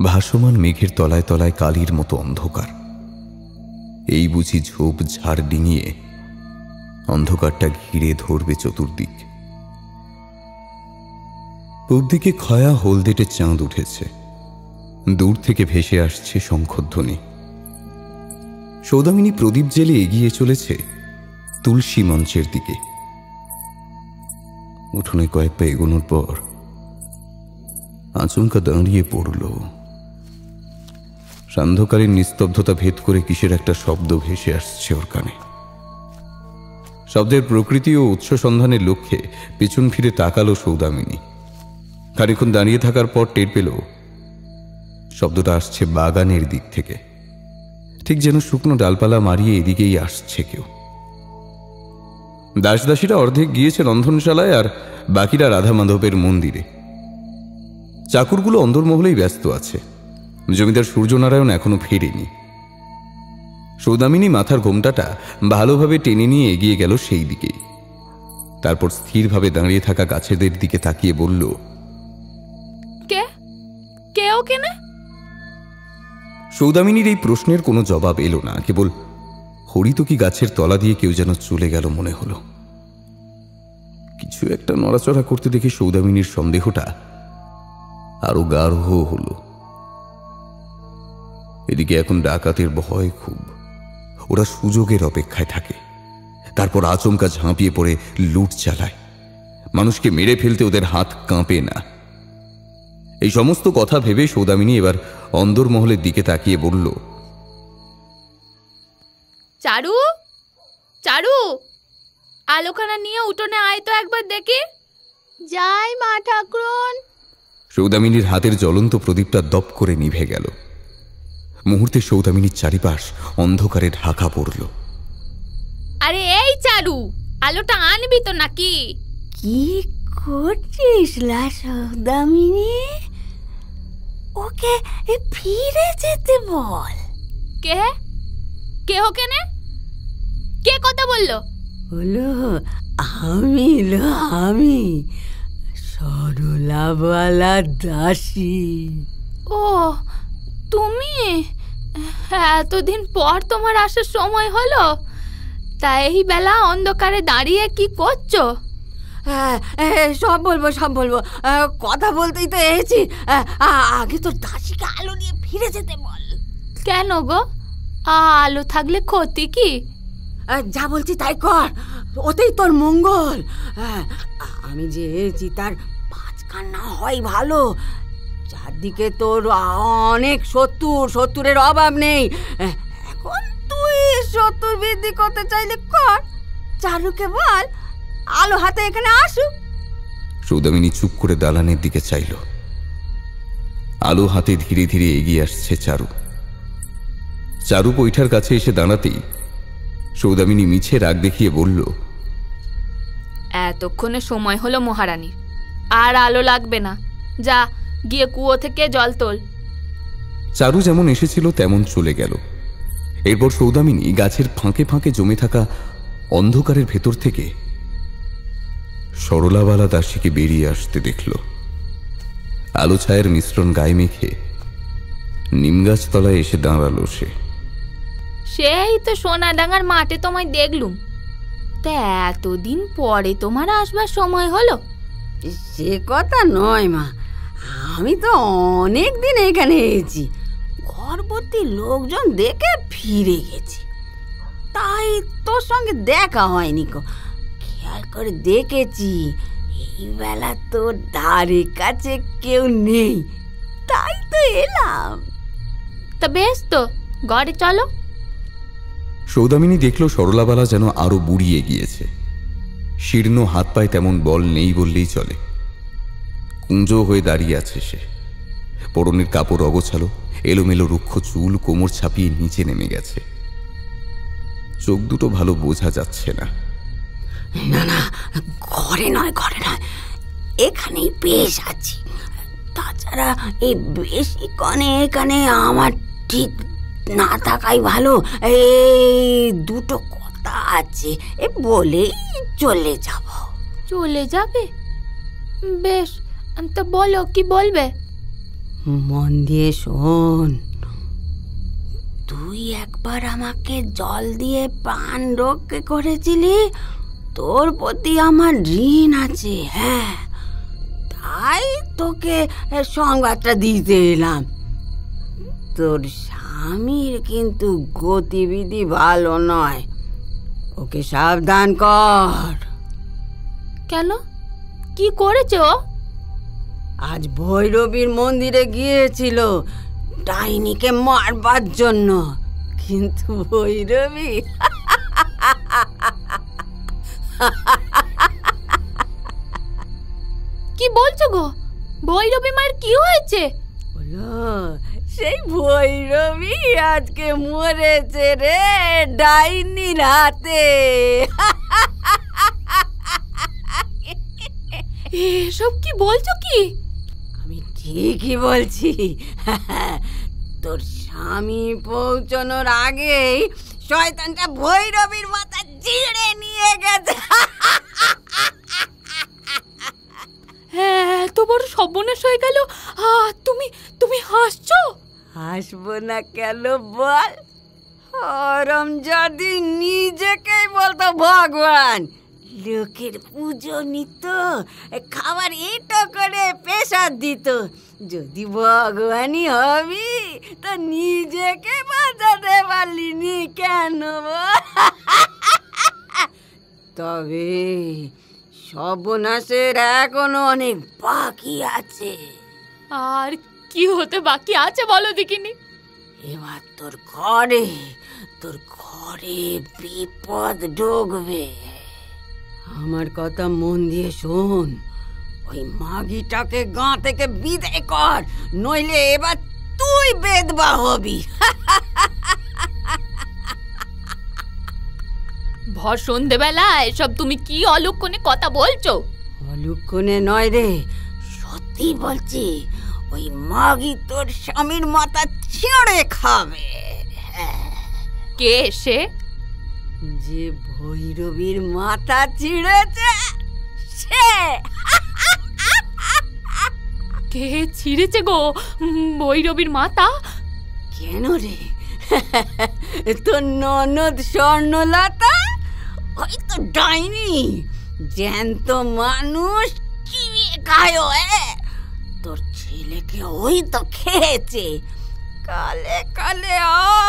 ভাসমান মেঘের তলায় তলায় কালির মতো অন্ধকার। এই বুঝি ঝোপ ঝাড় ডিঙিয়ে অন্ধকারটা ঘিরে ধরবে চতুর্দিক। পূব দিকে খয়া হলদেটে চাঁদ উঠেছে। দূর থেকে ভেসে আসছে শঙ্খধ্বনি। সৌদামিনী প্রদীপ জেলে এগিয়ে চলেছে তুলসী মঞ্চের দিকে। উঠোনে কয়েক পা এগোনোর পর আচমকা দাঁড়িয়ে পড়ল। সান্ধ্যকালীন নিস্তব্ধতা ভেদ করে কিসের একটা শব্দ ভেসে আসছে ওর কানে। শব্দের প্রকৃতি ও উৎস সন্ধানের লক্ষ্যে পিছন ফিরে তাকালো সৌদামিনী। খানিকক্ষণ দাঁড়িয়ে থাকার পর টের পেল শব্দটা আসছে বাগানের দিক থেকে, ঠিক যেন শুকনো ডালপালা মারিয়ে এদিকেই আসছে কেউ। দাসদাসীরা অর্ধেক গিয়েছে রন্ধনশালায়, আর বাকিরা রাধা মাধবের মন্দিরে। চাকরগুলো অন্দরমহলেই ব্যস্ত আছে। জমিদার সূর্যনারায়ণ এখনো ফেরেনি। সৌদামিনী মাথার ঘোমটাটা ভালোভাবে টেনে নিয়ে এগিয়ে গেল সেই দিকে। তারপর স্থিরভাবে দাঁড়িয়ে থাকা গাছেদের দিকে তাকিয়ে বলল, কে কে ওকে না? সৌদামিনীর এই প্রশ্নের কোনো জবাব এলো না। কেবল হরিতকি গাছের তলা দিয়ে কেউ যেন চলে গেল মনে হলো। কিছু একটা নড়াচড়া করতে দেখে সৌদামিনীর সন্দেহটা আরো গাঢ় হলো। এদিকে এখন ডাকাতের ভয় খুব। ওরা সুযোগের অপেক্ষায় থাকে, তারপর আচমকা ঝাঁপিয়ে পড়ে লুট চালায়। মানুষকে মেরে ফেলতে ওদের হাত কাঁপে না। এই সমস্ত কথা ভেবে সৌদামিনী এবার অন্দরমহলের দিকে তাকিয়ে বলল, চারু, চারু, আলোখানা নিয়ে উঠোনে আয় তো একবার দেখি। যাই মা ঠাকুরন। সৌদামিনীর হাতের জ্বলন্ত প্রদীপটা দপ করে নিভে গেল। মুহূর্তে সৌদামিনীর চারিপাশ অন্ধকারে ঢাকা পড়ল। আরে এই চারু, আলোটা আনবি তো নাকি? কি করছিস লা সৌদামিনী? ওকে ফিরে যেতে বল। কে কে ওকে নে? কে কথা বললো? হলো আমি সরলাবালা দাসী। ও তুমি? এতদিন পর তোমার আসার সময় হলো, তা এই বেলা অন্ধকারে দাঁড়িয়ে কি করছো? সব বলবো, কথা বলতেই তো এসেছি। আগে তোর দাসীকে আলো নিয়ে ফিরে যেতে বল। কেন গো? আলো থাকলে ক্ষতি কি? যা বলছি তাই কর, ওতেই তোর মঙ্গল। আমি যে এসেছি তার 5 কান না হয় ভালো। চারদিকে তোর অনেক শত্রুরের অভাব নেই। এখন তুই শত্রুর বৃদ্ধি করতে চাইলে কর। চারুকে বল আলো হাতে এখানে আসুক। সৌদামিনী চুপ করে দালানের দিকে চাইল। আলো হাতে ধীরে ধীরে এগিয়ে আসছে চারু। চারু বৈঠার কাছে এসে দাঁড়াতেই সৌদামিনী মিছে রাগ দেখিয়ে বলল, এতক্ষণে সময় হলো মহারানী, আর আলো লাগবে না। যা গিয়ে কুয়ো থেকে জল তোল। চারু যেমন এসেছিল তেমন চলে গেল। এরপর সৌদামিনী গাছের ফাঁকে ফাঁকে জমে থাকা অন্ধকারের ভেতর থেকে সরলাবালা দাসীকে বেরিয়ে আসতে দেখল। আলো ছায়ের মিশ্রণ গায়ে মেখে নিমগাছ তলায় এসে দাঁড়ালো সে। সেই তো সোনাডাঙ্গার মাঠে তোমায় দেখলুম, তা এতদিন পরে তোমার আসবার সময় হলো? সে কথা নয় মা, আমি তো অনেক দিন এখানে এসেছি। ঘরবর্তী লোকজন দেখে ফিরে গেছি, তাই তোর সঙ্গে দেখা হয়নি। খেয়াল করে দেখেছি এই বেলা তোর ধারে কাছে কেউ নেই, তাই তো এলাম। তা বেশ, তো ঘরে চলো। সৌদামিনী দেখল সরলাবালা যেন আরো বুড়িয়ে গিয়েছে। শীর্ণ হাত পায়ে তেমন বল নেই বললেই চলে। কুঞ্জ হয়ে দাঁড়িয়ে আছে সে। পরনের কাপড় অগোছালো, এলোমেলো রুক্ষ চুল কোমর ছাপিয়ে নিচে নেমে গেছে। চোখ দুটো ভালো বোঝা যাচ্ছে না। না, ঘরে নয়, এখানেই বেশ আছি। তাছাড়া এই বেশিক্ষণে এখানে আমার ঠিক না থাকাই ভালো। এই দুটো কথা আছে, বলেই চলে যাব। চলে যাবে? বেশ, তো বলো, কি বলবে? মন দিয়ে শোন। তুই একবার আমাকে জল দিয়ে প্রাণ রক্ষা করেছিলি, তোর প্রতি আমার ঋণ আছে। হ্যাঁ, তাই তোকে সংবাদটা দিতে এলাম। তোর স্বামীর কিন্তু গতিবিধি ভালো নয়, ওকে সাবধান কর। কেন? কি করেছো? আজ ভৈরবীর মন্দিরে গিয়েছিল ডাইনিকে মারবার জন্য, কিন্তু ভৈরবী কি বলছো গো? ভৈরবী মায়ের কি হয়েছে? সেই ভৈরবী আজকে মরেছে রে ডাইনির হাতে। এসব কি বলছো? কি আমি ঠিকই বলছি। তোর স্বামী পৌঁছানোর আগেই শয়তানটা ভৈরবীর মাথা চিড়ে নিয়ে গেছে। হ্যাঁ, এত বড় সর্বনাশ হয়ে গেল, তুমি তুমি হাসছো? হাসবো না কেন বল? হরমজাদি নিজেকেই বলতো ভগবান, লোকের পুজো নিত, খাবার এটো করে পেশাদ দিত। যদি ভগবানই হবি তো নিজেকে বাঁচাতে পারলিনি কেন? তবে সর্বনাশের এখনো অনেক বাকি আছে। আর কি হতে বাকি আছে বলো দেখিনি? এবার তোর ঘরে বিপদ ঢুকবে। আমার কথা মন দিয়ে শোন। ওই মাগিটাকে গাঁ থেকে বিদায় কর, নইলে এবার তুই বেদবা হবি। ভর সন্ধেবেলা এসব তুমি কি অলক্ষণে কথা বলছো? অলক্ষণে নয় রে, সত্যি বলছি। ওই মাগি তোর স্বামীর মাথা ছিঁড়ে খাবে। কে সে? যে ভৈরবীর মাথা ছিঁড়েছে সে। কে ছিঁড়েছে গো ভৈরবীর মাথা? কেন রে? তোর ননদ স্বর্ণলতা? ওই তো ডাইনি, জ্যান্ত মানুষ চিবিয়ে খায়। তোর ছেলেকে ওই তো খেয়েছে, কালে কালে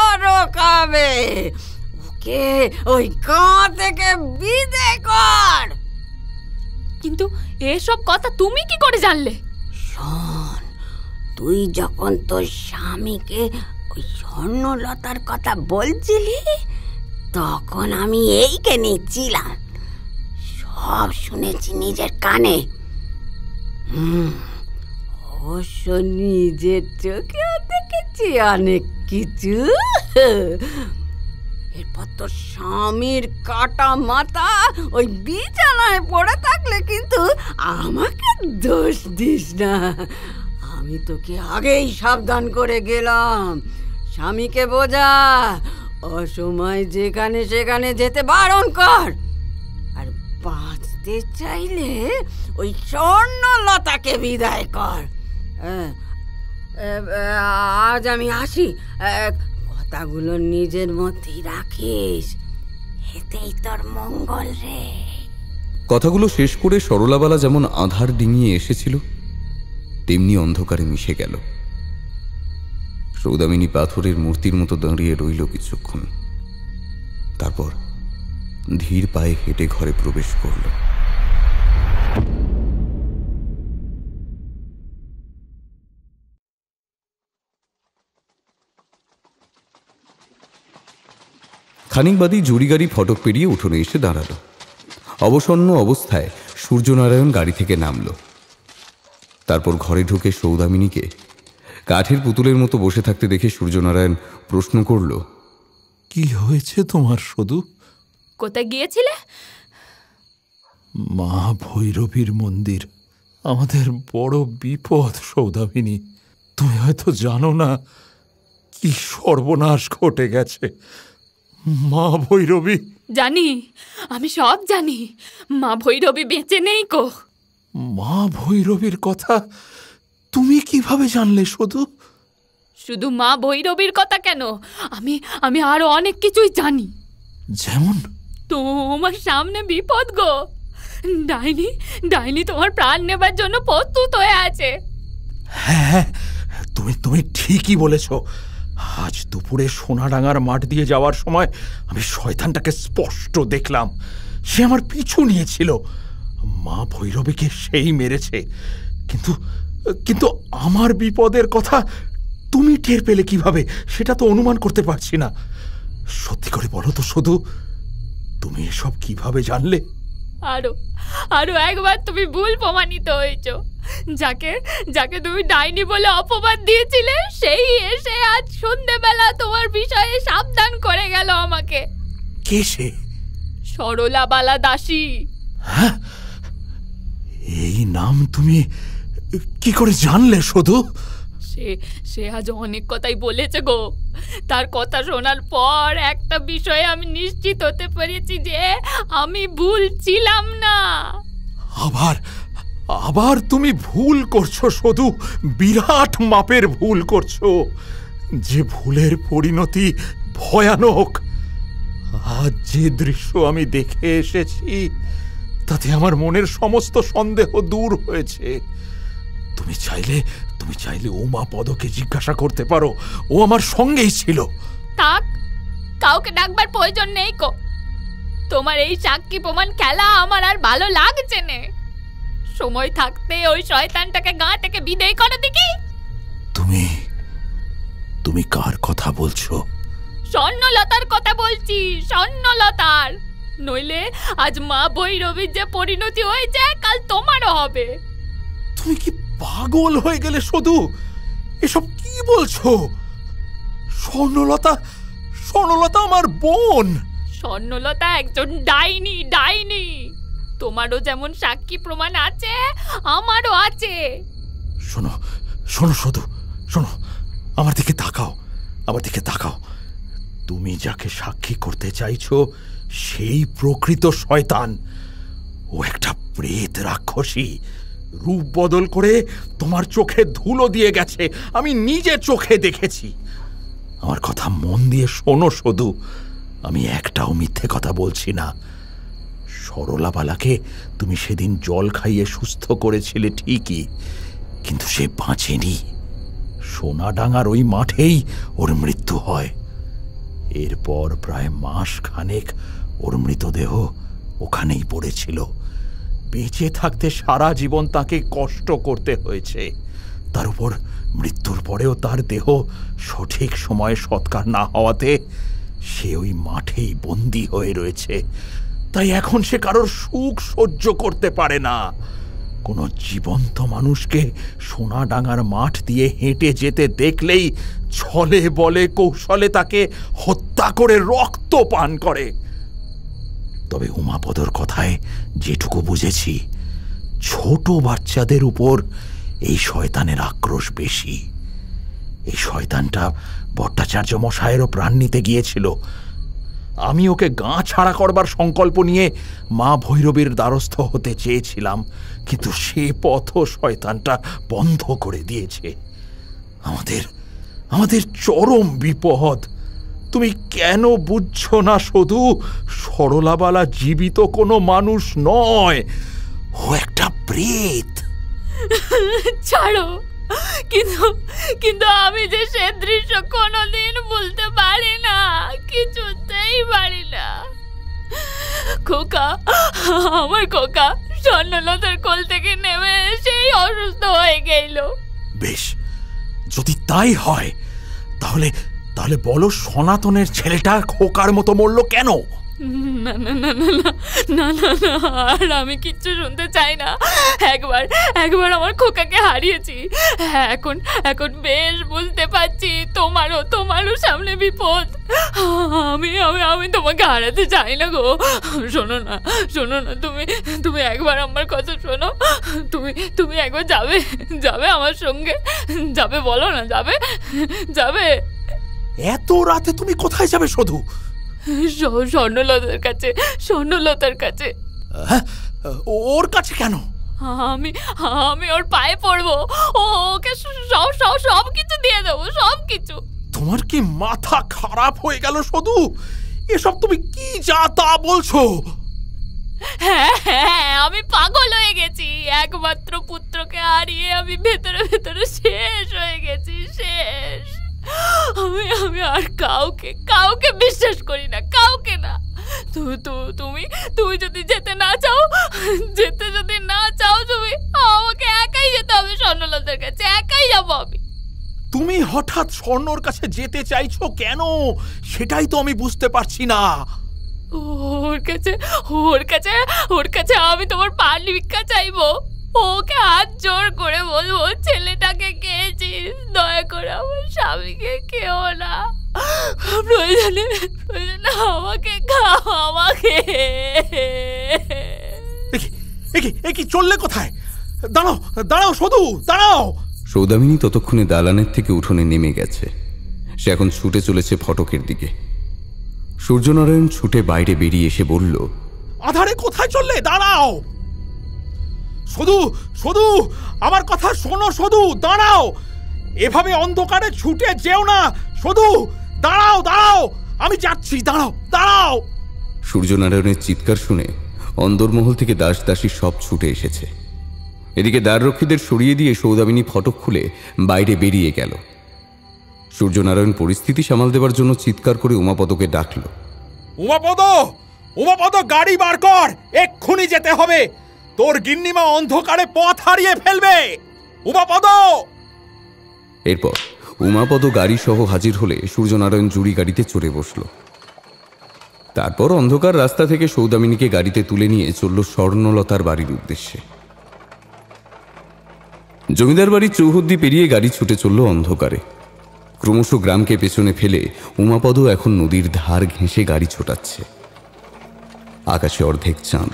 আরো খাবে। ওকে ওই গাঁ থেকে বিদায় কর। কিন্তু এসব কথা তুমি কি করে জানলে? শোন, তুই যখন তোর স্বামীকে ওই স্বর্ণলতার কথা বলছিলি, তখন আমি এইকে নিচ্ছিলাম, সব শুনেছি নিজের কানে। অবশ্য নিজের চোখেও দেখেছি অনেক কিছু। এরপর তোর স্বামীর কাটা মাথা ওই বিছানায় পড়ে থাকলে কিন্তু আমাকে দোষ দিস না। আমি তোকে আগেই সাবধান করে গেলাম। স্বামীকে বোঝা, অসময় যেখানে সেখানে যেতে বারণ কর। আর বাঁচতে চাইলে ওই স্বর্ণলতাকে বিদায় কর। আজ আমি আসি। কথাগুলো নিজের মধ্যেই রাখিস, এতেই তোর মঙ্গল রে। কথাগুলো শেষ করে সরলাবালা যেমন আধার ডিঙিয়ে এসেছিল তেমনি অন্ধকারে মিশে গেল। সৌদামিনী পাথরের মূর্তির মতো দাঁড়িয়ে রইল কিছুক্ষণ, তারপর ধীর পায়ে হেঁটে ঘরে প্রবেশ করল। খানিক বাদী জুড়ি গাড়ি ফটক পেরিয়ে উঠোনে এসে দাঁড়ালো। অবসন্ন অবস্থায় সূর্যনারায়ণ গাড়ি থেকে নামল। তারপর ঘরে ঢুকে সৌদামিনীকে কাঠের পুতুলের মতো বসে থাকতে দেখে সূর্যনারায়ণ প্রশ্ন করল, কি হয়েছে তোমার শুধু? কোথায় গিয়েছিলে? মা ভৈরবীর মন্দির। আমাদের বড় বিপদ সৌদামিনী। তুমি হয়তো জানো না কি সর্বনাশ ঘটে গেছে। মা ভৈরবী। জানি, আমি সব জানি। মা ভৈরবী বেঁচে নেই কো। মা ভৈরবীর কথা তুমি কিভাবে জানলে? শুধু মা ভৈরবীর কথা কেন, আমি আরো অনেক কিছুই জানি। যেমন? তোমার সামনে বিপদ গো। ডাইনি তোমার প্রাণ নেবার জন্য প্রস্তুত হয়ে আছে। হ্যাঁ, তুমি ঠিকই বলেছ। আজ দুপুরে সোনাডাঙ্গার মাঠ দিয়ে যাওয়ার সময় আমি শয়তানটাকে স্পষ্ট দেখলাম। সে আমার পিছু নিয়েছিল। মা ভৈরবীকে সেই মেরেছে, কিন্তু কিন্তু আমার বিপদের কথা তুমি টের পেলে কিভাবে সেটা তো অনুমান করতে পারছি না। সত্যি করে বলো তো শুধু, তুমি এসব কিভাবে জানলে? আরো আরো একবার তুমি ভুল প্রমাণিত হয়েছ। যাকে যাকে তুমি ডাইনি বলে অপবাদ দিয়েছিলে সেই এসে আজ সন্ধ্যেবেলা তোমার বিষয়ে সাবধান করে গেল আমাকে। কে সে? সরলাবালা দাসী। হ্যাঁ, এই নাম তুমি কি করে জানলে শুধু? সে আজ অনেক কথাই বলেছে গো। তার কথা শোনার পর একটা বিষয়ে আমি নিশ্চিত হতে পেরেছি যে আমি ভুল ছিলাম না। আবার তুমি ভুল করছো শুধু, বিরাট মাপের ভুল করছো, যে ভুলের পরিণতি ভয়ানক। আজ যে দৃশ্য আমি দেখে এসেছি তাতে আমার মনের সমস্ত সন্দেহ দূর হয়েছে। তুমি চাইলে উমাপদকে জিজ্ঞাসা করতে পারো, ও আমার সঙ্গেই ছিল। থাক, কাউকে ডাকবার প্রয়োজন নেই কো। তোমার এই সাক্ষী প্রমাণ খেলা আমার আর ভালো লাগছে না। সময় থাকতে ওই শয়তানটাকে গা থেকে বিদায় করো দেখি। তুমি কার কথা বলছো? স্বর্ণলতার কথা বলছি, স্বর্ণলতার। নইলে আজ মা ভৈরবীর যে পরিণতি হয়েছে কাল তোমারও হবে। তুমি কি পাগল হয়ে গেলে শুধু? এসব কি বলছো? স্বর্ণলতা আমার বোন। স্বর্ণলতা একজন ডাইনি। তোমারও যেমন সাক্ষী প্রমাণ আছে আমারও আছে। শোনো শুধু শোনো, আমার দিকে তাকাও। তুমি যাকে সাক্ষী করতে চাইছো সেই প্রকৃত শয়তান। ও একটা প্রেত রাক্ষসী, রূপ বদল করে তোমার চোখে ধুলো দিয়ে গেছে। আমি নিজে চোখে দেখেছি। আমার কথা মন দিয়ে শোনো শুধু, আমি একটাও মিথ্যে কথা বলছি না। সরলাবালাকে তুমি সেদিন জল খাইয়ে সুস্থ করেছিলে ঠিকই, কিন্তু সে বাঁচেনি। সোনাডাঙ্গার ওই মাঠেই ওর মৃত্যু হয়। এরপর প্রায় মাস খানেক ওর মৃতদেহ ওখানেই পড়েছিল। বেঁচে থাকতে সারা জীবন তাকে কষ্ট করতে হয়েছে। তার উপর মৃত্যুর পরেও তার দেহ সঠিক সময়ে সৎকার না হওয়াতে সে ওই মাঠেই বন্দী হয়ে রয়েছে। তাই এখন সে কারোর সুখ সহ্য করতে পারে না। কোনো জীবন্ত মানুষকে সোনাডাঙ্গার মাঠ দিয়ে হেঁটে যেতে দেখলেই ছলে বলে কৌশলে তাকে হত্যা করে রক্ত পান করে। তবে উমাপদর কথায় যেটুকু বুঝেছি, ছোট বাচ্চাদের উপর এই শয়তানের আক্রোশ বেশি। এই শয়তানটা ভট্টাচার্য মশায়েরও প্রাণ নিতে গিয়েছিল। আমি ওকে গা ছাড়া করবার সংকল্প নিয়ে মা ভৈরবীর দ্বারস্থ হতে চেয়েছিলাম, কিন্তু সে পথ শয়তানটা বন্ধ করে দিয়েছে। আমাদের চরম বিপদ। তুমি কেন বুঝছো না শুধু? সরলাবালা জীবিত কোনো মানুষ নয়, ও একটা প্রেত। ছাড়ো, কিন্তু আমি যে সে দৃশ্য কোনোদিন ভুলতে পারি না, কিছুতেই পারি না। খোকা, আমার খোকা স্বর্ণলতার কোল থেকে নেমে সেই অসুস্থ হয়ে গেল। বেশ, যদি তাই হয় তাহলে বলো, সনাতনের ছেলেটা খোকার মতো মরল কেন? না না না না না না না, আর আমি কিচ্ছু শুনতে চাই না। একবার আমার খোকাকে হারিয়েছি। এখন বেশ বুঝতে পারছি তোমারও সামনে বিপদ। আমি তোমাকে হারাতে চাই না গো। শোনো না, তুমি একবার আমার কথা শোনো। তুমি একবার যাবে আমার সঙ্গে, যাবে? বলো না, যাবে? এত রাতে তুমি কোথায় যাবে শুধু? স্বর্ণলতার কাছে। ওর কাছে কেন? আমি ওর পায়ে পড়বো, ওকে সব কিছু দিয়ে দেবো, সব কিছু। তোমার কি মাথা খারাপ হয়ে গেল শুধু? এসব তুমি কি যা তা বলছো? হ্যাঁ, আমি পাগল হয়ে গেছি। একমাত্র পুত্রকে হারিয়ে আমি ভেতরে শেষ হয়ে গেছি, শেষ। আমি আর কাউকে বিশ্বাস করি না, কাউকে না। তুমি যদি যেতে না চাও যেতে যদি না চাও তুমি, আমাকে একাই যেতে হবে স্বর্ণলতার কাছে, একাই যাবো আমি। তুমি হঠাৎ স্বর্ণর কাছে যেতে চাইছো কেন, সেটাই তো আমি বুঝতে পারছি না। ওর কাছে আমি তোমার পানি ভিক্ষা চাইবো, ওকে হাত জোর করে বলবো ছেলেটাকে খেয়েছিস, দয়া করে আমার স্বামীকে খেও না, প্রয়োজনে আমাকে খাও, আমাকে। কি চললে কোথায়? দাঁড়াও দাঁড়াও সদু, দাঁড়াও। সৌদামিনী ততক্ষণে দালানের থেকে উঠোনে নেমে গেছে। সে এখন ছুটে চলেছে ফটকের দিকে। সূর্যনারায়ণ ছুটে বাইরে বেরিয়ে এসে বলল, আধারে কোথায় চললে? দাঁড়াও সদু, আমার কথা শোনো সদু, দাঁড়াও, এভাবে অন্ধকারে ছুটে যেও না সদু, দাঁড়াও, আমি যাচ্ছি, দাঁড়াও। সূর্যনারায়ণের চিৎকার শুনে অন্দরমহল থেকে দাস দাসী সব ছুটে এসেছে। এদিকে দ্বাররক্ষীদের সরিয়ে দিয়ে সৌদামিনী ফটক খুলে বাইরে বেরিয়ে গেল। সূর্যনারায়ণ পরিস্থিতি সামাল দেবার জন্য চিৎকার করে উমাপদকে ডাকল, উমাপদ, গাড়ি বার কর, এক্ষুনি যেতে হবে, তোর গিন্নিমা অন্ধকারে পথ হারিয়ে ফেলবে, উমাপদ। এরপর উমাপদ গাড়ি সহ হাজির হলে সূর্যনারায়ণ জুড়ি গাড়িতে চড়ে বসল। তারপর অন্ধকার রাস্তা থেকে সৌদামিনীকে গাড়িতে তুলে নিয়ে চলল স্বর্ণলতার বাড়ির উদ্দেশ্যে। জমিদার বাড়ির চৌহদ্দি পেরিয়ে গাড়ি ছুটে চলল অন্ধকারে। ক্রমশ গ্রামকে পেছনে ফেলে উমাপদ এখন নদীর ধার ঘেঁষে গাড়ি ছোটাচ্ছে। আকাশে অর্ধেক চাঁদ,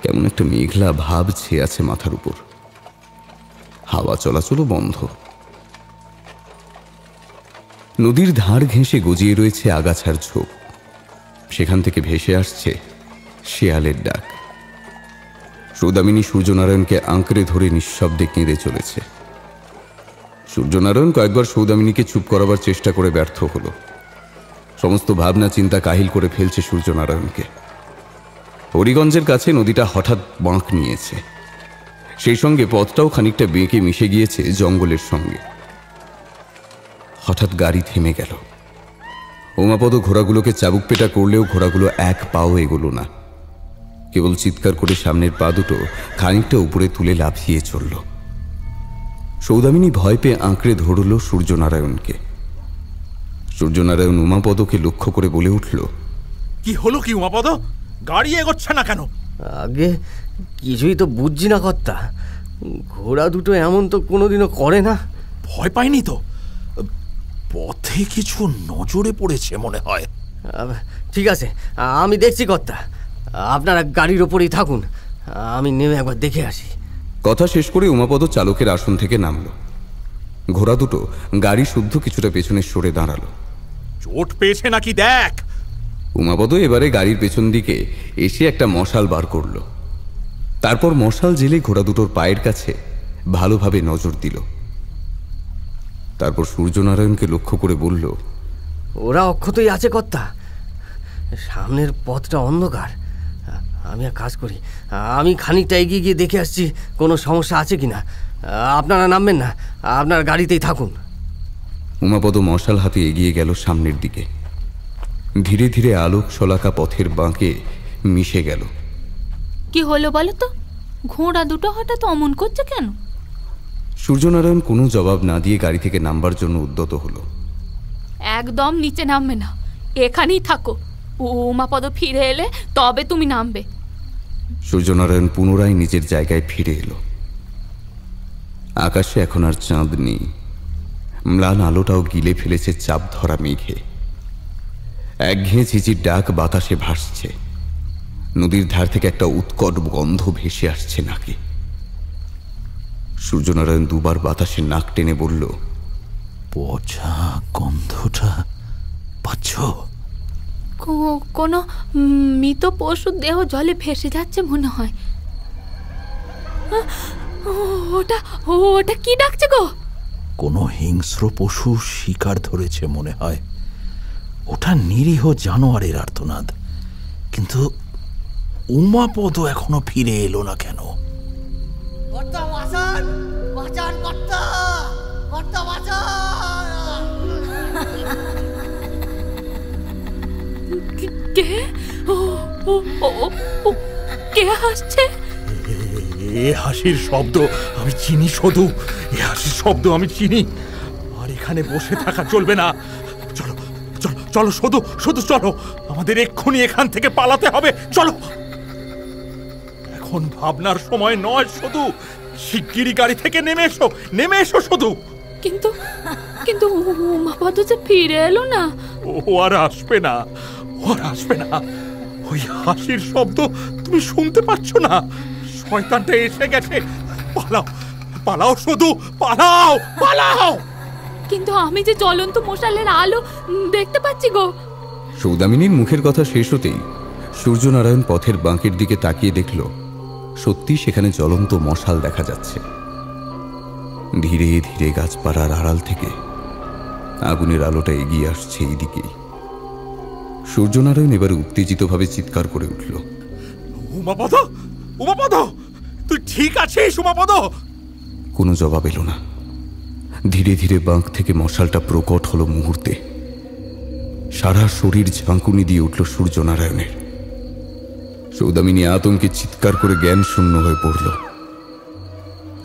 কেমন একটা মেঘলা ভাব ছেয়ে আছে মাথার উপর। হাওয়া চলাচলও বন্ধ। নদীর ধার ঘেঁষে গজিয়ে রয়েছে আগাছার ঝোপ। সেখান থেকে ভেসে আসছে শেয়ালের ডাক। সৌদামিনী সূর্যনারায়ণকে আঁকড়ে ধরে নিঃশব্দে কেঁদে চলেছে। সূর্যনারায়ণ কয়েকবার সৌদামিনীকে চুপ করাবার চেষ্টা করে ব্যর্থ হল। সমস্ত ভাবনা চিন্তা কাহিল করে ফেলছে সূর্যনারায়ণকে। হরিগঞ্জের কাছে নদীটা হঠাৎ বাঁক নিয়েছে, সেই সঙ্গে পথটাও খানিকটা বেঁকে মিশে গিয়েছে জঙ্গলের সঙ্গে। হঠাৎ গাড়ি থেমে গেল। উমাপদ ঘোড়াগুলোকে চাবুক পেটা করলেও ঘোড়াগুলো এক পাও এগোলো না। কেবল চিৎকার করে সামনের পা দুটো খানিকটা উপরে তুলে লাফিয়ে চলল। সৌদামিনী ভয় পেয়ে আঁকড়ে ধরল সূর্যনারায়ণকে। সূর্যনারায়ণ উমাপদকে লক্ষ্য করে বলে উঠল, কি হলো কি উমাপদ, গাড়ি এগোচ্ছে না কেন? আগে কিছুই তো বুঝছি না কর্তা, ঘোড়া দুটো এমন তো কোনোদিনও করে না। ভয় পাইনি তো, পথে কিছু নজরে পড়েছে মনে হয়। ঠিক আছে, আমি দেখছি কর্তা, আপনারা গাড়ির ওপরেই থাকুন, আমি নেমে একবার দেখে আসি। কথা শেষ করে উমাপদ চালকের আসন থেকে নামল। ঘোড়া দুটো গাড়ি শুদ্ধ কিছুটা পেছনে সরে দাঁড়ালো। চোট পেয়েছে নাকি দেখ। উমাপদ এবারে গাড়ির পেছন দিকে এসে একটা মশাল বার করল। তারপর মশাল জেলে ঘোড়া দুটোর পায়ের কাছে ভালোভাবে নজর দিল। তারপর সূর্যনারায়ণকে লক্ষ্য করে বলল, ওরা অক্ষতই আছে কর্তা, সামনের পথটা অন্ধকার। আমি এক কাজ করি, আমি খানিকটা এগিয়ে গিয়ে দেখে আসছি কোনো সমস্যা আছে কিনা। আপনারা নামবেন না, আপনার গাড়িতেই থাকুন। উমাপদ মশাল হাতে এগিয়ে গেল সামনের দিকে। ধীরে ধীরে আলোক শলাকা পথের বাঁকে মিশে গেল। কি হলো বলো তো, ঘোড়া দুটো হঠাৎ অমন করছে কেন? সূর্যনারায়ণ কোনো জবাব না দিয়ে গাড়ি থেকে নামবার জন্য উদ্যত হলো। একদম নিচে নামবে না, এখানেই থাকো, উমাপদ ফিরে এলে তবে তুমি নামবে। সূর্যনারায়ণ পুনরায় নিজের জায়গায় ফিরে এলো। আকাশে এখন আর চাঁদ নেই। ম্লান আলোটাও গিলে ফেলেছে চাপ ধরা মেঘে। একঘেয়ে ঝিঝির ডাক বাতাসে ভাসছে। নদীর ধার থেকে একটা উৎকট গন্ধ ভেসে আসছে নাকে। সূর্যনারায়ণ দুবার বাতাসে নাক টেনে বলল, পচা গন্ধটা পাচ্ছ? কোনো মৃত পশুর দেহ জলে ভেসে যাচ্ছে মনে হয়। ওটা কি ডাকছে গো? কোনো হিংস্র পশু শিকার ধরেছে মনে হয়। ওটা নিরীহ জানোয়ারের আর্তনাদ। কিন্তু উমাপদ এখনো ফিরে এলো না কেন? কে? কে হাসছে? এ হাসির শব্দ আমি চিনি শুধু, এ হাসির শব্দ আমি চিনি। আর এখানে বসে থাকা চলবে না। চলো চলো চলো শুধু শুধু চলো, আমাদের এক্ষুনি এখান থেকে পালাতে হবে। চলো, এখন ভাবনার সময় নয় শুধু, শিগগিরই গাড়ি থেকে নেমে এসো, নেমে এসো শুধু। কিন্তু কিন্তু উমাপদ যে ফিরে এলো না। ও আর আসবে না, ও আর আসবে না। ওই হাসির শব্দ তুমি শুনতে পাচ্ছ না? শয়তানটা এসে গেছে। পালাও পালাও শুধু, পালাও পালাও। কিন্তু আমি যে জ্বলন্ত মশালের আলো দেখতে পাচ্ছি গো। সৌদামিনীর মুখের কথা শেষ হতেই সূর্যনারায়ণ পথের বাঁকের দিকে তাকিয়ে দেখল সত্যি সেখানে জ্বলন্ত মশাল দেখা যাচ্ছে। ধীরে ধীরে গাছপাড়ার আড়াল থেকে আগুনের আলোটা এগিয়ে আসছে এই দিকেই। সূর্যনারায়ণ এবার উত্তেজিতভাবে চিৎকার করে উঠল, উমাপদ, উমাপদ, তুই ঠিক আছিস উমাপদ? কোনো জবাব এলো না। ধীরে ধীরে বাঁক থেকে মশালটা প্রকট হলো মুহূর্তে। সারা শরীর ঝাঁকুনি দিয়ে উঠল সূর্যনারায়ণের। সৌদামিনী আতঙ্কে চিৎকার করে জ্ঞান শূন্য হয়ে পড়ল।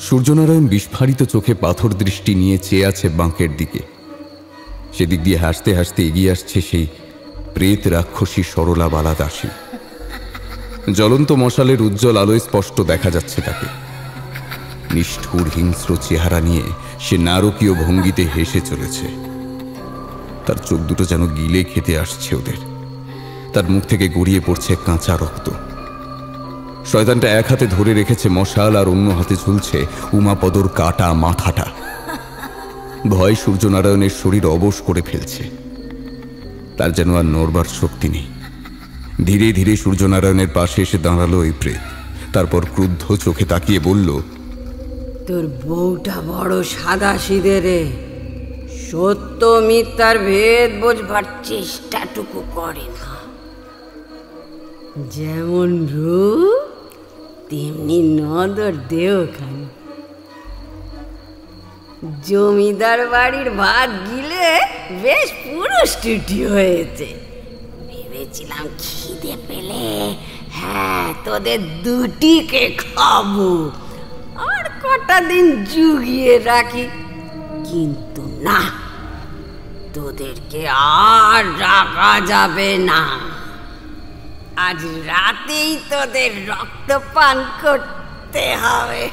সূর্যনারায়ণ বিস্ফারিত চোখে পাথর দৃষ্টি নিয়ে চেয়ে আছে বাঁকের দিকে। সেদিক দিয়ে হাসতে হাসতে এগিয়ে আসছে সেই প্রেত রাক্ষসী সরলা বালা দাসী। জ্বলন্ত মশালের উজ্জ্বল আলোয় স্পষ্ট দেখা যাচ্ছে তাকে। নিষ্ঠুর হিংস্র চেহারা নিয়ে সে নারকীয় ভঙ্গিতে হেসে চলেছে। তার চোখ দুটো যেন গিলে খেতে আসছে ওদের। তার মুখ থেকে গড়িয়ে পড়ছে কাঁচা রক্ত। শয়তানটা এক হাতে ধরে রেখেছে মশাল আর অন্য হাতে ঝুলছে উমাপদর কাটা মাথাটা। ভয় সূর্যনারায়ণের শরীর অবশ করে ফেলছে। তার যেন আর নড়বার শক্তি নেই। ধীরে ধীরে সূর্যনারায়ণের পাশে এসে দাঁড়ালো ওই প্রেত। তারপর ক্রুদ্ধ চোখে তাকিয়ে বলল, তোর বউটা বড় সাদাসিধে রে, সত্য মিথ্যার ভেদ বোঝবার চেষ্টাটুকু করে না। যেমন রূপ তেমনি নদর দেওখানি। জমিদার বাড়ির ভাত গিলে বেশ পুরুষ্টি হয়েছে। ভেবেছিলাম খিদে পেলে হ্যাঁ তোদের দুটিকে খাবো, আর কটা দিন জুগিয়ে রাখি। কিন্তু না, তোদেরকে আর রাখা যাবে না। আজ রাতেই তোদের রক্ত পান করতে হবে।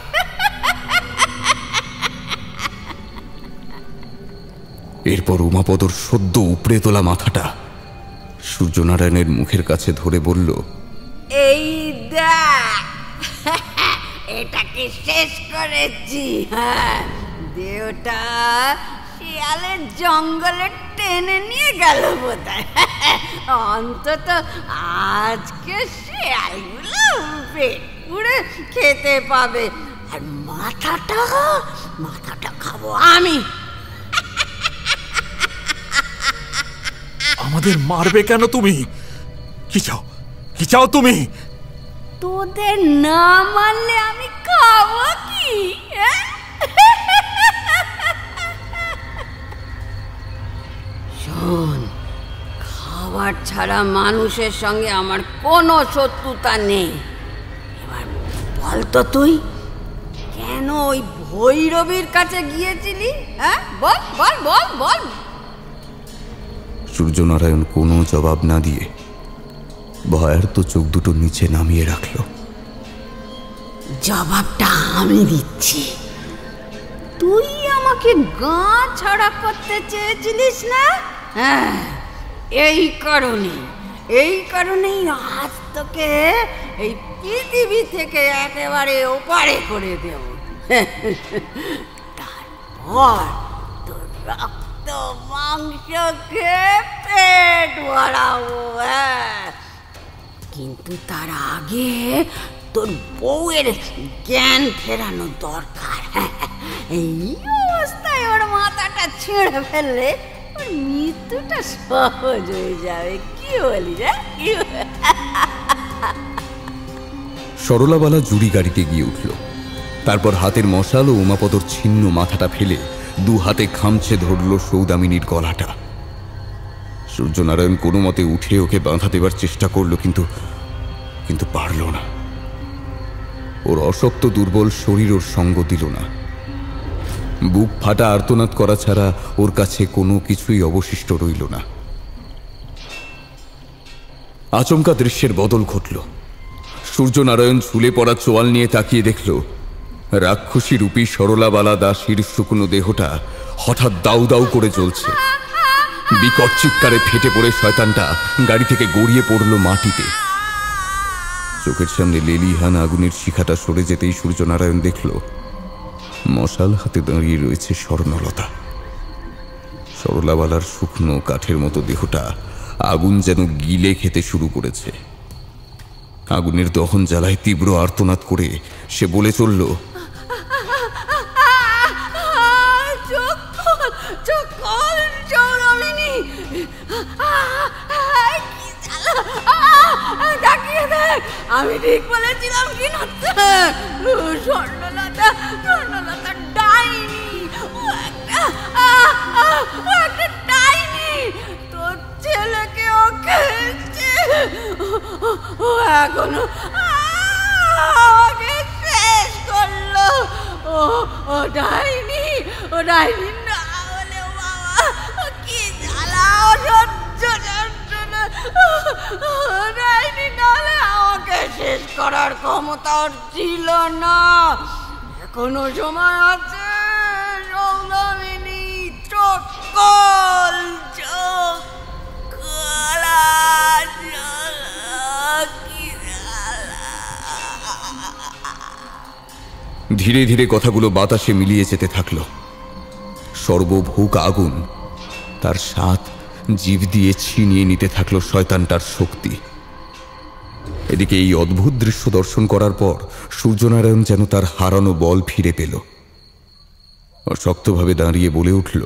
এরপর উমাপদর সদ্য উপড়ে তোলা মাথাটা সূর্যনারায়ণের মুখের কাছে ধরে বলল, এই দেখ, এটাকে শেষ করেছি। হ্যাঁ, দেহটা শিয়ালের জঙ্গলে টেনে নিয়ে গেল বোধহয়। অন্তত আজকে শিয়ালগুলো পেট পুড়ে খেতে পাবে, আর মাথাটা খাবো আমি। আমাদের মারবে কেন তুমি? কি চাও, কি চাও তুমি? তোদের না মারলে আমি খাবো কি? শোন, খাবার ছাড়া মানুষের সঙ্গে আমার কোনো শত্রুতা নেই। এবার বল তো তুই কেন ওই ভৈরবীর কাছে গিয়েছিলি? হ্যাঁ, বল বল বল বল। সূর্যনারায়ণ কোনো জবাব না দিয়ে ভয়ার্ত চোখ দুটো নিচে নামিয়ে রাখল। জবাবটা আমি দিচ্ছি। তুই আমাকে গা ছাড়া করতে চেয়েছিলিস না? হ্যাঁ, এই কারণেই আজ তোকে এই পৃথিবী থেকে একেবারে ওপারে করে দেব। তারপর তোর রক্ত মাংস খেয়ে পেট ভরাবো। কিন্তু তার আগে তোর বউয়ের জ্ঞান ফেরানো দরকার। এই অবস্থায় ওর মাথাটা ছিঁড়ে ফেললে ওর মৃত্যুটা সহজ হয়ে যাবে। কি বলি রে? সরলাবালা জুড়ি গাড়িতে গিয়ে উঠল। তারপর হাতের মশাল ও উমাপদর ছিন্ন মাথাটা ফেলে দু হাতে খামছে ধরল সৌদামিনীর গলাটা। সূর্যনারায়ণ কোনো মতে উঠে ওকে বাঁধা দেবার চেষ্টা করল, কিন্তু পারল না। ওর অশক্ত দুর্বল শরীর ওর সঙ্গ দিল না। বুক ফাটা আর্তনাদ করা ছাড়া ওর কাছে কোনো কিছুই অবশিষ্ট রইল না। আচমকা দৃশ্যের বদল ঘটল। সূর্যনারায়ণ ঝুলে পড়া চোয়াল নিয়ে তাকিয়ে দেখল রাক্ষসী রূপী সরলাবালা দাসীর শুকনো দেহটা হঠাৎ দাউ দাউ করে জ্বলছে। বিকট চিৎকারে ফেটে পড়ে শয়তানটা গাড়ি থেকে গড়িয়ে পড়ল মাটিতে। চোখের সামনে লেলিহান আগুনের শিখাটা সরে যেতেই সূর্যনারায়ণ দেখল মশাল হাতে দাঁড়িয়ে রয়েছে স্বর্ণলতা। সরলাবালার শুকনো কাঠের মতো দেহটা আগুন যেন গিলে খেতে শুরু করেছে। আগুনের দহন জ্বালায় তীব্র আর্তনাদ করে সে বলে চলল, আমি ঠিক বলেছিলাম কি না? স্বর্ণলতা ডাইনি, একটা ডাইনি। তোর ছেলেকে ও খেয়েছে, ও এখনো আমাকে শেষ করলো। ও ডাইনি না হলে বাবা কি জ্বালা সহ্য যন্ত্রণা। ডাইনি না হলে আমাকে শেষ করার ক্ষমতা ওর ছিল না। এখনো সময় আছে সৌদামিনী, চোখ খোল, চোখ খোলা। ধীরে ধীরে কথাগুলো বাতাসে মিলিয়ে যেতে থাকল। সর্বভোগ আগুন তার স্বাদ জীব দিয়ে ছিনিয়ে নিতে থাকলো শয়তানটার শক্তি। এদিকে এই অদ্ভুত দৃশ্য দর্শন করার পর সূর্যনারায়ণ যেন তার হারানো বল ফিরে পেল। শক্তভাবে দাঁড়িয়ে বলে উঠল,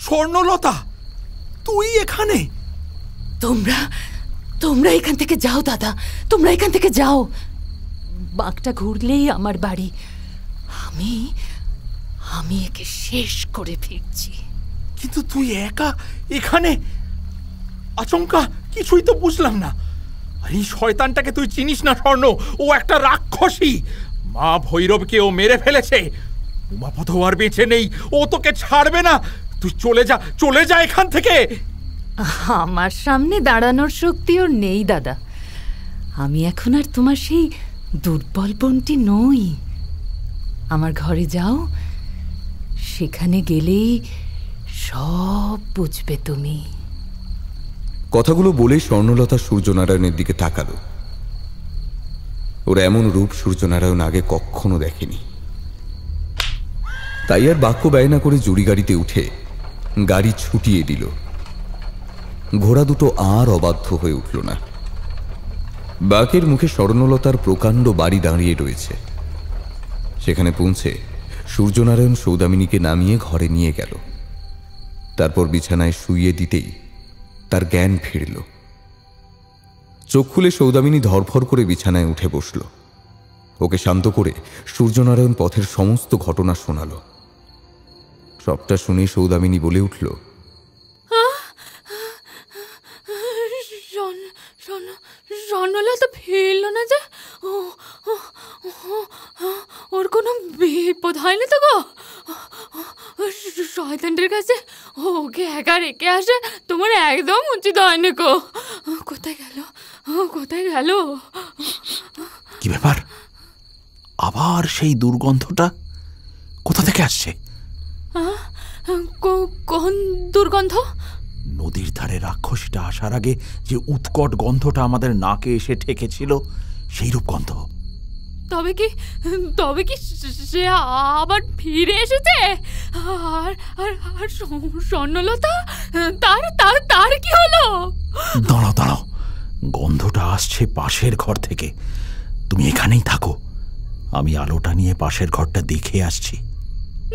স্বর্ণলতা, তুই এখানে? তোমরা এখান থেকে যাও দাদা, তোমরা এখান থেকে যাও। বাঁকটা ঘুরলেই আমার বাড়ি। আমি একে শেষ করে ফিরছি। কিন্তু তুই একা এখানে? আচমকা কিছুই তো বুঝলাম না। এই শয়তানটাকে তুই চিনিস না স্বর্ণ? ও একটা রাক্ষসী। মা ভৈরবকে ও মেরে ফেলেছে। উমাপদ আর বেঁচে নেই, ও তোকে ছাড়বে না। তুই চলে যা এখান থেকে। আমার সামনে দাঁড়ানোর শক্তি ওর নেই দাদা। আমি এখন আর তোমার সেই দুর্বল বোনটি নই। আমার ঘরে যাও, সেখানে গেলেই সব বুঝবে তুমি। কথাগুলো বলে স্বর্ণলতা সূর্যনারায়ণের দিকে তাকালো। ওর এমন রূপ সূর্যনারায়ণ আগে কখনো দেখেনি। তাই আর বাক্য ব্যয় না করে জুড়ি গাড়িতে উঠে গাড়ি ছুটিয়ে দিল। ঘোড়া দুটো আর অবাধ্য হয়ে উঠল না। বাঁকের মুখে স্বর্ণলতার প্রকাণ্ড বাড়ি দাঁড়িয়ে রয়েছে। সেখানে পৌঁছে সূর্যনারায়ণ সৌদামিনীকে নামিয়ে ঘরে নিয়ে গেল। তারপর বিছানায় শুইয়ে দিতেই তার জ্ঞান ফিরল। চোখ খুলে সৌদামিনী ধরফর করে বিছানায় উঠে বসল। ওকে শান্ত করে সূর্যনারায়ণ পথের সমস্ত ঘটনা শোনাল। সবটা শুনে সৌদামিনী বলে উঠল, স্বর্ণলতা ফিরল না যে? ওর কোনো বিপদ হয়নি তো গো? শয়তানদের কাছে ওকে একা রেখে আসে তোমার একদম উচিত হয়নি গো। কোথায় গেল? কি ব্যাপার? আবার সেই দুর্গন্ধটা কোথা থেকে আসছে? কোন দুর্গন্ধ? নদীর ধারে রাক্ষসীটা আসার আগে যে উৎকট গন্ধটা আমাদের নাকে এসে ঠেকেছিল, সেই রূপ গন্ধ। তবে কি সে আবার ফিরে এসেছে? আর স্বর্ণলতা, তার কি হলো? দাঁড়াও, গন্ধটা আসছে পাশের ঘর থেকে। তুমি এখানেই থাকো, আমি আলোটা নিয়ে পাশের ঘরটা দেখে আসছি।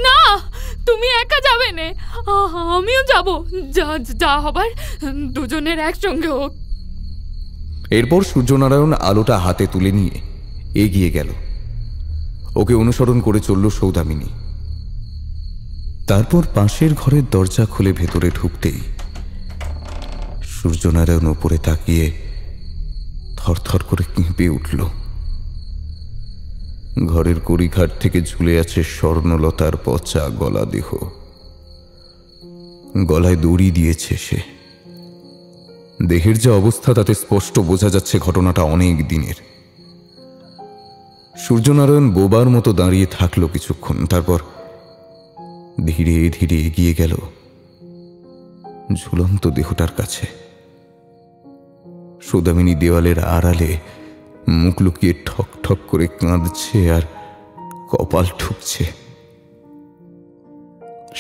না, তুমি একা যাবে না, আমিও যাব। যা হবার দুজনের একসঙ্গে হোক। এরপর সূর্যনারায়ণ আলোটা হাতে তুলে নিয়ে এগিয়ে গেল। ওকে অনুসরণ করে চলল সৌদামিনী। তারপর পাশের ঘরের দরজা খুলে ভেতরে ঢুকতেই সূর্যনারায়ণ উপরে তাকিয়ে থরথর করে কেঁপে উঠল। ঘরের কড়িঘাট থেকে ঝুলে আছে স্বর্ণলতার পচা গলা দেহ। গলায় দড়ি দিয়েছে সে। দেহের যে অবস্থা তাতে স্পষ্ট বোঝা যাচ্ছে ঘটনাটা অনেক দিনের। সূর্যনারায়ণ বোবার মতো দাঁড়িয়ে থাকলো কিছুক্ষণ, তারপর ধীরে ধীরে এগিয়ে গেল ঝুলন্ত দেহটার কাছে। সৌদামিনী দেওয়ালের আড়ালে মুখ লুকিয়ে ঠক ঠক করে কাঁদছে আর কপাল ঠুকছে।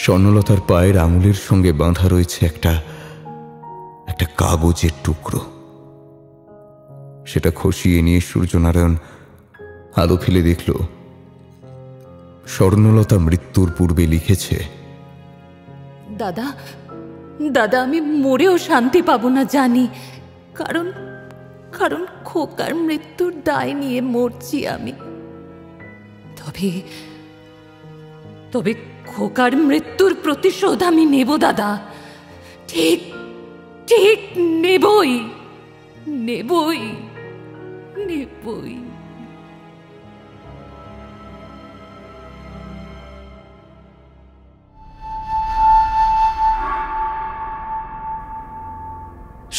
স্বর্ণলতার পায়ের আঙুলের সঙ্গে বাঁধা রয়েছে একটা কাগজের টুকরো। সেটা খসিয়ে নিয়ে সূর্যনারায়ণ আলো ফেলে দেখল স্বর্ণলতা মৃত্যুর পূর্বে লিখেছে, দাদা দাদা আমি মরেও শান্তি পাবো না জানি, কারণ কারণ খোকার মৃত্যুর দায় নিয়ে মরছি আমি। তবে তবে খোকার মৃত্যুর প্রতিশোধ আমি নেব দাদা, ঠিক ঠিক নেবই নেবই নেবই।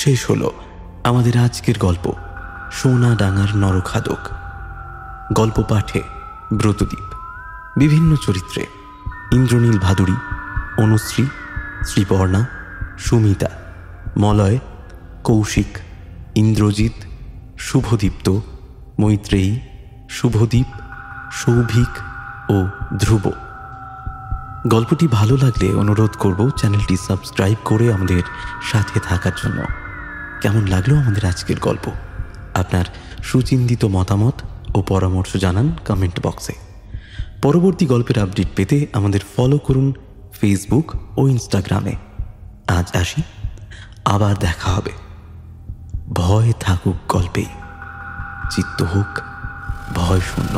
শেষ হলো আমাদের আজকের গল্প সোনা ডাঙার নরখাদক। গল্প পাঠে ব্রতদীপ, বিভিন্ন চরিত্রে ইন্দ্রনীল ভাদুরী, অনুশ্রী, শ্রীপর্ণা, সুমিতা, মলয়, কৌশিক, ইন্দ্রজিৎ, শুভদীপ্ত, মৈত্রেয়ী, শুভদীপ, সৌভিক ও ধ্রুব। গল্পটি ভালো লাগলে অনুরোধ করব চ্যানেলটি সাবস্ক্রাইব করে আমাদের সাথে থাকার জন্য। কেমন লাগলো আমাদের আজকের গল্প? আপনার সুচিন্তিত মতামত ও পরামর্শ জানান কমেন্ট বক্সে। পরবর্তী গল্পের আপডেট পেতে আমাদের ফলো করুন ফেসবুক ও ইনস্টাগ্রামে। আজ আসি, আবার দেখা হবে। ভয় থাকুক গল্পে, চিত্ত হোক ভয় শূন্য।